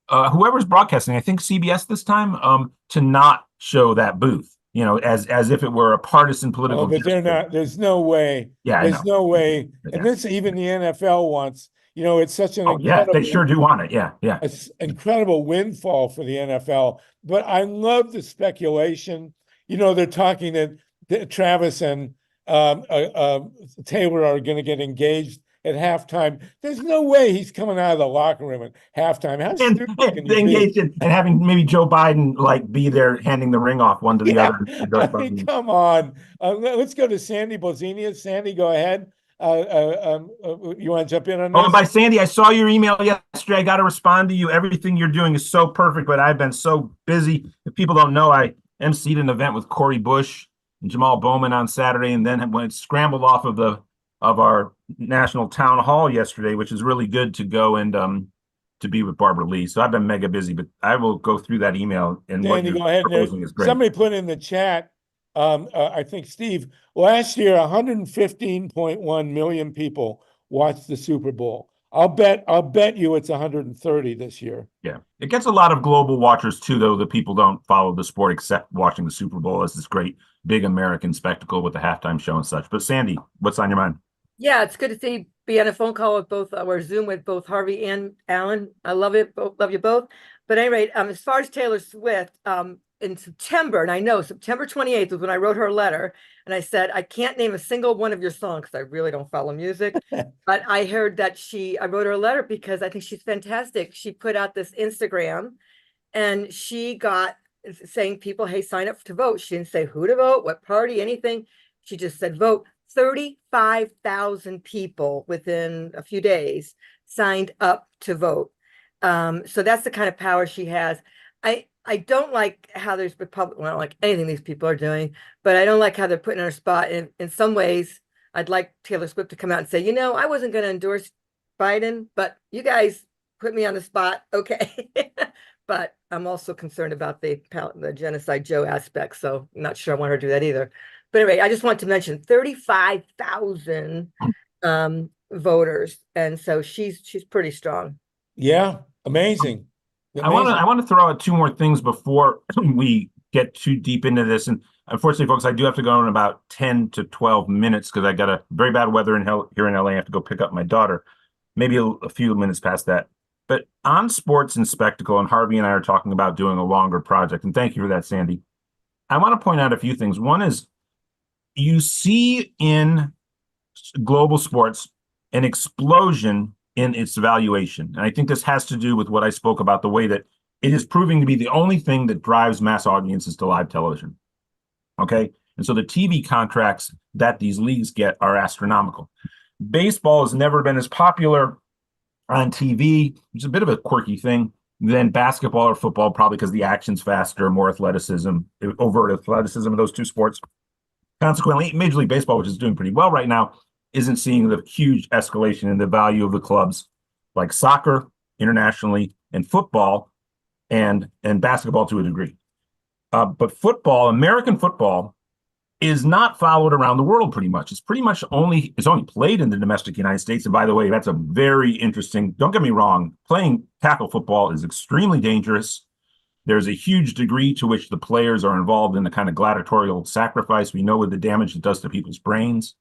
whoever's broadcasting, I think CBS this time, to not show that booth, as if it were a partisan political. Oh, but they're not. There's no way. Yeah, there's no way. And this, even the NFL wants. It's such an incredible, they sure do want it. Yeah. It's an incredible windfall for the NFL. But I love the speculation. They're talking that Travis and Taylor are going to get engaged at halftime. There's no way he's coming out of the locker room at halftime. How stupid can you engaged be? And having maybe Joe Biden be there handing the ring off one to the other. I mean, come on. Let's go to Sandy Bozenia. Sandy, go ahead. You want to jump in on this? Oh, by Sandy, I saw your email yesterday. I got to respond to you. Everything you're doing is so perfect, but I've been so busy. If people don't know, I emceed an event with Corey Bush and Jamal Bowman on Saturday, and then went scrambled off of our national town hall yesterday, which is really good to go and to be with Barbara Lee. So I've been mega busy, but I will go through that email and Sandy, what go ahead. proposing is great. Somebody put in the chat. I think Steve, last year 115.1 million people watched the Super Bowl. I'll bet you it's 130 this year. Yeah, it gets a lot of global watchers too, though the people don't follow the sport except watching the Super Bowl as this great big American spectacle with the halftime show and such. But Sandy, what's on your mind? Yeah, it's good to be on a phone call with both or Zoom with both Harvey and Alan. I love it. Love you both. But at any rate, as far as Taylor Swift, in September, and I know September 28th was when I wrote her a letter, and I said, I can't name a single one of your songs because I really don't follow music. But I heard that I wrote her a letter because I think she's fantastic. She put out this Instagram and she got saying people, hey, sign up to vote. She didn't say who to vote, what party, anything. She just said vote. 35,000 people within a few days signed up to vote. So that's the kind of power she has. I don't like how there's Republican. I don't like anything these people are doing, but I don't like how they're putting her spot. And in some ways, I'd like Taylor Swift to come out and say, I wasn't going to endorse Biden, but you guys put me on the spot. Okay. But I'm also concerned about the Genocide Joe aspect. So I'm not sure I want her to do that either. But anyway, I just want to mention 35,000 voters. And so she's pretty strong. Yeah. Amazing. I want to throw out 2 more things before we get too deep into this. And unfortunately, folks, I do have to go in about 10 to 12 minutes because I got a very bad weather here in LA. I have to go pick up my daughter. Maybe a few minutes past that. But on sports and spectacle, and Harvey and I are talking about doing a longer project. And thank you for that, Sandy. I want to point out a few things. One is you see in global sports an explosion in its valuation. And I think this has to do with what I spoke about, the way that it is proving to be the only thing that drives mass audiences to live television. Okay. And so the TV contracts that these leagues get are astronomical. Baseball has never been as popular on TV. It's a bit of a quirky thing than basketball or football, probably because the action's faster, more athleticism, overt athleticism of those two sports. Consequently, Major League Baseball, which is doing pretty well right now, isn't seeing the huge escalation in the value of the clubs like soccer internationally and football and basketball to a degree. But football, American football, is not followed around the world pretty much. It's only played in the domestic United States. And by the way, that's a very interesting, don't get me wrong, playing tackle football is extremely dangerous. There's a huge degree to which the players are involved in the kind of gladiatorial sacrifice. We know what the damage it does to people's brains.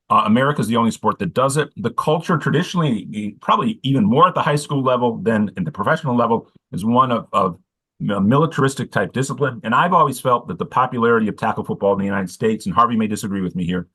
America is the only sport that does it. The culture traditionally, probably even more at the high school level than in the professional level, is one of militaristic type discipline. And I've always felt that the popularity of tackle football in the United States, and Harvey may disagree with me here,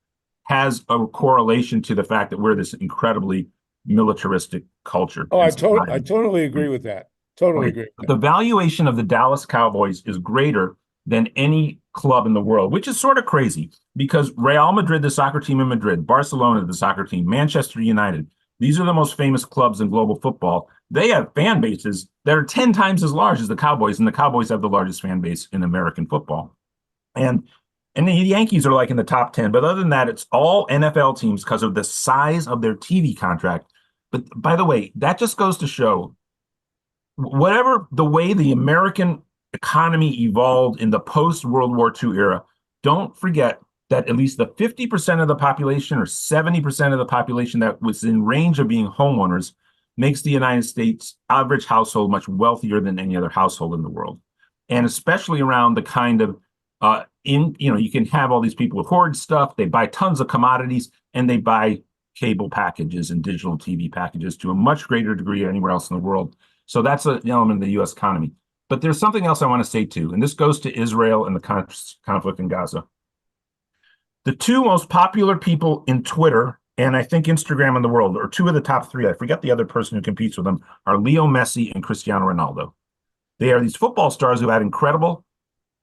has a correlation to the fact that we're this incredibly militaristic culture. Oh, I totally agree with that. Totally agree. The valuation of the Dallas Cowboys is greater than any club in the world, which is sort of crazy because Real Madrid, the soccer team in Madrid, Barcelona, the soccer team, Manchester United, these are the most famous clubs in global football. They have fan bases that are 10 times as large as the Cowboys, and the Cowboys have the largest fan base in American football. And the Yankees are like in the top 10, but other than that, it's all NFL teams because of the size of their TV contract. But by the way, that just goes to show whatever the way the American economy evolved in the post-World War II era, don't forget that at least the 50% of the population or 70% of the population that was in range of being homeowners makes the United States average household much wealthier than any other household in the world. And especially around the kind of, you can have all these people who hoard stuff, they buy tons of commodities, and they buy cable packages and digital TV packages to a much greater degree than anywhere else in the world. So that's an element of the U.S. economy. But there's something else I want to say too, and this goes to Israel and the conflict in Gaza. The two most popular people in Twitter and I think Instagram in the world, or two of the top three, I forget the other person who competes with them, are Leo Messi and Cristiano Ronaldo. They are these football stars who had incredible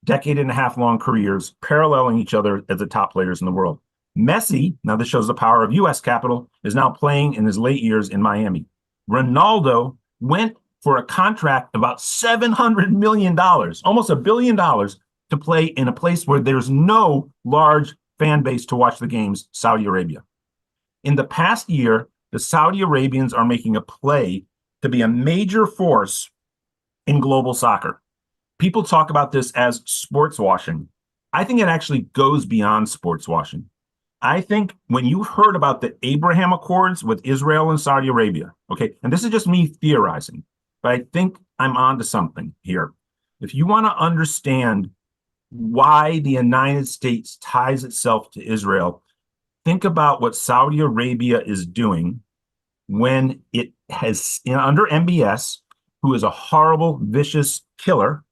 decade-and-a-half long careers paralleling each other as the top players in the world. Messi, now this shows the power of U.S. capital, is now playing in his late years in Miami. Ronaldo went for a contract about $700 million, almost $1 billion, to play in a place where there's no large fan base to watch the games, Saudi Arabia. In the past year, the Saudi Arabians are making a play to be a major force in global soccer. People talk about this as sports washing. I think it actually goes beyond sports washing. I think when you heard about the Abraham Accords with Israel and Saudi Arabia, okay, and this is just me theorizing, but I think I'm onto something here. If you want to understand why the United States ties itself to Israel, think about what Saudi Arabia is doing when it has, under MBS, who is a horrible, vicious killer,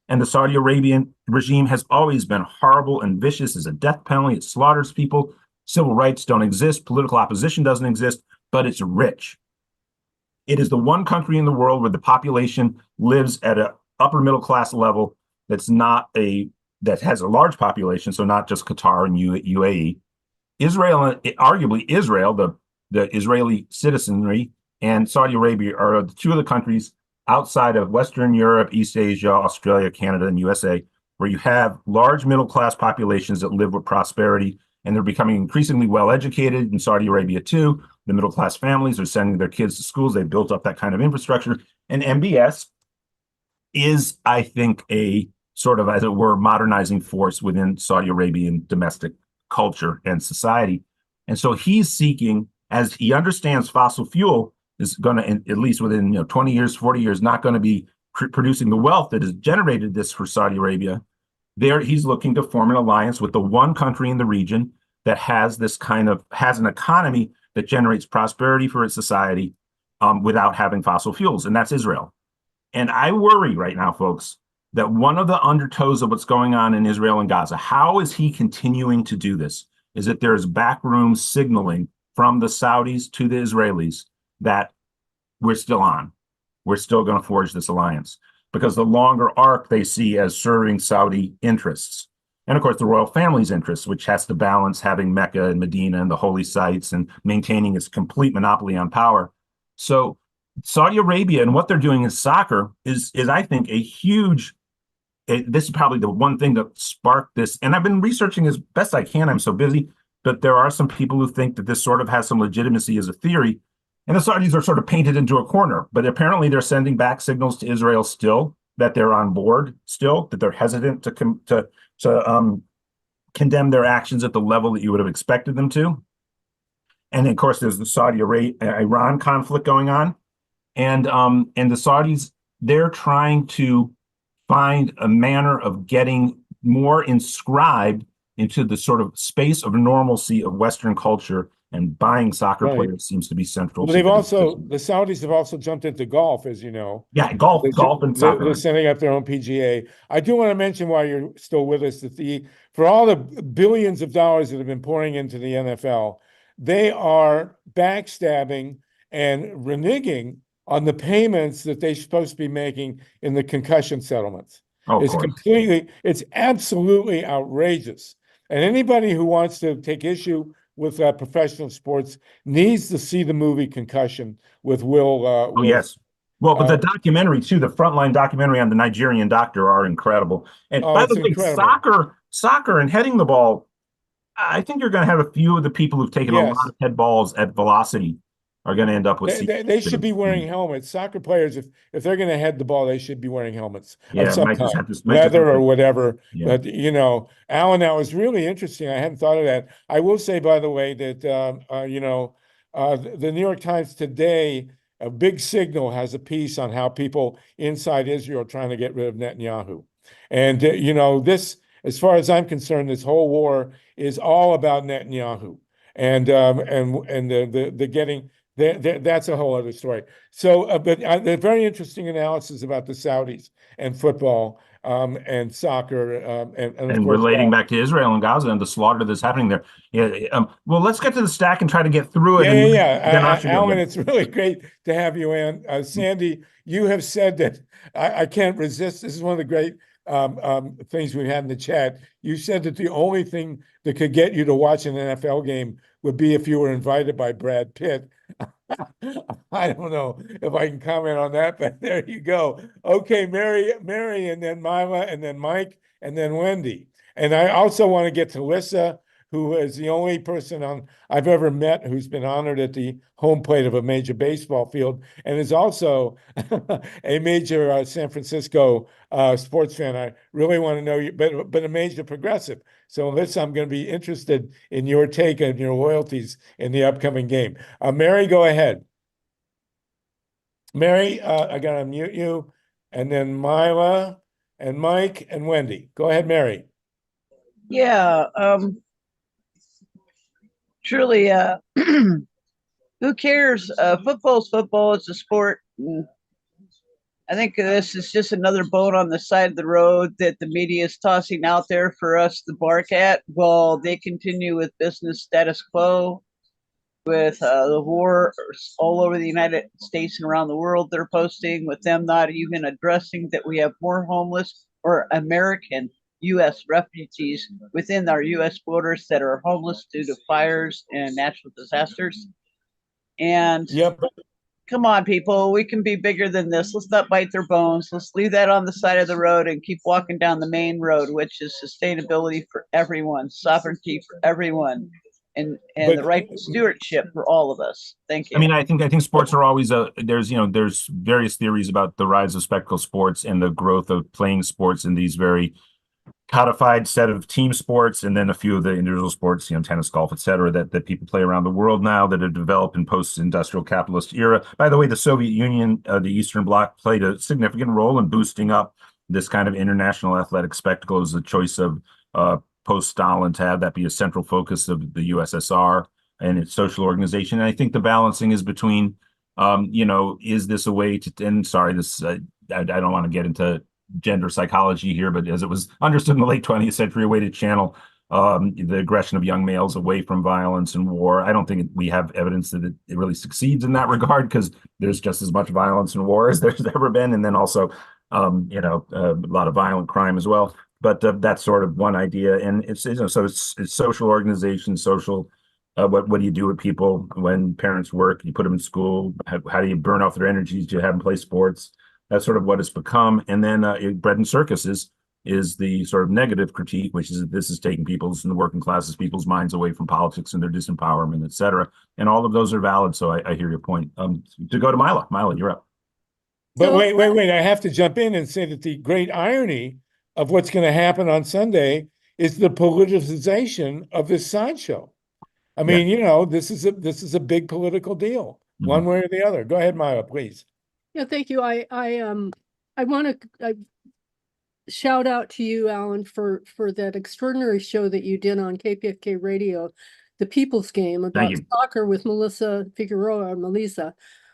and the Saudi Arabian regime has always been horrible and vicious. It's a death penalty. It slaughters people. Civil rights don't exist. Political opposition doesn't exist, but it's rich. It is the one country in the world where the population lives at an upper middle class level that has a large population, so not just Qatar and UAE. Israel, arguably Israel, the Israeli citizenry, and Saudi Arabia are the two of the countries outside of Western Europe, East Asia, Australia, Canada, and USA, where you have large middle-class populations that live with prosperity, and they're becoming increasingly well-educated in Saudi Arabia too. The middle-class families are sending their kids to schools. They've built up that kind of infrastructure. And MBS is, I think, a sort of, as it were, modernizing force within Saudi Arabian domestic culture and society. And so he's seeking, as he understands fossil fuel is going to, at least within 20 years, 40 years, not going to be producing the wealth that has generated this for Saudi Arabia. There, he's looking to form an alliance with the one country in the region that has an economy that generates prosperity for its society without having fossil fuels, and that's Israel. And I worry right now, folks, that one of the undertows of what's going on in Israel and Gaza, how is he continuing to do this, is that there's backroom signaling from the Saudis to the Israelis that we're still on. We're still going to forge this alliance because the longer arc they see as serving Saudi interests. And of course, the royal family's interests, which has to balance having Mecca and Medina and the holy sites and maintaining its complete monopoly on power. So Saudi Arabia and what they're doing in soccer is I think, a huge, this is probably the one thing that sparked this. And I've been researching as best I can. I'm so busy, but there are some people who think that this sort of has some legitimacy as a theory. And the Saudis are sort of painted into a corner, but apparently they're sending back signals to Israel still that they're on board still, that they're hesitant to condemned their actions at the level that you would have expected them to. And of course, there's the Saudi Iran conflict going on, and the Saudis, they're trying to find a manner of getting more inscribed into the sort of space of normalcy of Western culture, and buying soccer Right. players seems to be central. Well, to they've the also, decision. the Saudis have also jumped into golf, as you know. Yeah, golf and soccer. They're setting up their own PGA. I do want to mention, while you're still with us, that for all the billions of dollars that have been pouring into the NFL, they are backstabbing and reneging on the payments that they're supposed to be making in the concussion settlements. Oh, of course. It's absolutely outrageous. And anybody who wants to take issue with professional sports needs to see the movie Concussion with Will. Oh, yes. Well, but the documentary too, the Frontline documentary on the Nigerian doctor are incredible. And by it's the way, incredible. soccer and heading the ball, I think you're going to have a few of the people who've taken a lot of head balls at velocity are going to end up with. They should be wearing helmets. Soccer players, if they're going to head the ball, they should be wearing helmets of some kind, leather or whatever. Yeah. But Alan, that was really interesting. I hadn't thought of that. I will say, by the way, that the New York Times today, a big signal, has a piece on how people inside Israel are trying to get rid of Netanyahu. And this, as far as I'm concerned, this whole war is all about Netanyahu, and the getting. That's a whole other story. So, but a very interesting analysis about the Saudis and football and soccer and of course, relating back to Israel and Gaza and the slaughter that's happening there. Yeah. Well, let's get to the stack and try to get through it. Alan, it's really great to have you in. Sandy, you have said that I can't resist. This is one of the great things we've had in the chat. You said that the only thing that could get you to watch an NFL game would be if you were invited by Brad Pitt. I don't know if I can comment on that, but there you go. Okay, Mary, and then Mila, and then Mike, and then Wendy. And I also want to get to Lissa, who is the only person I've ever met who's been honored at the home plate of a major baseball field, and is also a major San Francisco sports fan. I really want to know you, but a major progressive. So, Lissa, I'm going to be interested in your take and your loyalties in the upcoming game. Mary, go ahead. Mary, I got to mute you, and then Mila, and Mike, and Wendy. Go ahead, Mary. Yeah. Truly, who cares? Football's football. It's a sport. I think this is just another boat on the side of the road that the media is tossing out there for us to bark at while they continue with business status quo, with the war all over the United States and around the world. They're posting with them not even addressing that we have more homeless or American U.S. refugees within our U.S. borders that are homeless due to fires and natural disasters. And come on, people, we can be bigger than this. Let's not bite their bones. Let's leave that on the side of the road and keep walking down the main road, which is sustainability for everyone, sovereignty for everyone, and the right stewardship for all of us. Thank you. I mean, I think sports are always there's various theories about the rise of spectacle sports and the growth of playing sports in these very codified set of team sports, and then a few of the individual sports, tennis, golf, etc., that people play around the world now that have developed in post-industrial capitalist era. By the way, the Soviet Union, the Eastern Bloc, played a significant role in boosting up this kind of international athletic spectacle as a choice of post-Stalin to have that be a central focus of the USSR and its social organization. And I think the balancing is between, is this a way to, and sorry, I don't want to get into gender psychology here, but as it was understood in the late 20th century, a way to channel the aggression of young males away from violence and war. I don't think we have evidence that it really succeeds in that regard, because there's just as much violence and war as there's ever been, and then also a lot of violent crime as well. But that's sort of one idea, and it's so it's social organization, social. What do you do with people when parents work? You put them in school. How do you burn off their energies? Do you have them play sports? That's sort of what it's become. And then bread and circuses is the sort of negative critique, which is that this is taking people's and the working classes, people's minds away from politics and their disempowerment, et cetera. And all of those are valid. So I hear your point. To go to Mila. Mila, you're up. But wait. I have to jump in and say that the great irony of what's going to happen on Sunday is the politicization of this sideshow. I mean, you know, this is a big political deal, one way or the other. Go ahead, Maya, please. Yeah, thank you. I want to shout out to you, Alan, for that extraordinary show that you did on KPFK Radio, The People's Game, about soccer with Melissa Figueroa, or Melissa.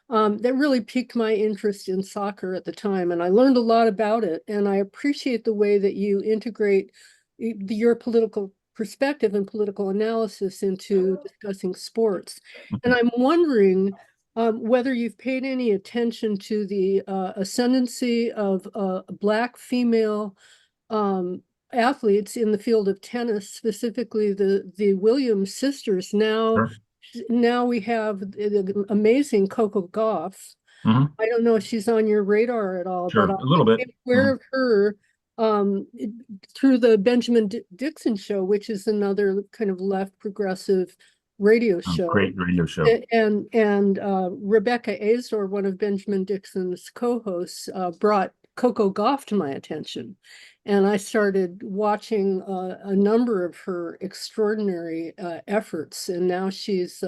That really piqued my interest in soccer at the time, and I learned a lot about it. And I appreciate the way that you integrate your political perspective and political analysis into discussing sports. And I'm wondering whether you've paid any attention to the ascendancy of Black female athletes in the field of tennis, specifically the Williams sisters. Now we have the amazing Coco Gauff. I don't know if she's on your radar at all, but a little bit. I'm aware of her through the Benjamin Dixon show, which is another kind of left progressive radio show. Great radio show. And Rebecca Azor, one of Benjamin Dixon's co-hosts, brought Coco Gauff to my attention. And I started watching a number of her extraordinary efforts. And now she's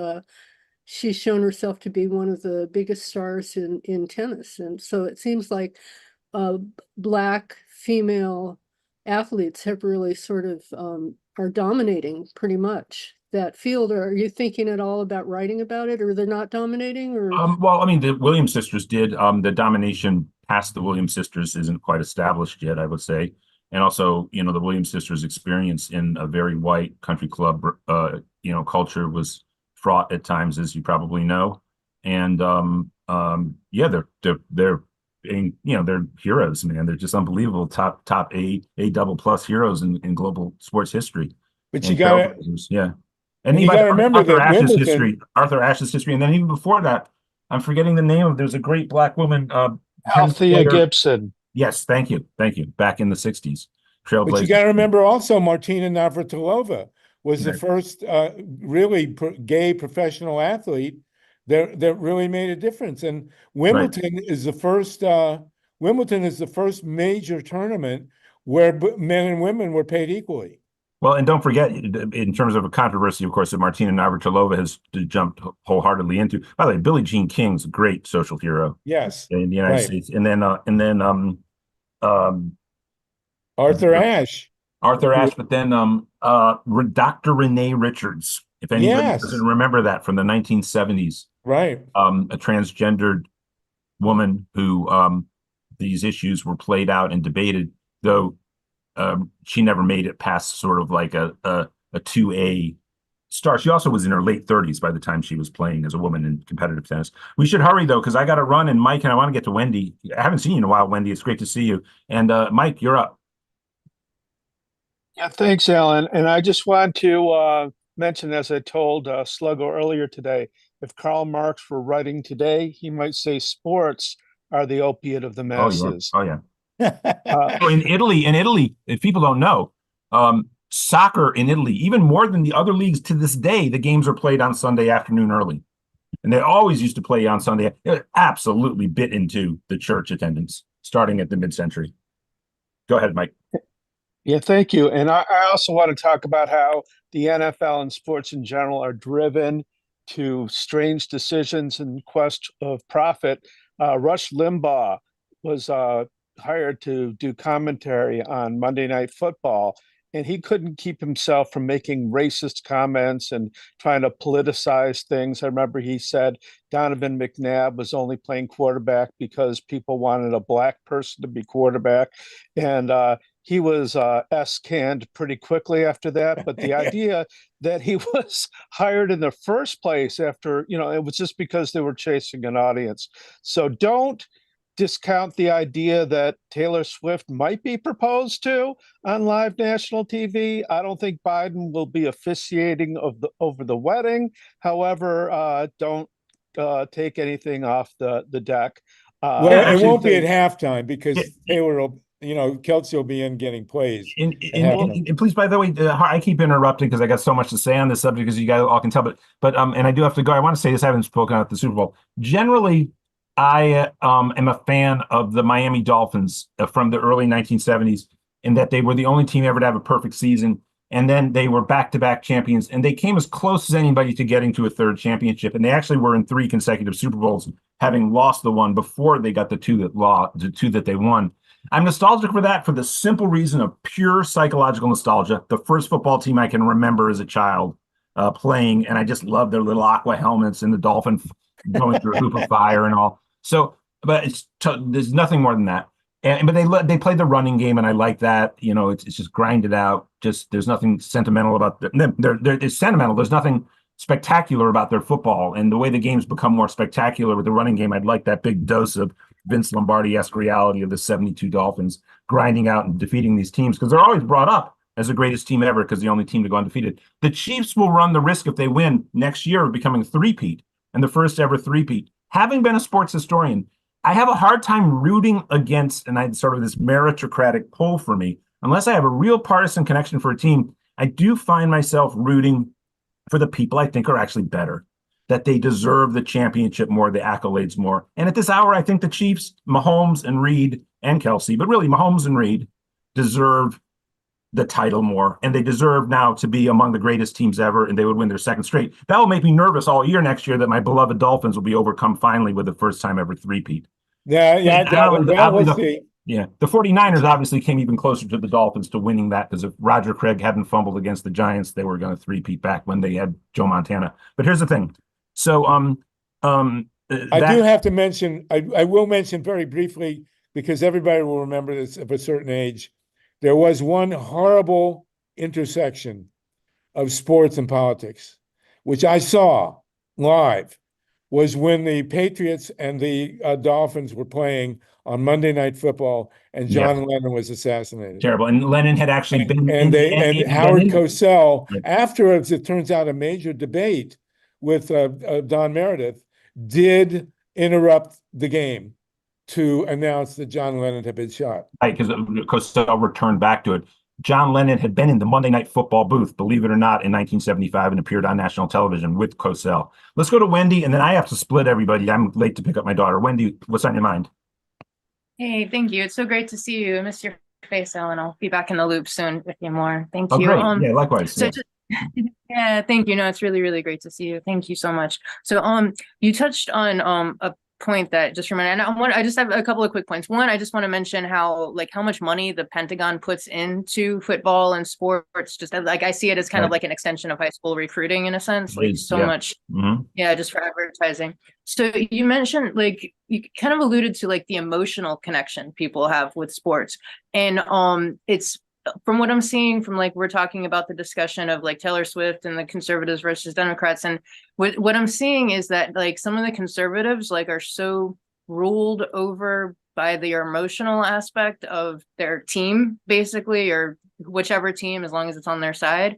shown herself to be one of the biggest stars in tennis. And so it seems like Black female athletes have really sort of are dominating pretty much that field. Are you thinking at all about writing about it, or they're not dominating? Or well, I mean, the Williams sisters did. The domination past the Williams sisters isn't quite established yet, I would say. And also, you know, the Williams sisters' experience in a very white country club, you know, culture was fraught at times, as you probably know. And yeah, they're you know, they're heroes, man. They're just unbelievable. Top A double plus heroes in global sports history. But you got yeah. And you got to remember Arthur that Ashe's history, and then even before that, I'm forgetting the name of. There's a great Black woman, Althea Gibson. Yes, thank you. Back in the '60s, trailblazers. But you got to remember also, Martina Navratilova was the first really gay professional athlete that really made a difference. And Wimbledon is the first. Wimbledon is the first major tournament where men and women were paid equally. Well, and don't forget, in terms of a controversy, of course, that Martina Navratilova has jumped wholeheartedly into. By the way, Billie Jean King's a great social hero. Yes, in the United States, and then Arthur Ashe, but then Dr. Renee Richards. If anybody doesn't remember that from the 1970s, right? A transgendered woman who these issues were played out and debated, though. She never made it past sort of like a 2A star. She also was in her late 30s by the time she was playing as a woman in competitive tennis. We should hurry, though, because I got to run. And Mike, and I want to get to Wendy. I haven't seen you in a while, Wendy. It's great to see you. And Mike, you're up. Yeah, thanks, Alan. And I just want to mention, as I told Sluggo earlier today, if Karl Marx were writing today, he might say sports are the opiate of the masses. Oh, yeah. In Italy, if people don't know, soccer in Italy, even more than the other leagues to this day, the games are played on Sunday afternoon early. And they always used to play on Sunday. It absolutely bit into the church attendance starting at the mid-century. Go ahead, Mike. Yeah, thank you. And I also want to talk about how the NFL and sports in general are driven to strange decisions in quest of profit. Rush Limbaugh was hired to do commentary on Monday Night Football, and he couldn't keep himself from making racist comments and trying to politicize things. I remember he said Donovan McNabb was only playing quarterback because people wanted a Black person to be quarterback, and he was S-canned pretty quickly after that. But the idea that he was hired in the first place after, you know, it was just because they were chasing an audience. So don't discount the idea that Taylor Swift might be proposed to on live national TV. I don't think Biden will be officiating over the wedding. However, don't take anything off the deck. Well, it won't be at halftime because Taylor will, you know, Kelsey will be in getting plays. And please, by the way, I keep interrupting because I got so much to say on this subject, as you guys all can tell. But and I do have to go. I want to say this. I haven't spoken at the Super Bowl. Generally, I am a fan of the Miami Dolphins from the early 1970s. in that they were the only team ever to have a perfect season. And then they were back-to-back champions, and they came as close as anybody to getting to a third championship. And they actually were in 3 consecutive Super Bowls, having lost the one before they got the two that they won. I'm nostalgic for that for the simple reason of pure psychological nostalgia. The first football team I can remember as a child playing, and I just love their little aqua helmets and the dolphin going through a hoop of fire and all. So, but there's nothing more than that. But they played the running game, and I like that. You know, it's just grinded out. Just there's nothing sentimental about them. It's sentimental. There's nothing spectacular about their football, and the way the game's become more spectacular with the running game. I'd like that big dose of Vince Lombardi-esque reality of the 72 Dolphins grinding out and defeating these teams, because they're always brought up as the greatest team ever because the only team to go undefeated. The Chiefs will run the risk, if they win next year, of becoming a three-peat and the first ever three-peat. Having been a sports historian, I have a hard time rooting against, and I sort of this meritocratic pull for me. Unless I have a real partisan connection for a team, I do find myself rooting for the people I think are actually better, that they deserve the championship more, the accolades more. And at this hour, I think the Chiefs, Mahomes and Reed and Kelsey, but really Mahomes and Reed deserve the title more, and they deserve now to be among the greatest teams ever, and they would win their second straight. That will make me nervous all year next year that my beloved Dolphins will be overcome finally with the first time ever three-peat. We'll see. Yeah, the 49ers obviously came even closer to the Dolphins to winning that, because if Roger Craig hadn't fumbled against the Giants, they were going to three-peat back when they had Joe Montana. But here's the thing. So I do have to mention, I will mention very briefly, because everybody will remember this of a certain age. There was one horrible intersection of sports and politics, which I saw live, was when the Patriots and the Dolphins were playing on Monday Night Football, and John Lennon was assassinated. Terrible. And Lennon had actually been and Howard Cosell, afterwards, it turns out a major debate with Don Meredith, did interrupt the game to announce that John Lennon had been shot. Right, because Cosell returned back to it. John Lennon had been in the Monday Night Football booth, believe it or not, in 1975 and appeared on national television with Cosell. Let's go to Wendy, and then I have to split everybody. I'm late to pick up my daughter. Wendy, what's on your mind? Hey, thank you. It's so great to see you. I miss your face, Ellen. I'll be back in the loop soon with you more. Thank you. Great. Yeah, likewise. So yeah, thank you. No, it's really, really great to see you. Thank you so much. So you touched on a point that just reminded, and I just have a couple of quick points. One, I just want to mention how much money the Pentagon puts into football and sports. Just like I see it as kind of like an extension of high school recruiting in a sense, much, just for advertising. So you mentioned, you kind of alluded to the emotional connection people have with sports, and it's, from what I'm seeing from we're talking about the discussion of Taylor Swift and the conservatives versus Democrats. And what I'm seeing is that some of the conservatives are so ruled over by the emotional aspect of their team, basically, or whichever team, as long as it's on their side,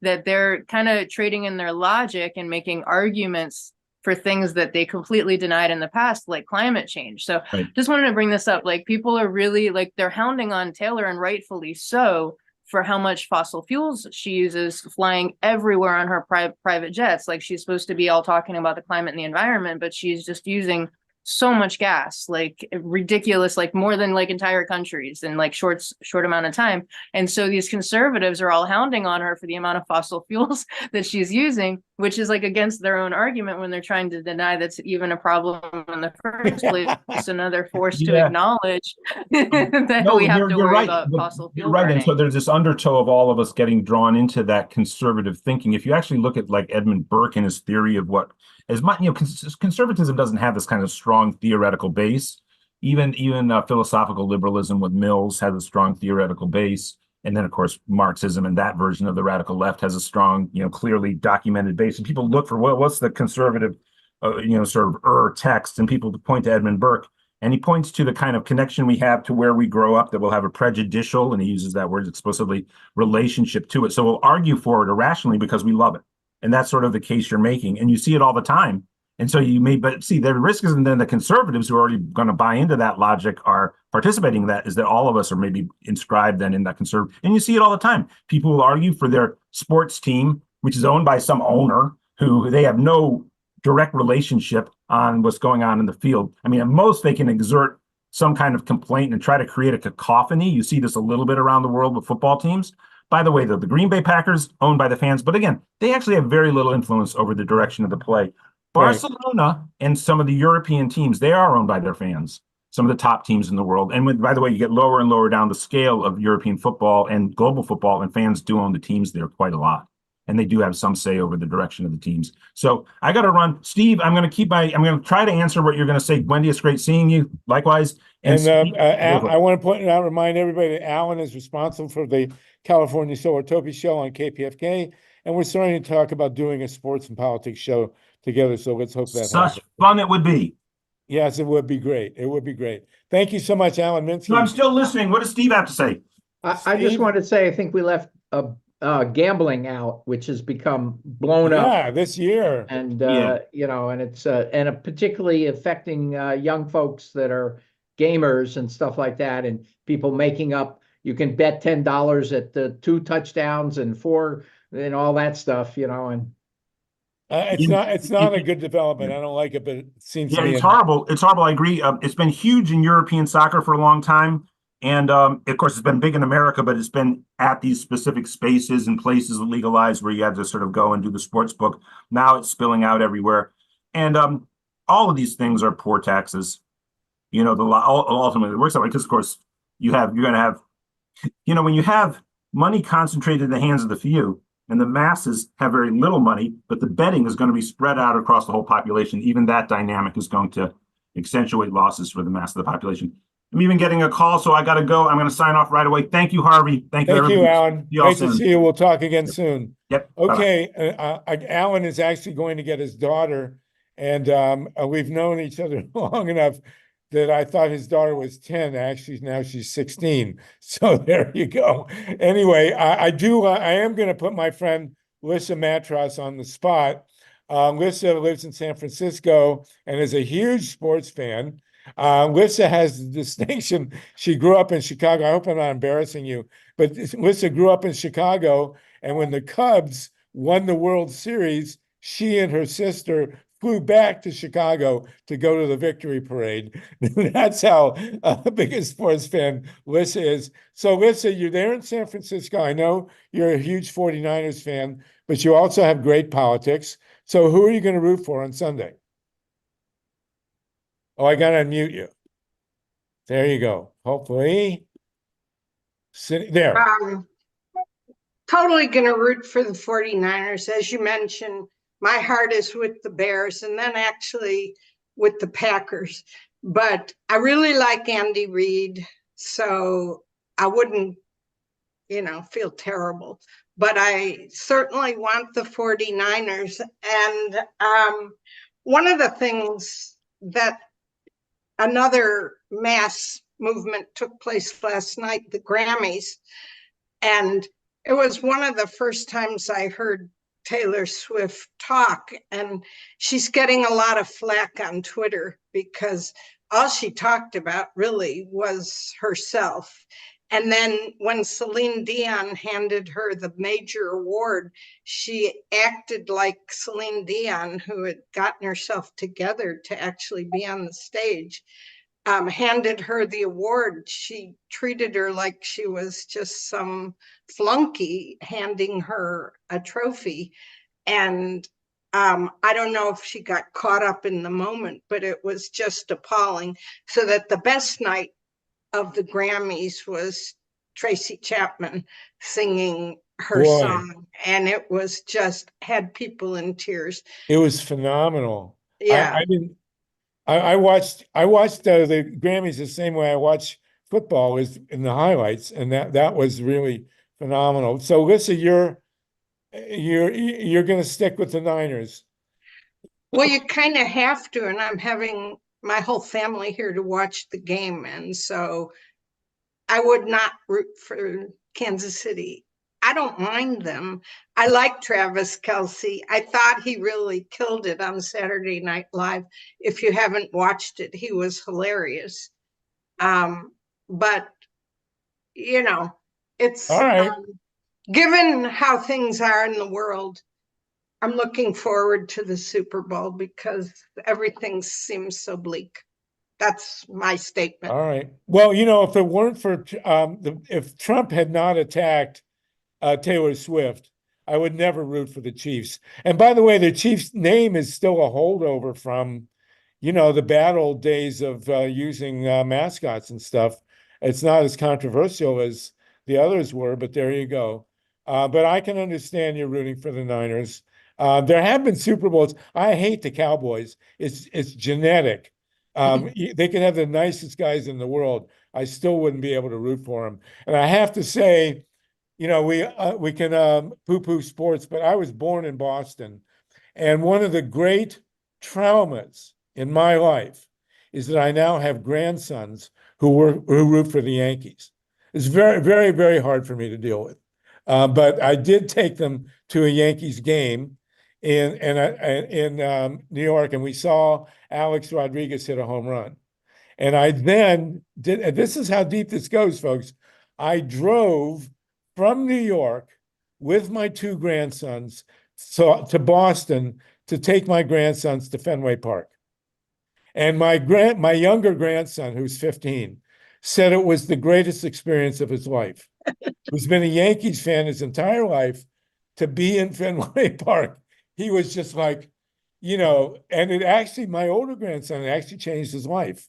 that they're kind of trading in their logic and making arguments for things that they completely denied in the past, like climate change. So just wanted to bring this up. People are really they're hounding on Taylor, and rightfully so, for how much fossil fuels she uses, flying everywhere on her private jets. She's supposed to be all talking about the climate and the environment, but she's just using so much gas, ridiculous, more than entire countries in short amount of time. And so these conservatives are all hounding on her for the amount of fossil fuels that she's using, which is against their own argument when they're trying to deny that's even a problem in the first place. And they're forced to acknowledge that we have to worry about fossil fuel burning. And so there's this undertow of all of us getting drawn into that conservative thinking. If you actually look at Edmund Burke and his theory of what, as much, conservatism doesn't have this kind of strong theoretical base. Even philosophical liberalism with Mills has a strong theoretical base. And then, of course, Marxism and that version of the radical left has a strong, clearly documented base. And people look for, what's the conservative, text, and people point to Edmund Burke. And he points to the kind of connection we have to where we grow up, that we'll have a prejudicial, and he uses that word explicitly, relationship to it. So we'll argue for it irrationally because we love it. And that's sort of the case you're making. And you see it all the time. And so but see, the risk isn't then the conservatives who are already going to buy into that logic are participating in that, is that all of us are maybe inscribed then in that conservative. And you see it all the time. People will argue for their sports team, which is owned by some owner who they have no direct relationship on what's going on in the field. I mean, at most they can exert some kind of complaint and try to create a cacophony. You see this a little bit around the world with football teams. By the way, the Green Bay Packers owned by the fans, but again, they actually have very little influence over the direction of the play. Barcelona and some of the European teams, they are owned by their fans, some of the top teams in the world. And by the way, you get lower and lower down the scale of European football and global football, and fans do own the teams there quite a lot. And they do have some say over the direction of the teams. So I got to run. Steve, I'm going to try to answer what you're going to say. Wendy, it's great seeing you. Likewise. And Steve, I want to point out, remind everybody that Alan is responsible for the California Solartopia show on KPFK. And we're starting to talk about doing a sports and politics show together. So let's hope that such happens. fun it would be. Yes, it would be great. It would be great. Thank you so much, Alan Minsky. No, I'm still listening. What does Steve have to say? I just wanted to say, I think we left gambling out, which has become blown up. Yeah, this year. And, Yeah. you know, and it's particularly affecting young folks that are gamers and stuff like that, and people making up, you can bet $10 at the 2 touchdowns and 4 and all that stuff, you know, and it's not a good development. I don't like it, but it seems to be it's horrible. It's horrible. I agree. It's been huge in European soccer for a long time. And of course, it's been big in America, but it's been at these specific spaces and places legalized where you had to sort of go and do the sports book. Now it's spilling out everywhere. And all of these things are poor taxes. You know, ultimately it works that way because, of course, you're going to have, you know, when you have money concentrated in the hands of the few and the masses have very little money, but the betting is going to be spread out across the whole population. Even that dynamic is going to accentuate losses for the mass of the population. I'm even getting a call, so I got to go. I'm going to sign off right away. Thank you, Harvey. Thank you, Alan. Nice to see you. We'll talk again soon. Yep. Okay. Alan is actually going to get his daughter, and we've known each other long enough that I thought his daughter was 10. Actually, now she's 16. So there you go. Anyway, I am going to put my friend Lissa Matras on the spot. Lissa lives in San Francisco and is a huge sports fan. Lissa has the distinction. She grew up in Chicago. I hope I'm not embarrassing you, but Lissa grew up in Chicago. And when the Cubs won the World Series, she and her sister flew back to Chicago to go to the victory parade. That's how big a sports fan Lissa is. So Lissa, you're there in San Francisco. I know you're a huge 49ers fan, but you also have great politics. So who are you going to root for on Sunday? Oh, I got to unmute you. There you go. Hopefully. There. Totally going to root for the 49ers. As you mentioned, my heart is with the Bears and then actually with the Packers. But I really like Andy Reid, so I wouldn't, you know, feel terrible. But I certainly want the 49ers. And one of the things that another mass movement took place last night, the Grammys, and it was one of the first times I heard Taylor Swift talk, and she's getting a lot of flack on Twitter because all she talked about really was herself. And then when Celine Dion handed her the major award, she acted like Celine Dion, who had gotten herself together to actually be on the stage, handed her the award. She treated her like she was just some flunky handing her a trophy. And I don't know if she got caught up in the moment, but it was just appalling. So that the best night of the Grammys was Tracy Chapman singing her song, and it was just had people in tears. It was phenomenal. Yeah. I watched the Grammys the same way I watch football, is in the highlights, and that was really phenomenal. So Lissa, you're going to stick with the Niners. Well, you kind of have to, and I'm having my whole family here to watch the game, and so I would not root for Kansas City. I don't mind them. I like Travis Kelce. I thought he really killed it on Saturday Night Live. If you haven't watched it, he was hilarious. But, you know, it's all right. Given how things are in the world, I'm looking forward to the Super Bowl because everything seems so bleak. That's my statement. All right. Well, if it weren't for if Trump had not attacked Taylor Swift, I would never root for the Chiefs. And by the way, the Chiefs' name is still a holdover from, the bad old days of using mascots and stuff. It's not as controversial as the others were, but there you go. But I can understand you're rooting for the Niners. There have been Super Bowls. I hate the Cowboys. It's genetic. They could have the nicest guys in the world. I still wouldn't be able to root for them. And I have to say, we can poo-poo sports, but I was born in Boston, and one of the great traumas in my life is that I now have grandsons who root for the Yankees. It's very, very, very hard for me to deal with. But I did take them to a Yankees game in New York, and we saw Alex Rodriguez hit a home run. And I then did, and this is how deep this goes, folks. I drove from New York with my two grandsons to Boston to take my grandsons to Fenway Park. And my younger grandson, who's 15, said it was the greatest experience of his life. Who's been a Yankees fan his entire life, to be in Fenway Park. He was just like, and it actually, my older grandson, actually changed his life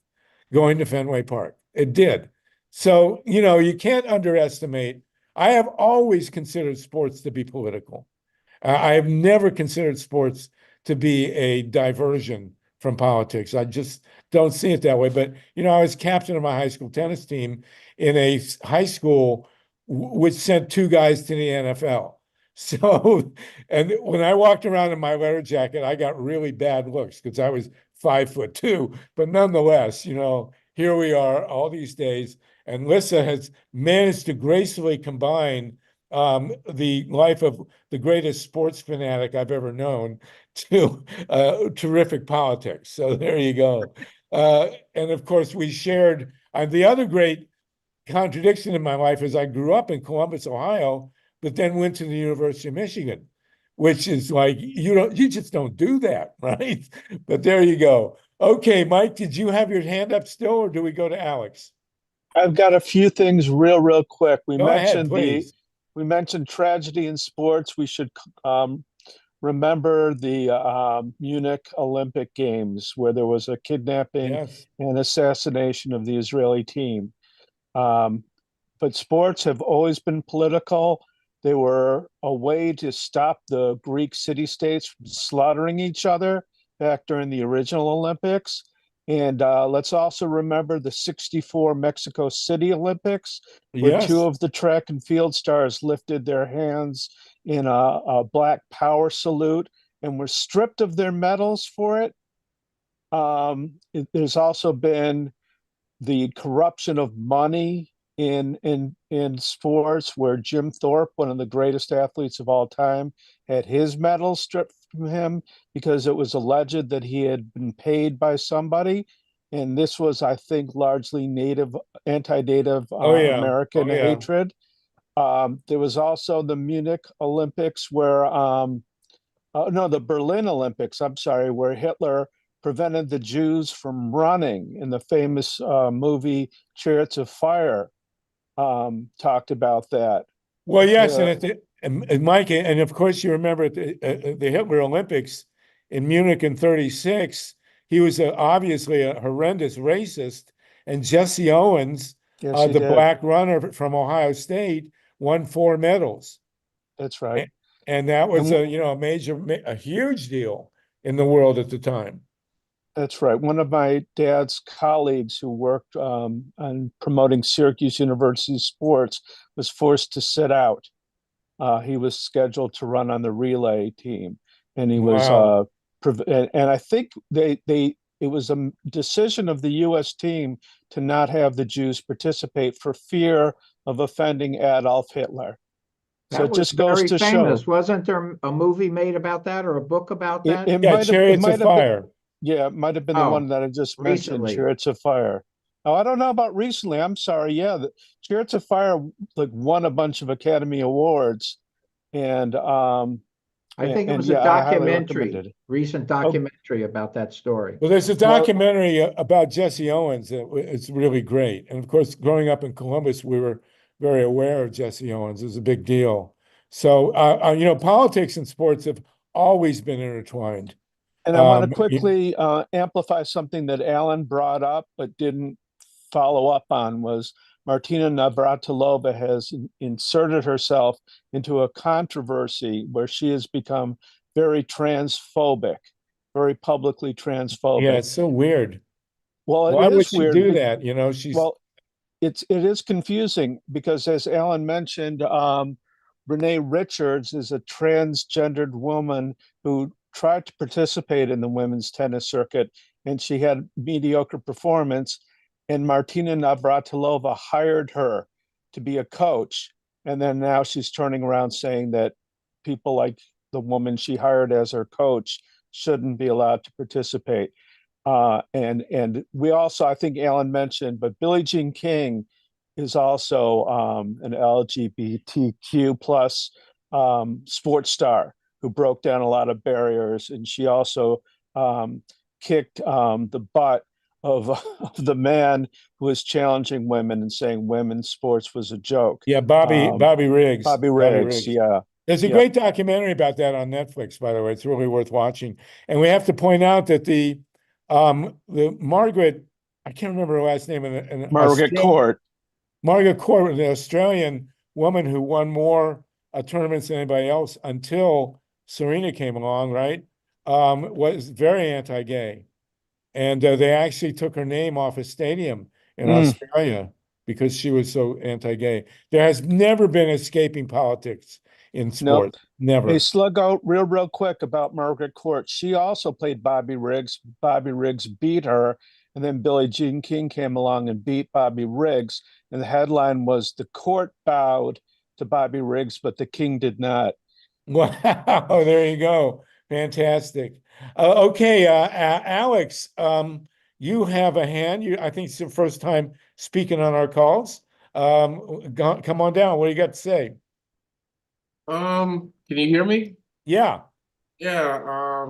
going to Fenway Park. It did. So, you can't underestimate. I have always considered sports to be political. I have never considered sports to be a diversion from politics. I just don't see it that way. But, I was captain of my high school tennis team in a high school which sent two guys to the NFL. So, and when I walked around in my leather jacket, I got really bad looks because I was 5'2", but nonetheless, here we are all these days. And Lissa has managed to gracefully combine the life of the greatest sports fanatic I've ever known to terrific politics. So there you go. And of course, we shared the other great contradiction in my life is I grew up in Columbus, Ohio, but then went to the University of Michigan, which is like, you just don't do that, right? But there you go. Okay, Mike, did you have your hand up still, or do we go to Alex? I've got a few things real quick. Go ahead, please. We mentioned tragedy in sports. We should remember the Munich Olympic Games, where there was a kidnapping and assassination of the Israeli team. But sports have always been political. They were a way to stop the Greek city-states from slaughtering each other back during the original Olympics. And let's also remember the '64 Mexico City Olympics, where two of the track and field stars lifted their hands in a Black Power salute and were stripped of their medals for it. There's also been the corruption of money in sports, where Jim Thorpe, one of the greatest athletes of all time, had his medals stripped from him because it was alleged that he had been paid by somebody. And this was, I think, largely anti-native American hatred. There was also the Munich Olympics where, the Berlin Olympics, I'm sorry, where Hitler prevented the Jews from running in the famous movie Chariots of Fire. Talked about that. Well, yes, and Mike, and of course you remember at the Hitler Olympics in Munich in '36, he was obviously a horrendous racist, and Jesse Owens, the black runner from Ohio State, won 4 medals. That's right, and that was a huge deal in the world at the time. That's right. One of my dad's colleagues who worked on promoting Syracuse University sports was forced to sit out. He was scheduled to run on the relay team, and he was. And I think it was a decision of the U.S. team to not have the Jews participate for fear of offending Adolf Hitler. So it just goes to show. Wasn't there a movie made about that, or a book about that? Chariots of Fire. Yeah, it might have been the one that I just mentioned, Chariots of Fire. Oh, I don't know about recently. I'm sorry. Yeah, the Chariots of Fire won a bunch of Academy Awards, and I I think it And was yeah, a I highly recommend documentary, it. recent documentary about that story. Well, there's a Well- documentary about Jesse Owens. It's really great. And of course, growing up in Columbus, we were very aware of Jesse Owens. It was a big deal. So, you know, politics and sports have always been intertwined. And I want to Um, quickly amplify something that Alan brought up but didn't follow up on was Martina Navratilova has inserted herself into a controversy where she has become very transphobic, very publicly transphobic. Yeah, it's so weird. Well, Why it would is she weird. do that? You know, she's Well, it is confusing because, as Alan mentioned, Renee Richards is a transgendered woman who tried to participate in the women's tennis circuit, and she had mediocre performance. And Martina Navratilova hired her to be a coach, and then now she's turning around saying that people like the woman she hired as her coach shouldn't be allowed to participate. And we also, I think Alan mentioned, but Billie Jean King is also an LGBTQ plus sports star who broke down a lot of barriers, and she also kicked the butt of the man who was challenging women and saying women's sports was a joke. yeah, Bobby Riggs. Bobby Riggs, yeah. There's a Yeah. great documentary about that on Netflix, by the way. It's really worth watching. And we have to point out that the Margaret, I can't remember her last name, Margaret Court. Margaret Court, the Australian woman who won more tournaments than anybody else until Serena came along, right? Was very anti-gay. And they actually took her name off a stadium in Australia because she was so anti-gay. There has never been escaping politics in sport. Never. Hey, slug out real quick about Margaret Court. She also played Bobby Riggs. Bobby Riggs beat her, and then Billie Jean King came along and beat Bobby Riggs. And the headline was "The Court bowed to Bobby Riggs, but the King did not." Wow, there you go. Fantastic. Okay, Alex, you have a hand. I think it's your first time speaking on our calls. Come on down. What do you got to say? Can you hear me? Yeah. Yeah,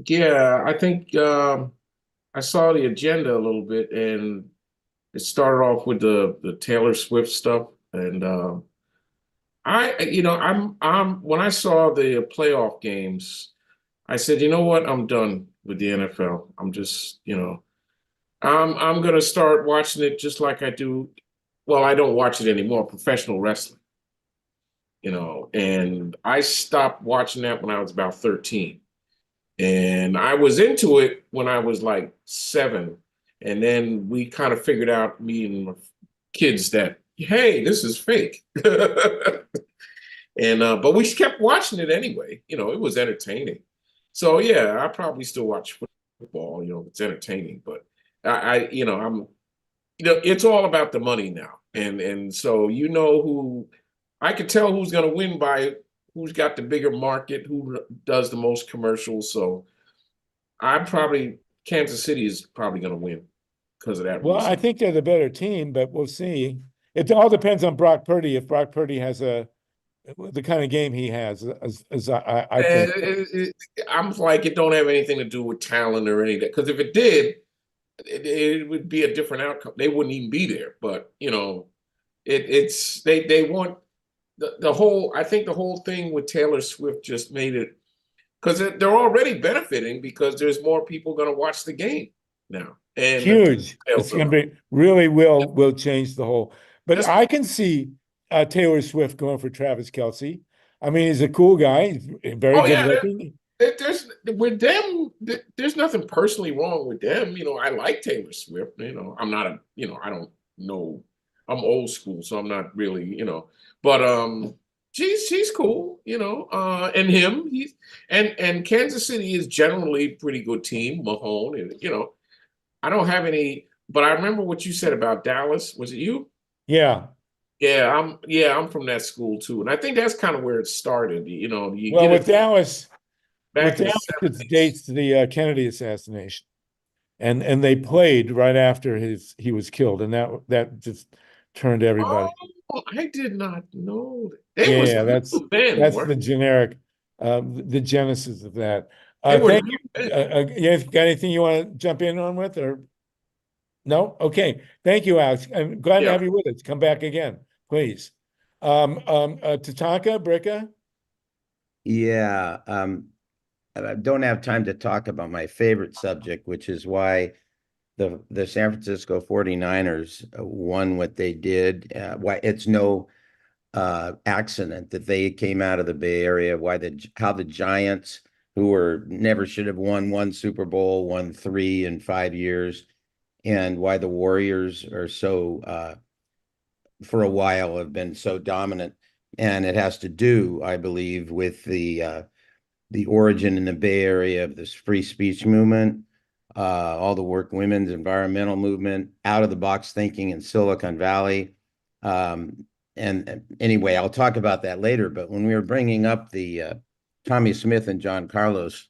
yeah, I think I saw the agenda a little bit, and it started off with the Taylor Swift stuff. And I'm when I saw the playoff games, I said, you know what, I'm done with the NFL. I'm just, I'm gonna start watching it just like I do. Well, I don't watch it anymore, professional wrestling. And I stopped watching that when I was about 13. And I was into it when I was like 7. And then we kind of figured out, me and my kids, that, hey, this is fake. And but we kept watching it anyway. It was entertaining. So yeah, I probably still watch football, it's entertaining. But I'm it's all about the money now. And so who I could tell who's going to win by who's got the bigger market, who does the most commercials. So Kansas City is probably going to win because of that Well, reason. I think they're the better team, but we'll see. It all depends on Brock Purdy. If Brock Purdy has the kind of game he has, as I think. I'm like, it don't have anything to do with talent or anything. Because if it did, it would be a different outcome. They wouldn't even be there. But they want the whole. I think the whole thing with Taylor Swift just made it, because they're already benefiting because there's more people going to watch the game now. And Huge. It's going to be really will change the whole. But I can see Taylor Swift going for Travis Kelce. I mean, he's a cool guy. He's very good looking. There's with them. There's nothing personally wrong with them. I like Taylor Swift. I'm not I don't know. I'm old school, so I'm not really. But she's cool. And him. And Kansas City is generally a pretty good team. Mahone, and I don't have any. But I remember what you said about Dallas. Was it you? Yeah. Yeah, I'm from that school too, and I think that's kind of where it started. With Dallas, it dates to the Kennedy assassination, and they played right after he was killed, and that just turned everybody. Oh, I did not know that. That's the generic. the genesis of that. They were- Thank you. Yeah, got anything you want to jump in on with, or no? Okay, thank you, Alex. I'm glad to Yeah. have you with us. Come back again, please. Tatanka, Bricka. Yeah, I don't have time to talk about my favorite subject, which is why the San Francisco 49ers won what they did. Why it's no accident that they came out of the Bay Area. How the Giants, who never should have won Super Bowl, won 3 in 5 years, and why the Warriors are so for a while have been so dominant. And it has to do, I believe, with the origin in the Bay Area of this free speech movement, all the work women's environmental movement, out of the box thinking in Silicon Valley. And anyway, I'll talk about that later. But when we were bringing up the Tommy Smith and John Carlos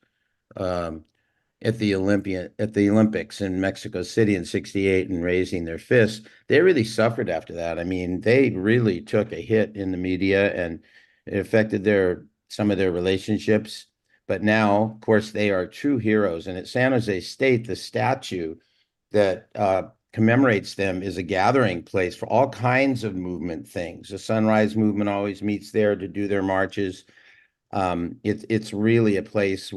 at the Olympics in Mexico City in '68 and raising their fists, they really suffered after that. I mean, they really took a hit in the media, and it affected some of their relationships. But now, of course, they are true heroes. And at San Jose State, the statue that commemorates them is a gathering place for all kinds of movement things. The Sunrise Movement always meets there to do their marches. It's really a place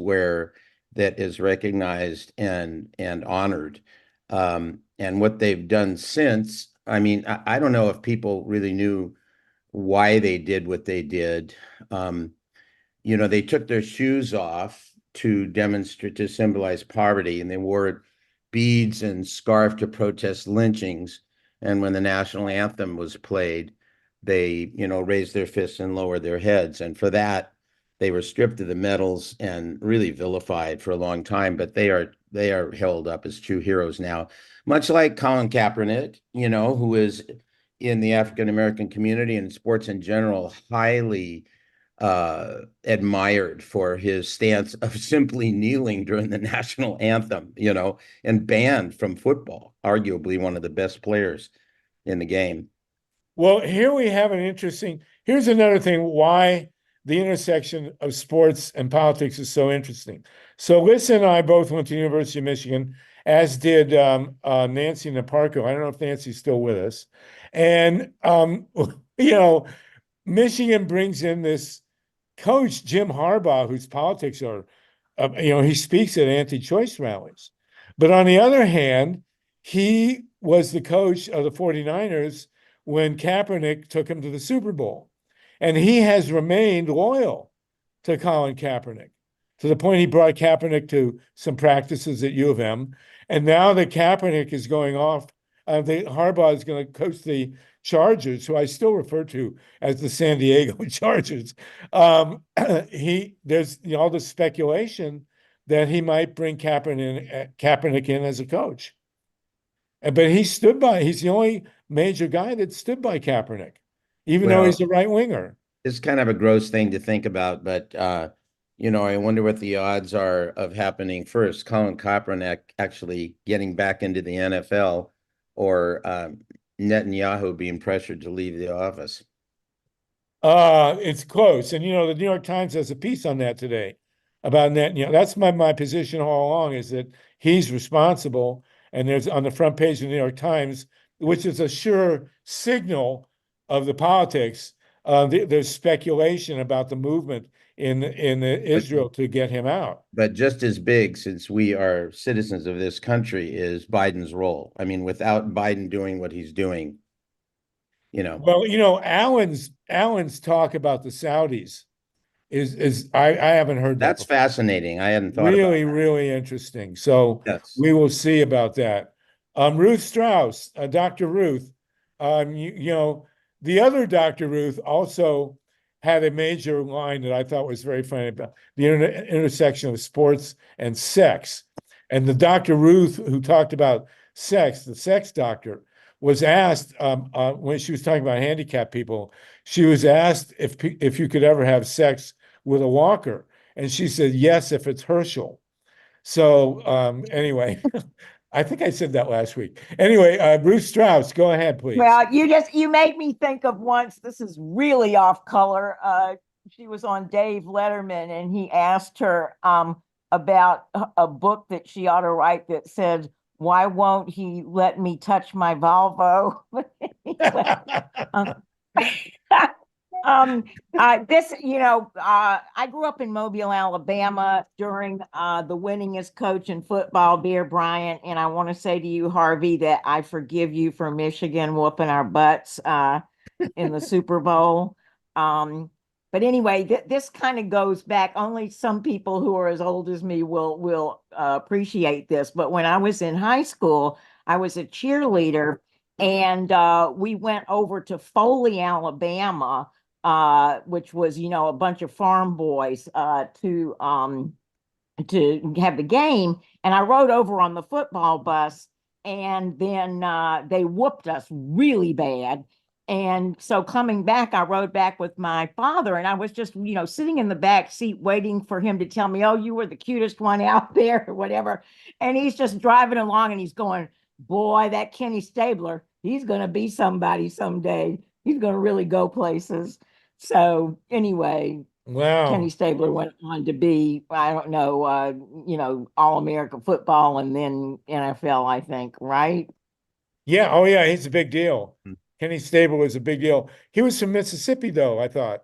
that is recognized and honored. And what they've done since, I mean, I don't know if people really knew why they did what they did. You know, they took their shoes off to demonstrate, to symbolize poverty, and they wore beads and scarf to protest lynchings. And when the national anthem was played, they, raised their fists and lowered their heads. And for that, they were stripped of the medals and really vilified for a long time. But they are held up as true heroes now, much like Colin Kaepernick, who is in the African American community and sports in general highly admired for his stance of simply kneeling during the national anthem, and banned from football, arguably one of the best players in the game. Well, here we have here's another thing why the intersection of sports and politics is so interesting. So Lisa and I both went to the University of Michigan, as did Nancy Naparko. I don't know if Nancy's still with us. And, Michigan brings in this coach, Jim Harbaugh, whose politics are, he speaks at anti-choice rallies. But on the other hand, he was the coach of the 49ers when Kaepernick took him to the Super Bowl. And he has remained loyal to Colin Kaepernick, to the point he brought Kaepernick to some practices at U of M. And now that Kaepernick is going off, Harbaugh is going to coach the Chargers, who I still refer to as the San Diego Chargers. There's all the speculation that he might bring Kaepernick in as a coach. But he's the only major guy that stood by Kaepernick, even though he's a right winger. It's kind of a gross thing to think about, but I wonder what the odds are of happening first. Colin Kaepernick actually getting back into the NFL, or Netanyahu being pressured to leave the office. It's close. And, the New York Times has a piece on that today about Netanyahu. That's my position all along, is that he's responsible. And there's on the front page of the New York Times, which is a sure signal of the politics. There's speculation about the movement in Israel to get him out. But just as big, since we are citizens of this country, is Biden's role. I mean, without Biden doing what he's doing, Well, Allen's talk about the Saudis is I haven't heard that. That's fascinating. I hadn't thought about really, that. Really interesting. So yes, we will see about that. Ruth Strauss, Dr. Ruth, the other Dr. Ruth also had a major line that I thought was very funny about the intersection of sports and sex. And the Dr. Ruth who talked about sex, the sex doctor, was asked when she was talking about handicapped people, she was asked if you could ever have sex with a walker. And she said, yes, if it's Herschel. So anyway, I think I said that last week. Anyway, Bruce Strauss, go ahead, please. Well, you made me think of once, this is really off color. she was on Dave Letterman and he asked her about a book that she ought to write that said, "Why won't he let me touch my Volvo?" I grew up in Mobile, Alabama during the winningest coach in football, Bear Bryant, and I want to say to you, Harvey, that I forgive you for Michigan whooping our butts in the Super Bowl. But anyway, this kind of goes back. Only some people who are as old as me will appreciate this. But when I was in high school, I was a cheerleader, and we went over to Foley, Alabama, which was, a bunch of farm boys to have the game. And I rode over on the football bus, and then they whooped us really bad. And so coming back, I rode back with my father, and I was just, sitting in the back seat waiting for him to tell me, "Oh, you were the cutest one out there," or whatever. And he's just driving along and he's going, "Boy, that Kenny Stabler, he's going to be somebody someday. He's going to really go places." So anyway, Wow. Kenny Stabler went on to be, I don't know, All-America football and then NFL, I think, right? Yeah. Oh, yeah. He's a big deal. Kenny Stabler was a big deal. He was from Mississippi, though, I thought.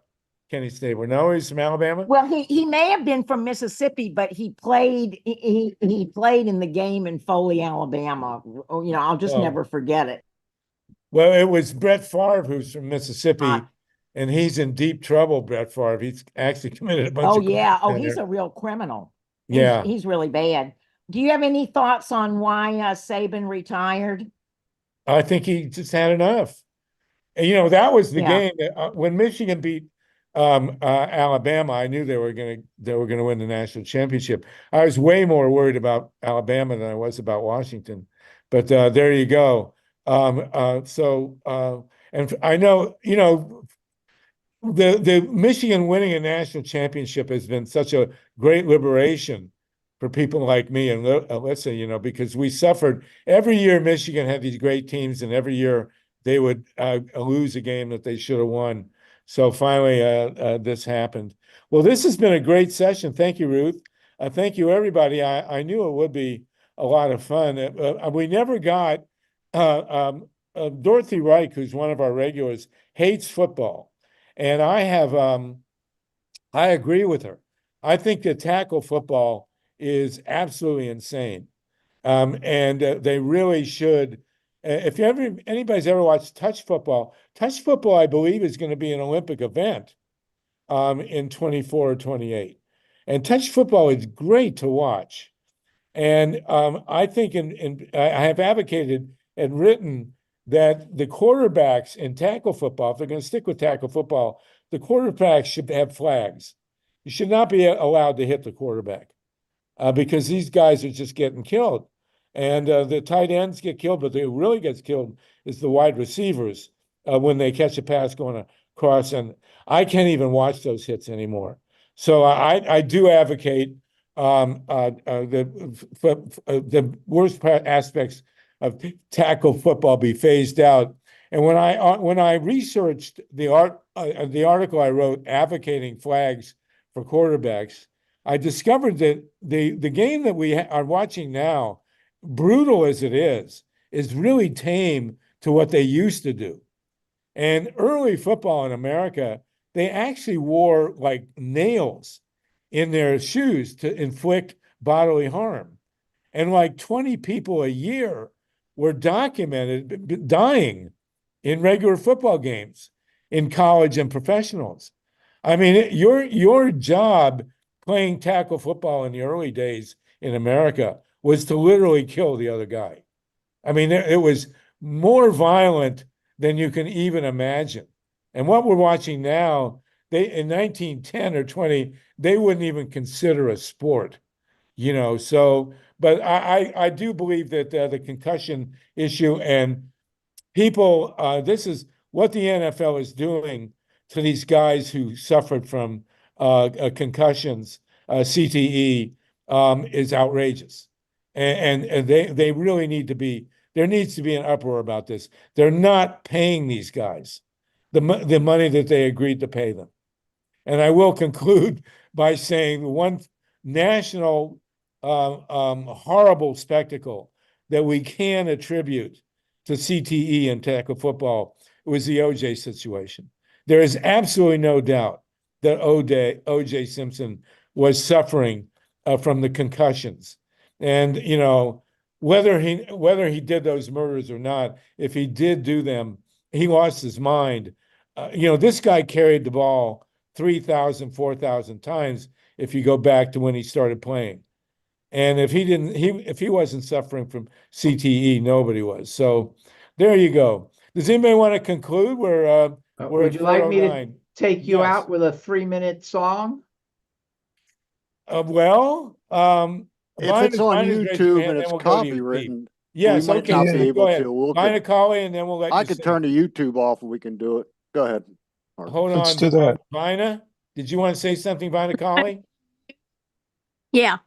Kenny Stabler. No, he's from Alabama? Well, he may have been from Mississippi, but he played in the game in Foley, Alabama. I'll just never forget it. Well, it was Brett Favre who's from Mississippi, and he's in deep trouble, Brett Favre. He's actually committed a bunch of yeah. crimes He's a real criminal. Yeah. He's really bad. Do you have any thoughts on why Saban retired? I think he just had enough. And, that was the Yeah. game when Michigan beat Alabama. I knew they were going to win the national championship. I was way more worried about Alabama than I was about Washington. But there you go. And I know, the Michigan winning a national championship has been such a great liberation for people like me and Alyssa, because we suffered every year. Michigan had these great teams, and every year they would lose a game that they should have won. So finally, this happened. Well, this has been a great session. Thank you, Ruth. Thank you, everybody. I knew it would be a lot of fun. We never got Dorothy Reich, who's one of our regulars, hates football. And I agree with her. I think that tackle football is absolutely insane. And they really should. If anybody's ever watched touch football, I believe, is going to be an Olympic event in 24 or 28. And touch football is great to watch. And I think I have advocated and written that the quarterbacks in tackle football, if they're going to stick with tackle football, the quarterbacks should have flags. You should not be allowed to hit the quarterback because these guys are just getting killed. And the tight ends get killed, but who really gets killed is the wide receivers when they catch a pass going across. And I can't even watch those hits anymore. So I do advocate the worst aspects of tackle football be phased out. And when I researched the article I wrote advocating flags for quarterbacks, I discovered that the game that we are watching now, brutal as it is really tame to what they used to do. And early football in America, they actually wore like nails in their shoes to inflict bodily harm. And like 20 people a year were documented dying in regular football games in college and professionals. I mean, your job playing tackle football in the early days in America was to literally kill the other guy. I mean, it was more violent than you can even imagine. And what we're watching now, in 1910 or 20, they wouldn't even consider a sport, so, but I do believe that the concussion issue and people, this is what the NFL is doing to these guys who suffered from concussions, CTE, is outrageous. And they really there needs to be an uproar about this. They're not paying these guys the money that they agreed to pay them. And I will conclude by saying one national horrible spectacle that we can attribute to CTE and tackle football was the OJ situation. There is absolutely no doubt that OJ Simpson was suffering from the concussions. And, you know, whether he did those murders or not, if he did do them, he lost his mind. You know, this guy carried the ball 3,000, 4,000 times if you go back to when he started playing. And if he wasn't suffering from CTE, nobody was. So there you go. Does anybody want to conclude? We're Would at you like me to 4:09. take you Yes. out with a 3-minute song? Well, If it's on Vina's raised her YouTube hand, and then it's we'll go to you, Pete. copywritten, Yes, we might okay, not be Steve, able go ahead. to. We'll Vina Colley, and then we'll let I you could say. turn the YouTube off and we can do it. Go ahead. Mark. Hold Let's on, do that. Vina. Did you want to say something, Vina Colley? Yeah,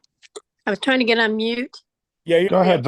I was trying to get on mute. Yeah, Go ahead,